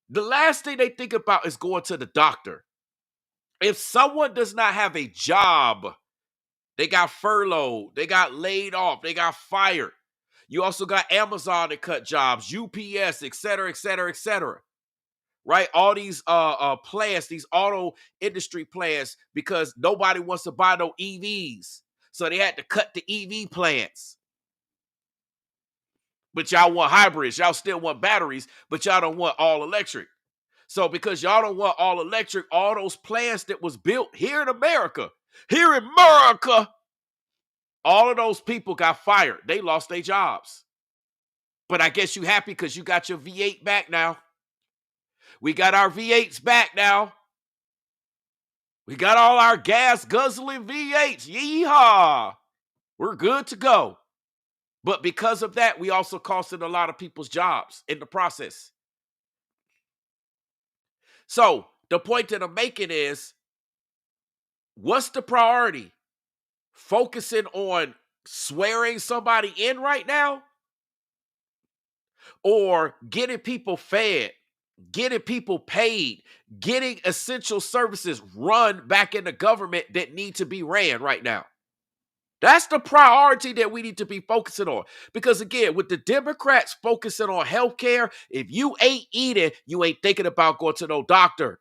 the last thing they think about is going to the doctor. If someone does not have a job, they got furloughed, they got laid off, they got fired. You also got Amazon that cut jobs, UPS, et cetera, et cetera, et cetera. Right? All these plants, these auto industry plants, because nobody wants to buy no EVs. So they had to cut the EV plants. But y'all want hybrids. Y'all still want batteries, but y'all don't want all electric. So because y'all don't want all electric, all those plants that was built here in America, all of those people got fired. They lost their jobs. But I guess you happy because you got your V8 back now. We got our V8s back now. We got all our gas guzzling V8s. Yeehaw. We're good to go. But because of that, we also costed a lot of people's jobs in the process. So the point that I'm making is, what's the priority? Focusing on swearing somebody in right now? Or getting people fed, getting people paid, getting essential services run back in the government that need to be ran right now? That's the priority that we need to be focusing on. Because again, with the Democrats focusing on healthcare, if you ain't eating, you ain't thinking about going to no doctor.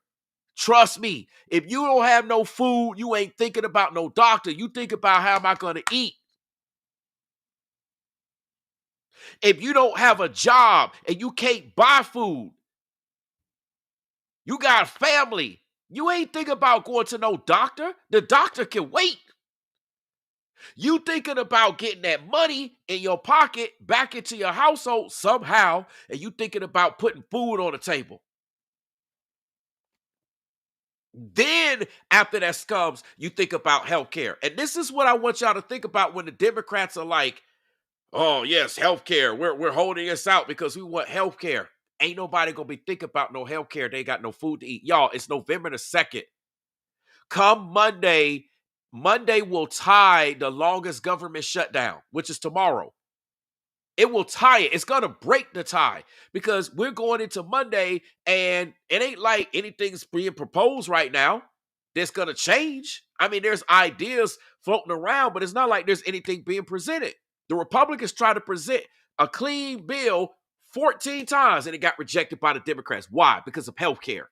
Trust me, if you don't have no food, you ain't thinking about no doctor. You think about, how am I going to eat? If you don't have a job and you can't buy food, you got a family, you ain't thinking about going to no doctor. The doctor can wait. You thinking about getting that money in your pocket back into your household somehow, and you thinking about putting food on the table. Then after that comes, you think about healthcare. And this is what I want y'all to think about when the Democrats are like, oh, yes, healthcare. We're holding us out because we want healthcare. Ain't nobody going to be thinking about no healthcare. They got no food to eat. Y'all, it's November the 2nd. Come Monday, Monday will tie the longest government shutdown, which is tomorrow. It will tie it. It's going to break the tie because we're going into Monday and it ain't like anything's being proposed right now that's going to change. I mean, there's ideas floating around, but it's not like there's anything being presented. The Republicans tried to present a clean bill 14 times and it got rejected by the Democrats. Why? Because of health care.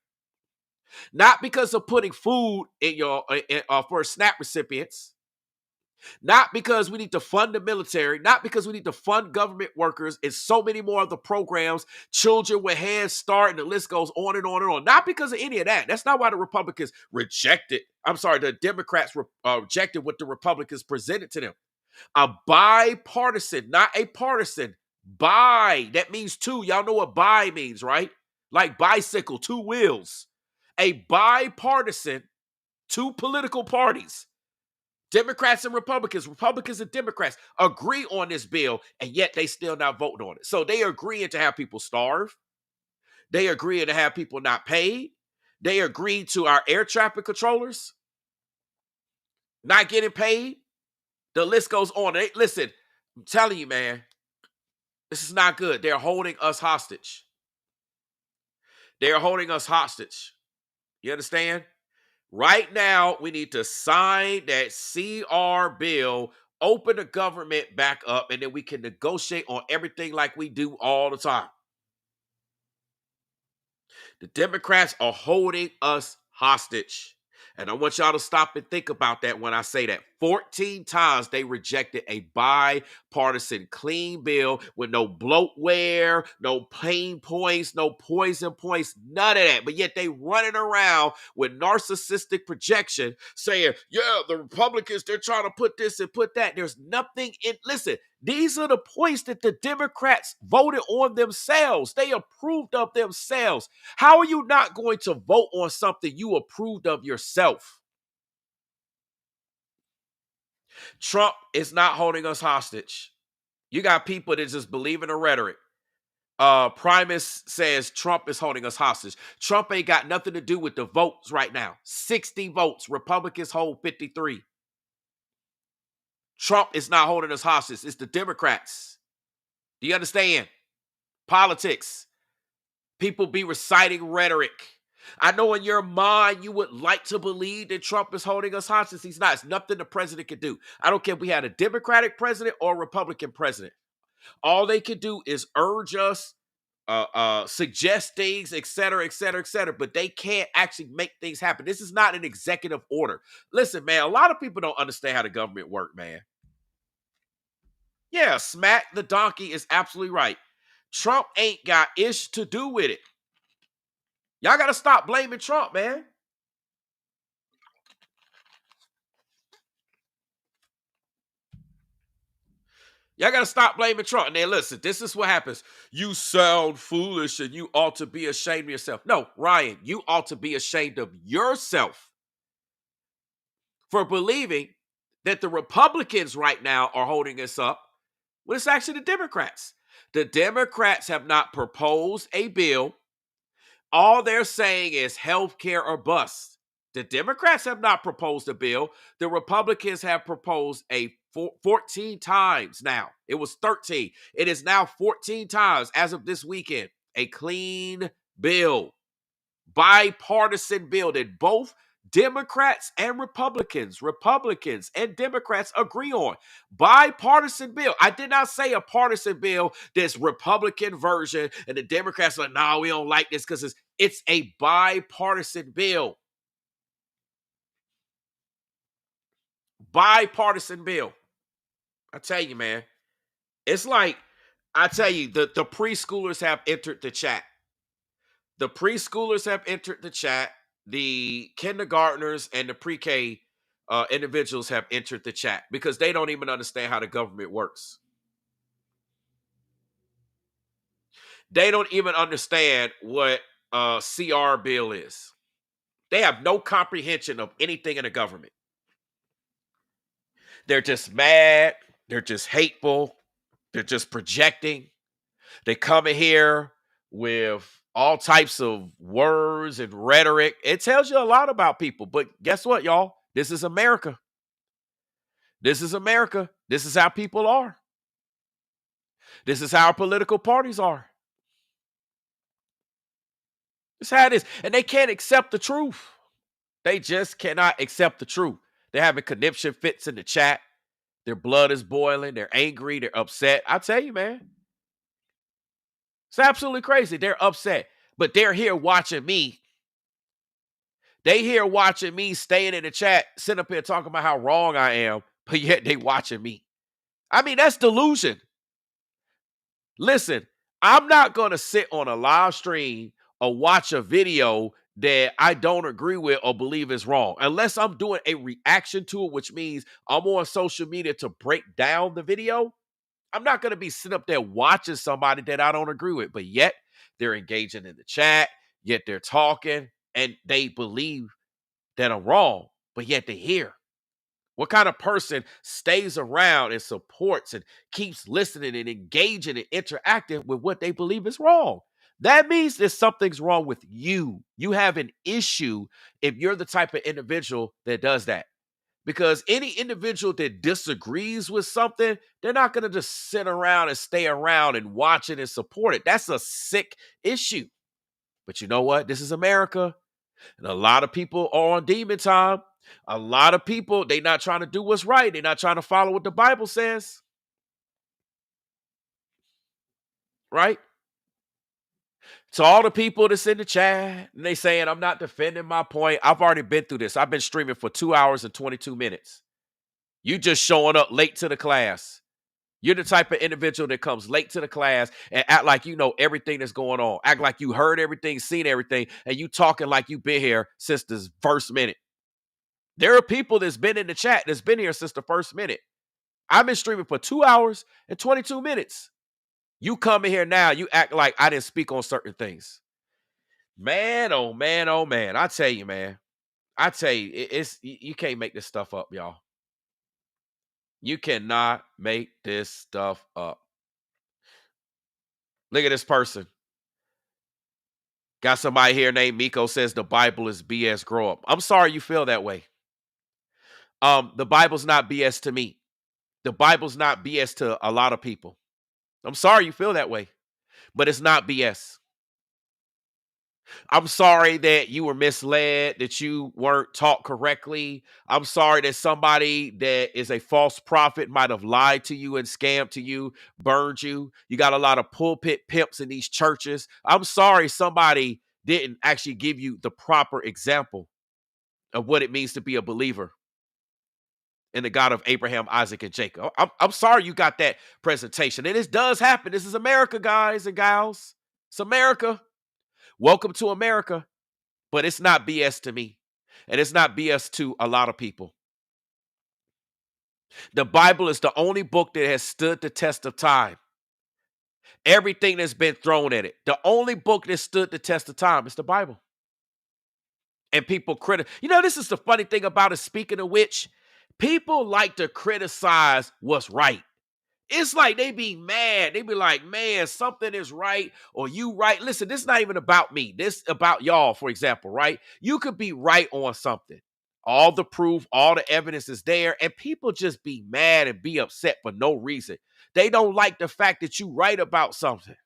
Not because of putting food in your for SNAP recipients. Not because we need to fund the military, not because we need to fund government workers and so many more of the programs, children with Head Start, and the list goes on and on and on. Not because of any of that. That's not why the Republicans rejected. I'm sorry, the Democrats rejected what the Republicans presented to them. A bipartisan, not a partisan. Bi, that means two. Y'all know what bi means, right? Like bicycle, two wheels. A bipartisan, two political parties. Democrats and Republicans and Democrats agree on this bill, and yet they still not voting on it. So they agreeing to have people starve. They agreeing to have people not paid. They agreed to our air traffic controllers not getting paid. The list goes on. Listen, I'm telling you, man, this is not good. They're holding us hostage. They're holding us hostage. You understand? Right now, we need to sign that CR bill, open the government back up, and then we can negotiate on everything like we do all the time. The Democrats are holding us hostage. And I want y'all to stop and think about that when I say that. 14 times they rejected a bipartisan clean bill with no bloatware, no pain points, no poison points, none of that. But yet they running around with narcissistic projection saying, yeah, the Republicans, they're trying to put this and put that. There's nothing in, listen, these are the points that the Democrats voted on themselves. They approved of themselves. How are you not going to vote on something you approved of yourself? Trump is not holding us hostage. You got people that just believe in the rhetoric. Primus says Trump is holding us hostage. Trump ain't got nothing to do with the votes right now. 60 votes. Republicans hold 53. Trump is not holding us hostage. It's the Democrats. Do you understand? Politics. People be reciting rhetoric. I know in your mind you would like to believe that Trump is holding us hostage. He's not. It's nothing the president can do. I don't care if we had a Democratic president or a Republican president. All they can do is urge us, suggest things, et cetera, et cetera, et cetera. But they can't actually make things happen. This is not an executive order. Listen, man, a lot of people don't understand how the government works, man. Yeah, smack the donkey is absolutely right. Trump ain't got ish to do with it. Y'all got to stop blaming Trump, man. Y'all got to stop blaming Trump. And then listen, this is what happens. You sound foolish and you ought to be ashamed of yourself. No, Ryan, you ought to be ashamed of yourself for believing that the Republicans right now are holding us up when it's actually the Democrats. The Democrats have not proposed a bill. All they're saying is health care or bust. The Democrats have not proposed a bill. The Republicans have proposed 14 times now. It was 13. It is now 14 times as of this weekend. A clean bill. Bipartisan bill that both Democrats and Republicans and Democrats agree on. Bipartisan bill. I did not say a partisan bill, this Republican version, and the Democrats are like, no, we don't like this because it's a bipartisan bill. Bipartisan bill. I tell you, man, it's like I tell you, the preschoolers have entered the chat. The preschoolers have entered the chat. The kindergartners and the pre-K individuals have entered the chat because they don't even understand how the government works. They don't even understand what a CR bill is. They have no comprehension of anything in the government. They're just mad. They're just hateful. They're just projecting. They come in here with all types of words and rhetoric. It tells you a lot about people. But guess what, y'all? This is America. This is America. This is how people are. This is how political parties are. This is how it is. And they can't accept the truth. They just cannot accept the truth. They're having conniption fits in the chat. Their blood is boiling. They're angry. They're upset. I tell you, man. It's absolutely crazy. They're upset. But they're here watching me. They here watching me staying in the chat, sitting up here talking about how wrong I am, but yet they watching me. I mean, that's delusion. Listen, I'm not going to sit on a live stream or watch a video that I don't agree with or believe is wrong. Unless I'm doing a reaction to it, which means I'm on social media to break down the video. I'm not going to be sitting up there watching somebody that I don't agree with, but yet they're engaging in the chat, yet they're talking, and they believe that I'm wrong, but yet they're here. What kind of person stays around and supports and keeps listening and engaging and interacting with what they believe is wrong? That means that something's wrong with you. You have an issue if you're the type of individual that does that. Because any individual that disagrees with something, they're not going to just sit around and stay around and watch it and support it. That's a sick issue. But you know what? This is America. And a lot of people are on demon time. A lot of people, they're not trying to do what's right. They're not trying to follow what the Bible says. Right? So all the people that's in the chat, and they saying, I'm not defending my point. I've already been through this. I've been streaming for 2 hours and 22 minutes. You just showing up late to the class. You're the type of individual that comes late to the class and act like you know everything that's going on. Act like you heard everything, seen everything, and you talking like you've been here since the first minute. There are people that's been in the chat that's been here since the first minute. I've been streaming for 2 hours and 22 minutes. You come in here now, you act like I didn't speak on certain things. Man, oh man, oh man. I tell you, man. I tell you, it's you can't make this stuff up, y'all. You cannot make this stuff up. Look at this person. Got somebody here named Miko says the Bible is BS. Grow up. I'm sorry you feel that way. The Bible's not BS to me. The Bible's not BS to a lot of people. I'm sorry you feel that way, but it's not BS. I'm sorry that you were misled, that you weren't taught correctly. I'm sorry that somebody that is a false prophet might have lied to you and scammed to you, burned you. You got a lot of pulpit pimps in these churches. I'm sorry somebody didn't actually give you the proper example of what it means to be a believer in the God of Abraham, Isaac, and Jacob. I'm sorry you got that presentation. And this does happen. This is America, guys and gals. It's America. Welcome to America. But it's not BS to me. And it's not BS to a lot of people. The Bible is the only book that has stood the test of time. Everything that's been thrown at it. The only book that stood the test of time is the Bible. And people you know, this is the funny thing about it, speaking of which, people like to criticize what's right. It's like they be mad. They be like, man, something is right or you right. Listen, this is not even about me. This about y'all, for example, right? You could be right on something. All the proof, all the evidence is there, and people just be mad and be upset for no reason. They don't like the fact that you right about something.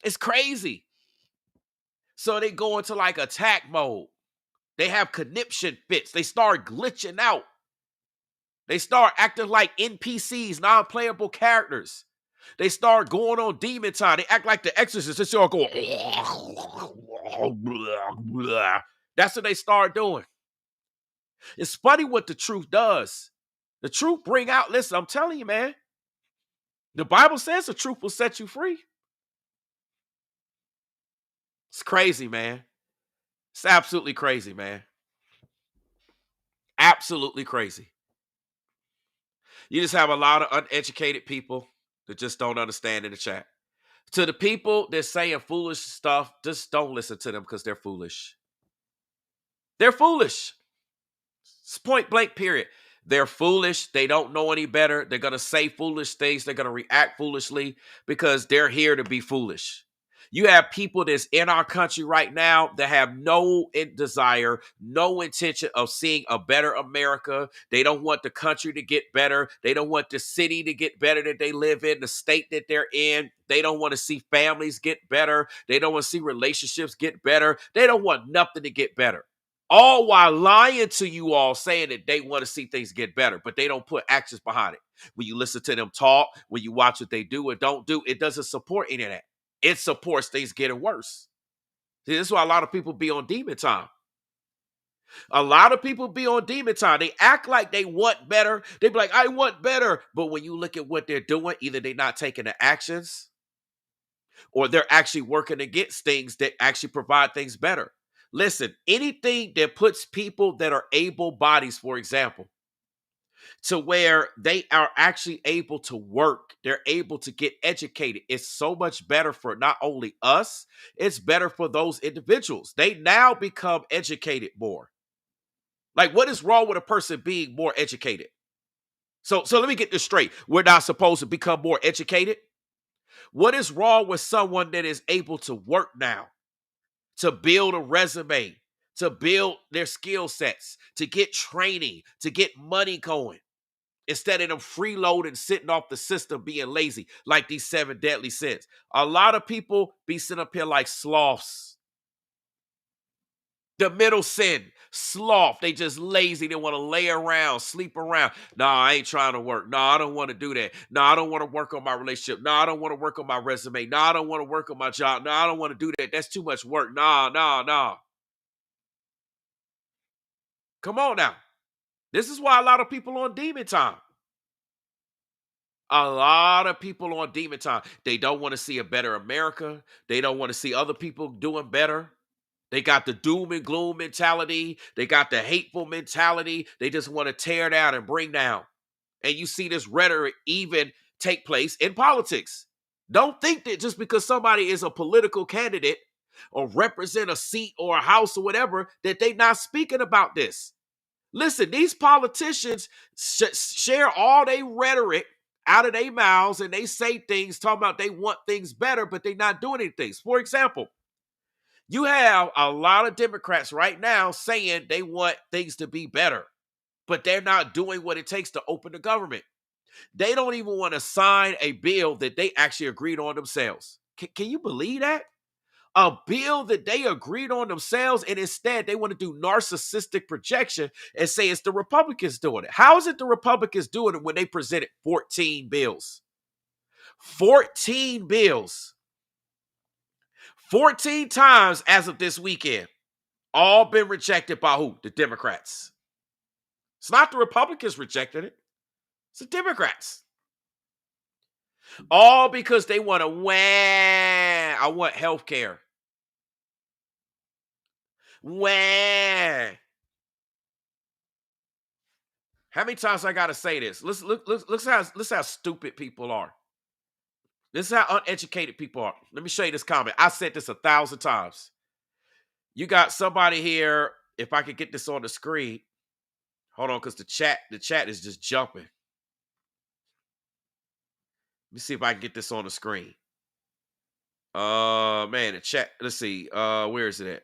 It's crazy. So they go into like attack mode. They have conniption fits. They start glitching out. They start acting like NPCs, non-playable characters. They start going on demon time. They act like the Exorcist. They start going. That's what they start doing. It's funny what the truth does. The truth bring out, listen, I'm telling you, man. The Bible says the truth will set you free. It's crazy, man. It's absolutely crazy, man. Absolutely crazy. You just have a lot of uneducated people that just don't understand in the chat. To the people that's saying foolish stuff, just don't listen to them because they're foolish. They're foolish. It's point blank, period. They're foolish. They don't know any better. They're going to say foolish things. They're going to react foolishly because they're here to be foolish. You have people that's in our country right now that have no desire, no intention of seeing a better America. They don't want the country to get better. They don't want the city to get better that they live in, the state that they're in. They don't want to see families get better. They don't want to see relationships get better. They don't want nothing to get better. All while lying to you all, saying that they want to see things get better, but they don't put actions behind it. When you listen to them talk, when you watch what they do or don't do, it doesn't support any of that. It supports things getting worse. See, this is why a lot of people be on demon time. A lot of people be on demon time. They act like they want better. They be like, I want better. But when you look at what they're doing, either they're not taking the actions or they're actually working against things that actually provide things better. Listen, anything that puts people that are able bodies, for example, to where they are actually able to work, they're able to get educated, it's so much better for not only us, it's better for those individuals. They now become educated more. Like, what is wrong with a person being more educated? So let me get this straight. We're not supposed to become more educated. What is wrong with someone that is able to work now, to build a resume, to build their skill sets, to get training, to get money going, instead of them freeloading, sitting off the system, being lazy, like these 7 deadly sins? A lot of people be sitting up here like sloths. The middle sin, sloth. They just lazy. They want to lay around, sleep around. No, I ain't trying to work. No, I don't want to do that. No, I don't want to work on my relationship. No, I don't want to work on my resume. No, I don't want to work on my job. No, I don't want to do that. That's too much work. No. Come on now. This is why a lot of people on demon time. A lot of people on demon time. They don't want to see a better America. They don't want to see other people doing better. They got the doom and gloom mentality. They got the hateful mentality. They just want to tear down and bring down. And you see this rhetoric even take place in politics. Don't think that just because somebody is a political candidate or represent a seat or a house or whatever, that they not speaking about this. Listen, these politicians share all their rhetoric out of their mouths, and they say things talking about they want things better, but they're not doing anything. For example, you have a lot of Democrats right now saying they want things to be better, but they're not doing what it takes to open the government. They don't even want to sign a bill that they actually agreed on themselves. Can you believe that? A bill that they agreed on themselves, and instead they want to do narcissistic projection and say it's the Republicans doing it. How is it the Republicans doing it when they presented 14 bills? 14 bills. 14 times as of this weekend. All been rejected by who? The Democrats. It's not the Republicans rejected it. It's the Democrats. All because they want to I want health care. How many times I gotta say this? Let's how stupid people are. This is how uneducated people are. Let me show you this comment. I said this 1,000 times. You got somebody here. If I could get this on the screen, hold on, because the chat is just jumping. Let me see if I can get this on the screen. Man, the chat. Let's see. Where is it at?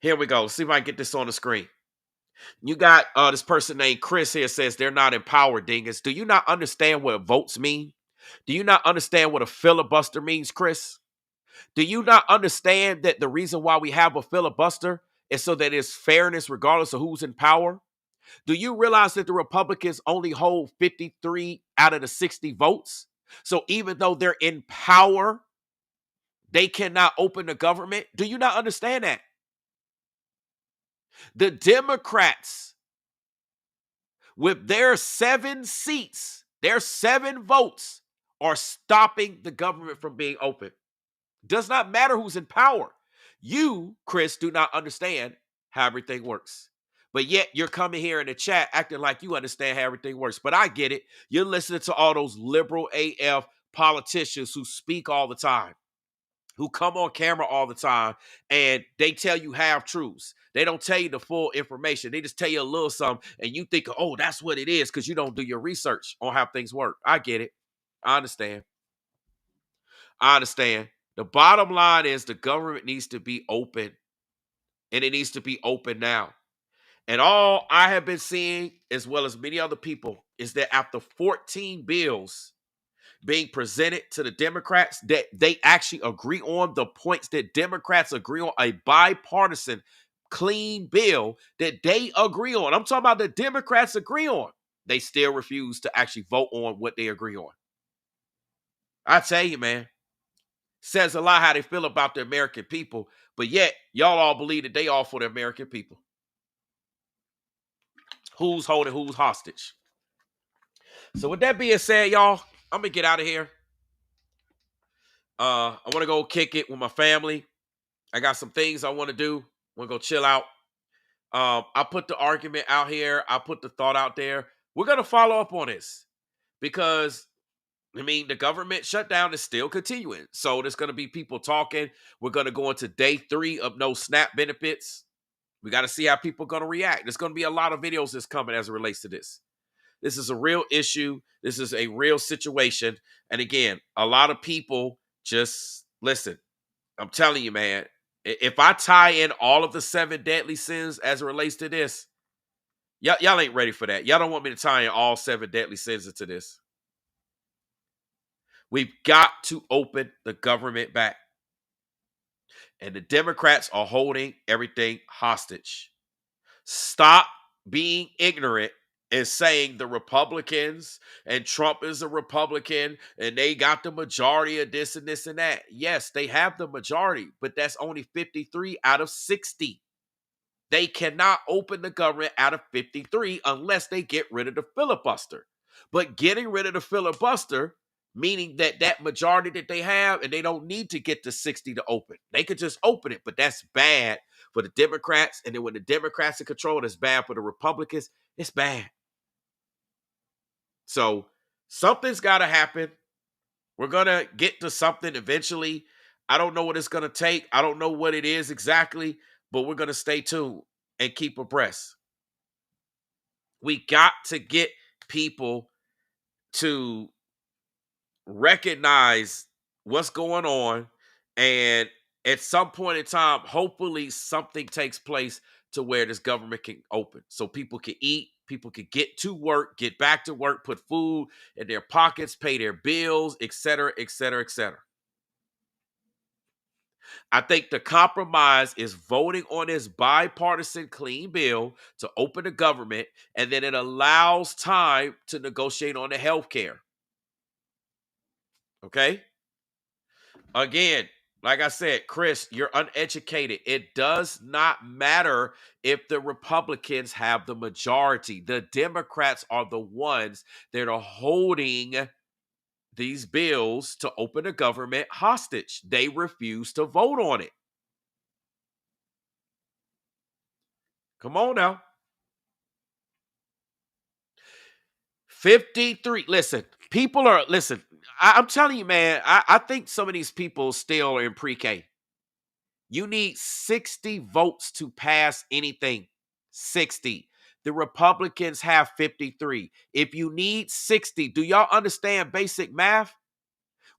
Here we go. Let's see if I can get this on the screen. You got this person named Chris here says they're not empowered, dingus. Do you not understand what votes mean? Do you not understand what a filibuster means, Chris? Do you not understand that the reason why we have a filibuster is so that it's fairness regardless of who's in power? Do you realize that the Republicans only hold 53 out of the 60 votes? So even though they're in power, they cannot open the government? Do you not understand that? The Democrats, with their 7 seats, their 7 votes, are stopping the government from being open. Does not matter who's in power. You, Chris, do not understand how everything works. But yet you're coming here in the chat acting like you understand how everything works. But I get it. You're listening to all those liberal AF politicians who speak all the time, who come on camera all the time, and they tell you half truths. They don't tell you the full information. They just tell you a little something, and you think, oh, that's what it is, because you don't do your research on how things work. I get it. I understand. I understand. The bottom line is the government needs to be open, and it needs to be open now. And all I have been seeing, as well as many other people, is that after 14 bills being presented to the Democrats, that they actually agree on the points that Democrats agree on, a bipartisan, clean bill that they agree on. I'm talking about the Democrats agree on. They still refuse to actually vote on what they agree on. I tell you, man, says a lot how they feel about the American people, but yet y'all all believe that they all for the American people. Who's holding who's hostage? So with that being said, y'all, I'm gonna get out of here. I want to go kick it with my family. I got some things I want to do. Want to go chill out. I put the argument out here. I put the thought out there. We're gonna follow up on this because I mean the government shutdown is still continuing. So there's gonna be people talking. We're gonna go into day 3 of no SNAP benefits. We got to see how people are gonna react. There's gonna be a lot of videos that's coming as it relates to this. This is a real issue. This is a real situation. And again, a lot of people just listen. I'm telling you, man, if I tie in all of the 7 deadly sins as it relates to this, y'all ain't ready for that. Y'all don't want me to tie in all 7 deadly sins into this. We've got to open the government back. And the Democrats are holding everything hostage. Stop being ignorant and saying the Republicans and Trump is a Republican and they got the majority of this and this and that. Yes, they have the majority, but that's only 53 out of 60. They cannot open the government out of 53 unless they get rid of the filibuster. But getting rid of the filibuster, meaning that that majority that they have, and they don't need to get to 60 to open. They could just open it, but that's bad for the Democrats. And then when the Democrats are controlled, it's bad for the Republicans. It's bad. So something's got to happen. We're going to get to something eventually. I don't know what it's going to take. I don't know what it is exactly, but we're going to stay tuned and keep abreast. We got to get people to recognize what's going on, and at some point in time, hopefully something takes place to where this government can open so people can eat, people can get to work, get back to work, put food in their pockets, pay their bills, etc., etc., etc. I think the compromise is voting on this bipartisan clean bill to open the government, and then it allows time to negotiate on the health care. Okay? Again, like I said, Chris, you're uneducated. It does not matter if the Republicans have the majority. The Democrats are the ones that are holding these bills to open the government hostage. They refuse to vote on it. Come on now. 53. Listen, I'm telling you, man, I think some of these people still are in pre-K. You need 60 votes to pass anything. 60. The Republicans have 53. If you need 60, do y'all understand basic math?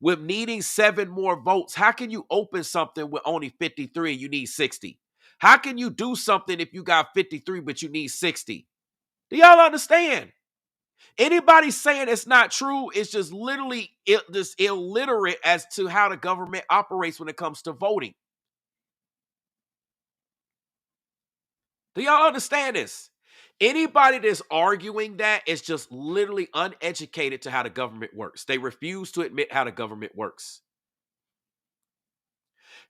With needing 7 more votes, how can you open something with only 53 and you need 60? How can you do something if you got 53 but you need 60? Do y'all understand? Anybody saying it's not true is just literally just illiterate as to how the government operates when it comes to voting. Do y'all understand this? Anybody that's arguing that is just literally uneducated to how the government works. They refuse to admit how the government works.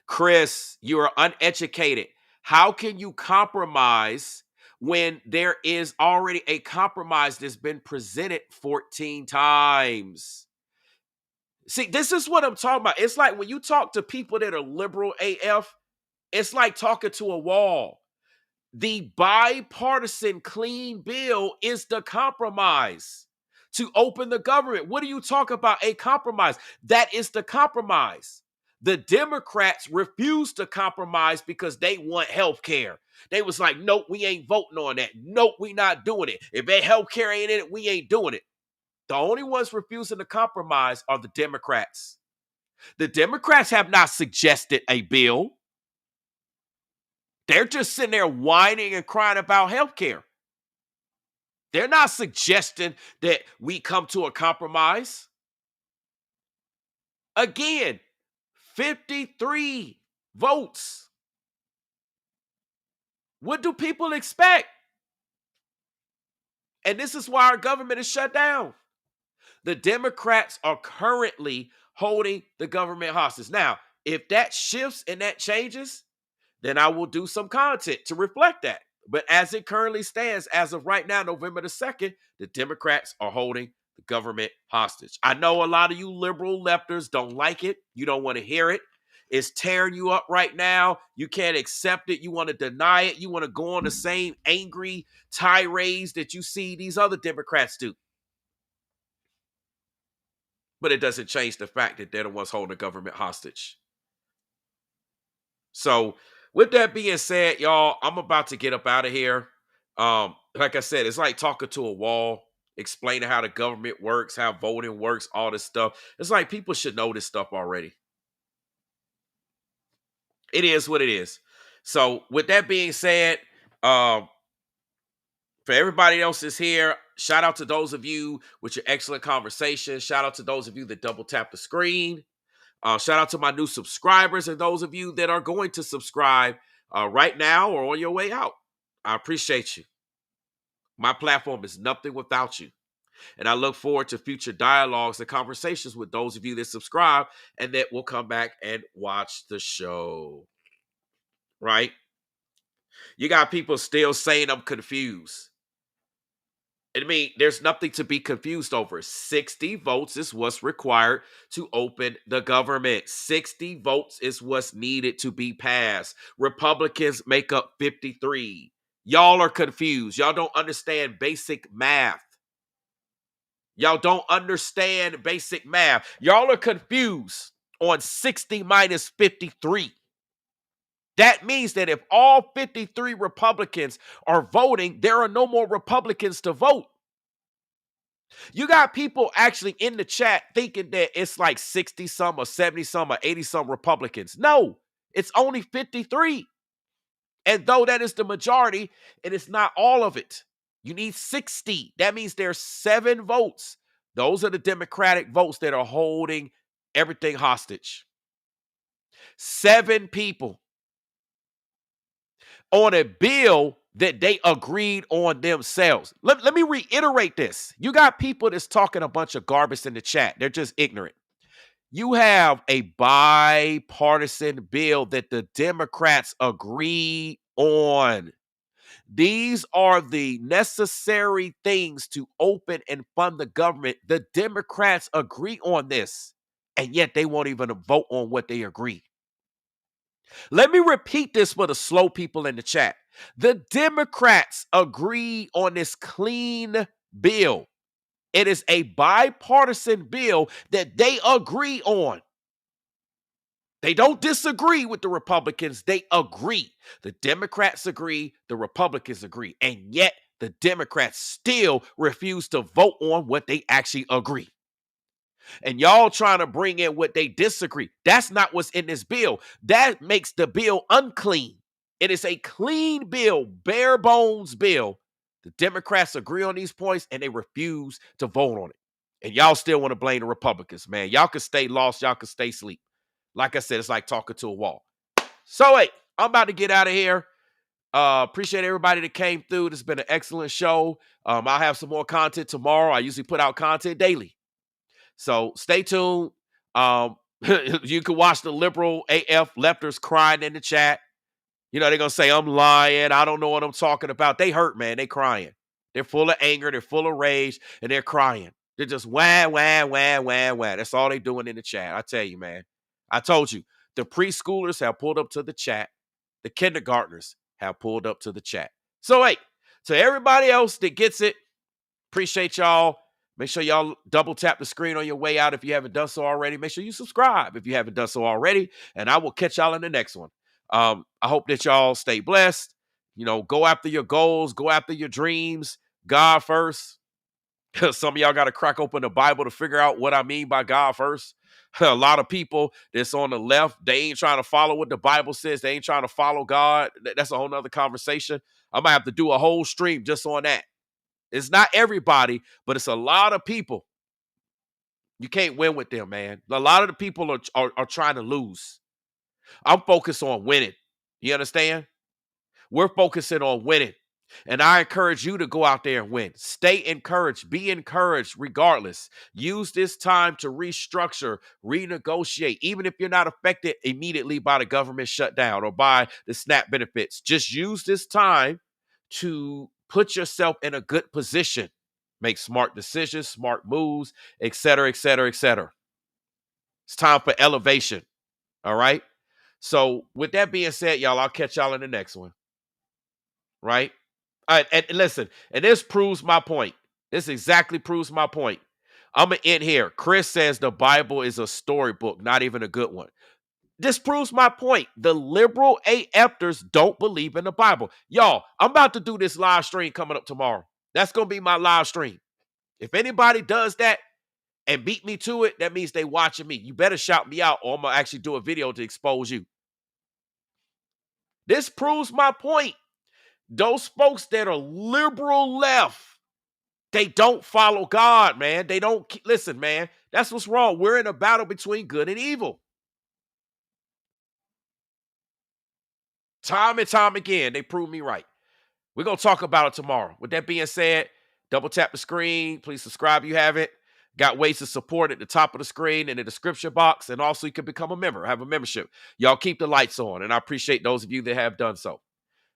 Chris, you are uneducated. How can you compromise when there is already a compromise that's been presented 14 times? See, this is what I'm talking about. It's like when you talk to people that are liberal AF, it's like talking to a wall. The bipartisan clean bill is the compromise to open the government. What do you talk about? A compromise. That is the compromise. The Democrats refused to compromise because they want health care. They was like, nope, we ain't voting on that. Nope, we not doing it. If that health care ain't in it, we ain't doing it. The only ones refusing to compromise are the Democrats. The Democrats have not suggested a bill. They're just sitting there whining and crying about health care. They're not suggesting that we come to a compromise. Again, 53 votes. What do people expect? And this is why our government is shut down. The Democrats are currently holding the government hostage. Now, if that shifts and that changes, then I will do some content to reflect that. But as it currently stands, as of right now, November the 2nd, the Democrats are holding the government hostage. I know a lot of you liberal lefters don't like it. You don't want to hear it. It's tearing you up right now. You can't accept it. You want to deny it. You want to go on the same angry tirades that you see these other Democrats do. But it doesn't change the fact that they're the ones holding the government hostage. So with that being said, y'all, I'm about to get up out of here. Like I said, it's like talking to a wall, explaining how the government works, how voting works, all this stuff. It's like people should know this stuff already. It is what it is. So with that being said, for everybody else that's here, shout out to those of you with your excellent conversation. Shout out to those of you that double tap the screen. Shout out to my new subscribers and those of you that are going to subscribe right now or on your way out. I appreciate you. My platform is nothing without you. And I look forward to future dialogues and conversations with those of you that subscribe and that will come back and watch the show. Right? You got people still saying I'm confused. I mean, there's nothing to be confused over. 60 votes is what's required to open the government. 60 votes is what's needed to be passed. Republicans make up 53. Y'all are confused. Y'all don't understand basic math. Y'all don't understand basic math. Y'all are confused on 60 minus 53. That means that if all 53 Republicans are voting, there are no more Republicans to vote. You got people actually in the chat thinking that it's like 60 some or 70 some or 80 some Republicans. No, it's only 53. And though that is the majority, it is not all of it. You need 60. That means there's 7 votes. Those are the Democratic votes that are holding everything hostage. 7 people on a bill that they agreed on themselves. Let me reiterate this. You got people that's talking a bunch of garbage in the chat. They're just ignorant. You have a bipartisan bill that the Democrats agreed on. These are the necessary things to open and fund the government. The Democrats agree on this, and yet they won't even vote on what they agree. Let me repeat this for the slow people in the chat. The Democrats agree on this clean bill. It is a bipartisan bill that they agree on. They don't disagree with the Republicans. They agree. The Democrats agree. The Republicans agree. And yet the Democrats still refuse to vote on what they actually agree. And y'all trying to bring in what they disagree. That's not what's in this bill. That makes the bill unclean. It is a clean bill, bare bones bill. The Democrats agree on these points and they refuse to vote on it. And y'all still want to blame the Republicans, man. Y'all can stay lost. Y'all can stay asleep. Like I said, it's like talking to a wall. So, hey, I'm about to get out of here. Appreciate everybody that came through. This has been an excellent show. I'll have some more content tomorrow. I usually put out content daily. So stay tuned. You can watch the liberal AF lefters crying in the chat. You know, they're going to say, I'm lying. I don't know what I'm talking about. They hurt, man. They crying. They're full of anger. They're full of rage. And they're crying. They're just wah, wah, wah, wah, wah. That's all they doing in the chat. I tell you, man. I told you, the preschoolers have pulled up to the chat. The kindergartners have pulled up to the chat. So, hey, to everybody else that gets it, appreciate y'all. Make sure y'all double tap the screen on your way out if you haven't done so already. Make sure you subscribe if you haven't done so already. And I will catch y'all in the next one. I hope that y'all stay blessed. You know, go after your goals. Go after your dreams. God first. Some of y'all got to crack open the Bible to figure out what I mean by God first. A lot of people that's on the left, they ain't trying to follow what the Bible says. They ain't trying to follow God. That's a whole nother conversation. I might have to do a whole stream just on that. It's not everybody, but it's a lot of people. You can't win with them, man. A lot of the people are trying to lose. I'm focused on winning. You understand? We're focusing on winning. And I encourage you to go out there and win. Stay encouraged. Be encouraged regardless. Use this time to restructure, renegotiate, even if you're not affected immediately by the government shutdown or by the SNAP benefits. Just use this time to put yourself in a good position. Make smart decisions, smart moves, et cetera, et cetera, et cetera. It's time for elevation. All right? So with that being said, y'all, I'll catch y'all in the next one. Right? And listen, and this proves my point. This exactly proves my point. I'm going to end here. Chris says the Bible is a storybook, not even a good one. This proves my point. The liberal AFers don't believe in the Bible. Y'all, I'm about to do this live stream coming up tomorrow. That's going to be my live stream. If anybody does that and beat me to it, that means they watching me. You better shout me out or I'm going to actually do a video to expose you. This proves my point. Those folks that are liberal left, they don't follow God, man. They don't listen, man. That's what's wrong. We're in a battle between good and evil. Time and time again, they prove me right. We're going to talk about it tomorrow. With that being said, double tap the screen. Please subscribe if you haven't. Got ways to support at the top of the screen in the description box. And also you can become a member, have a membership. Y'all keep the lights on. And I appreciate those of you that have done so.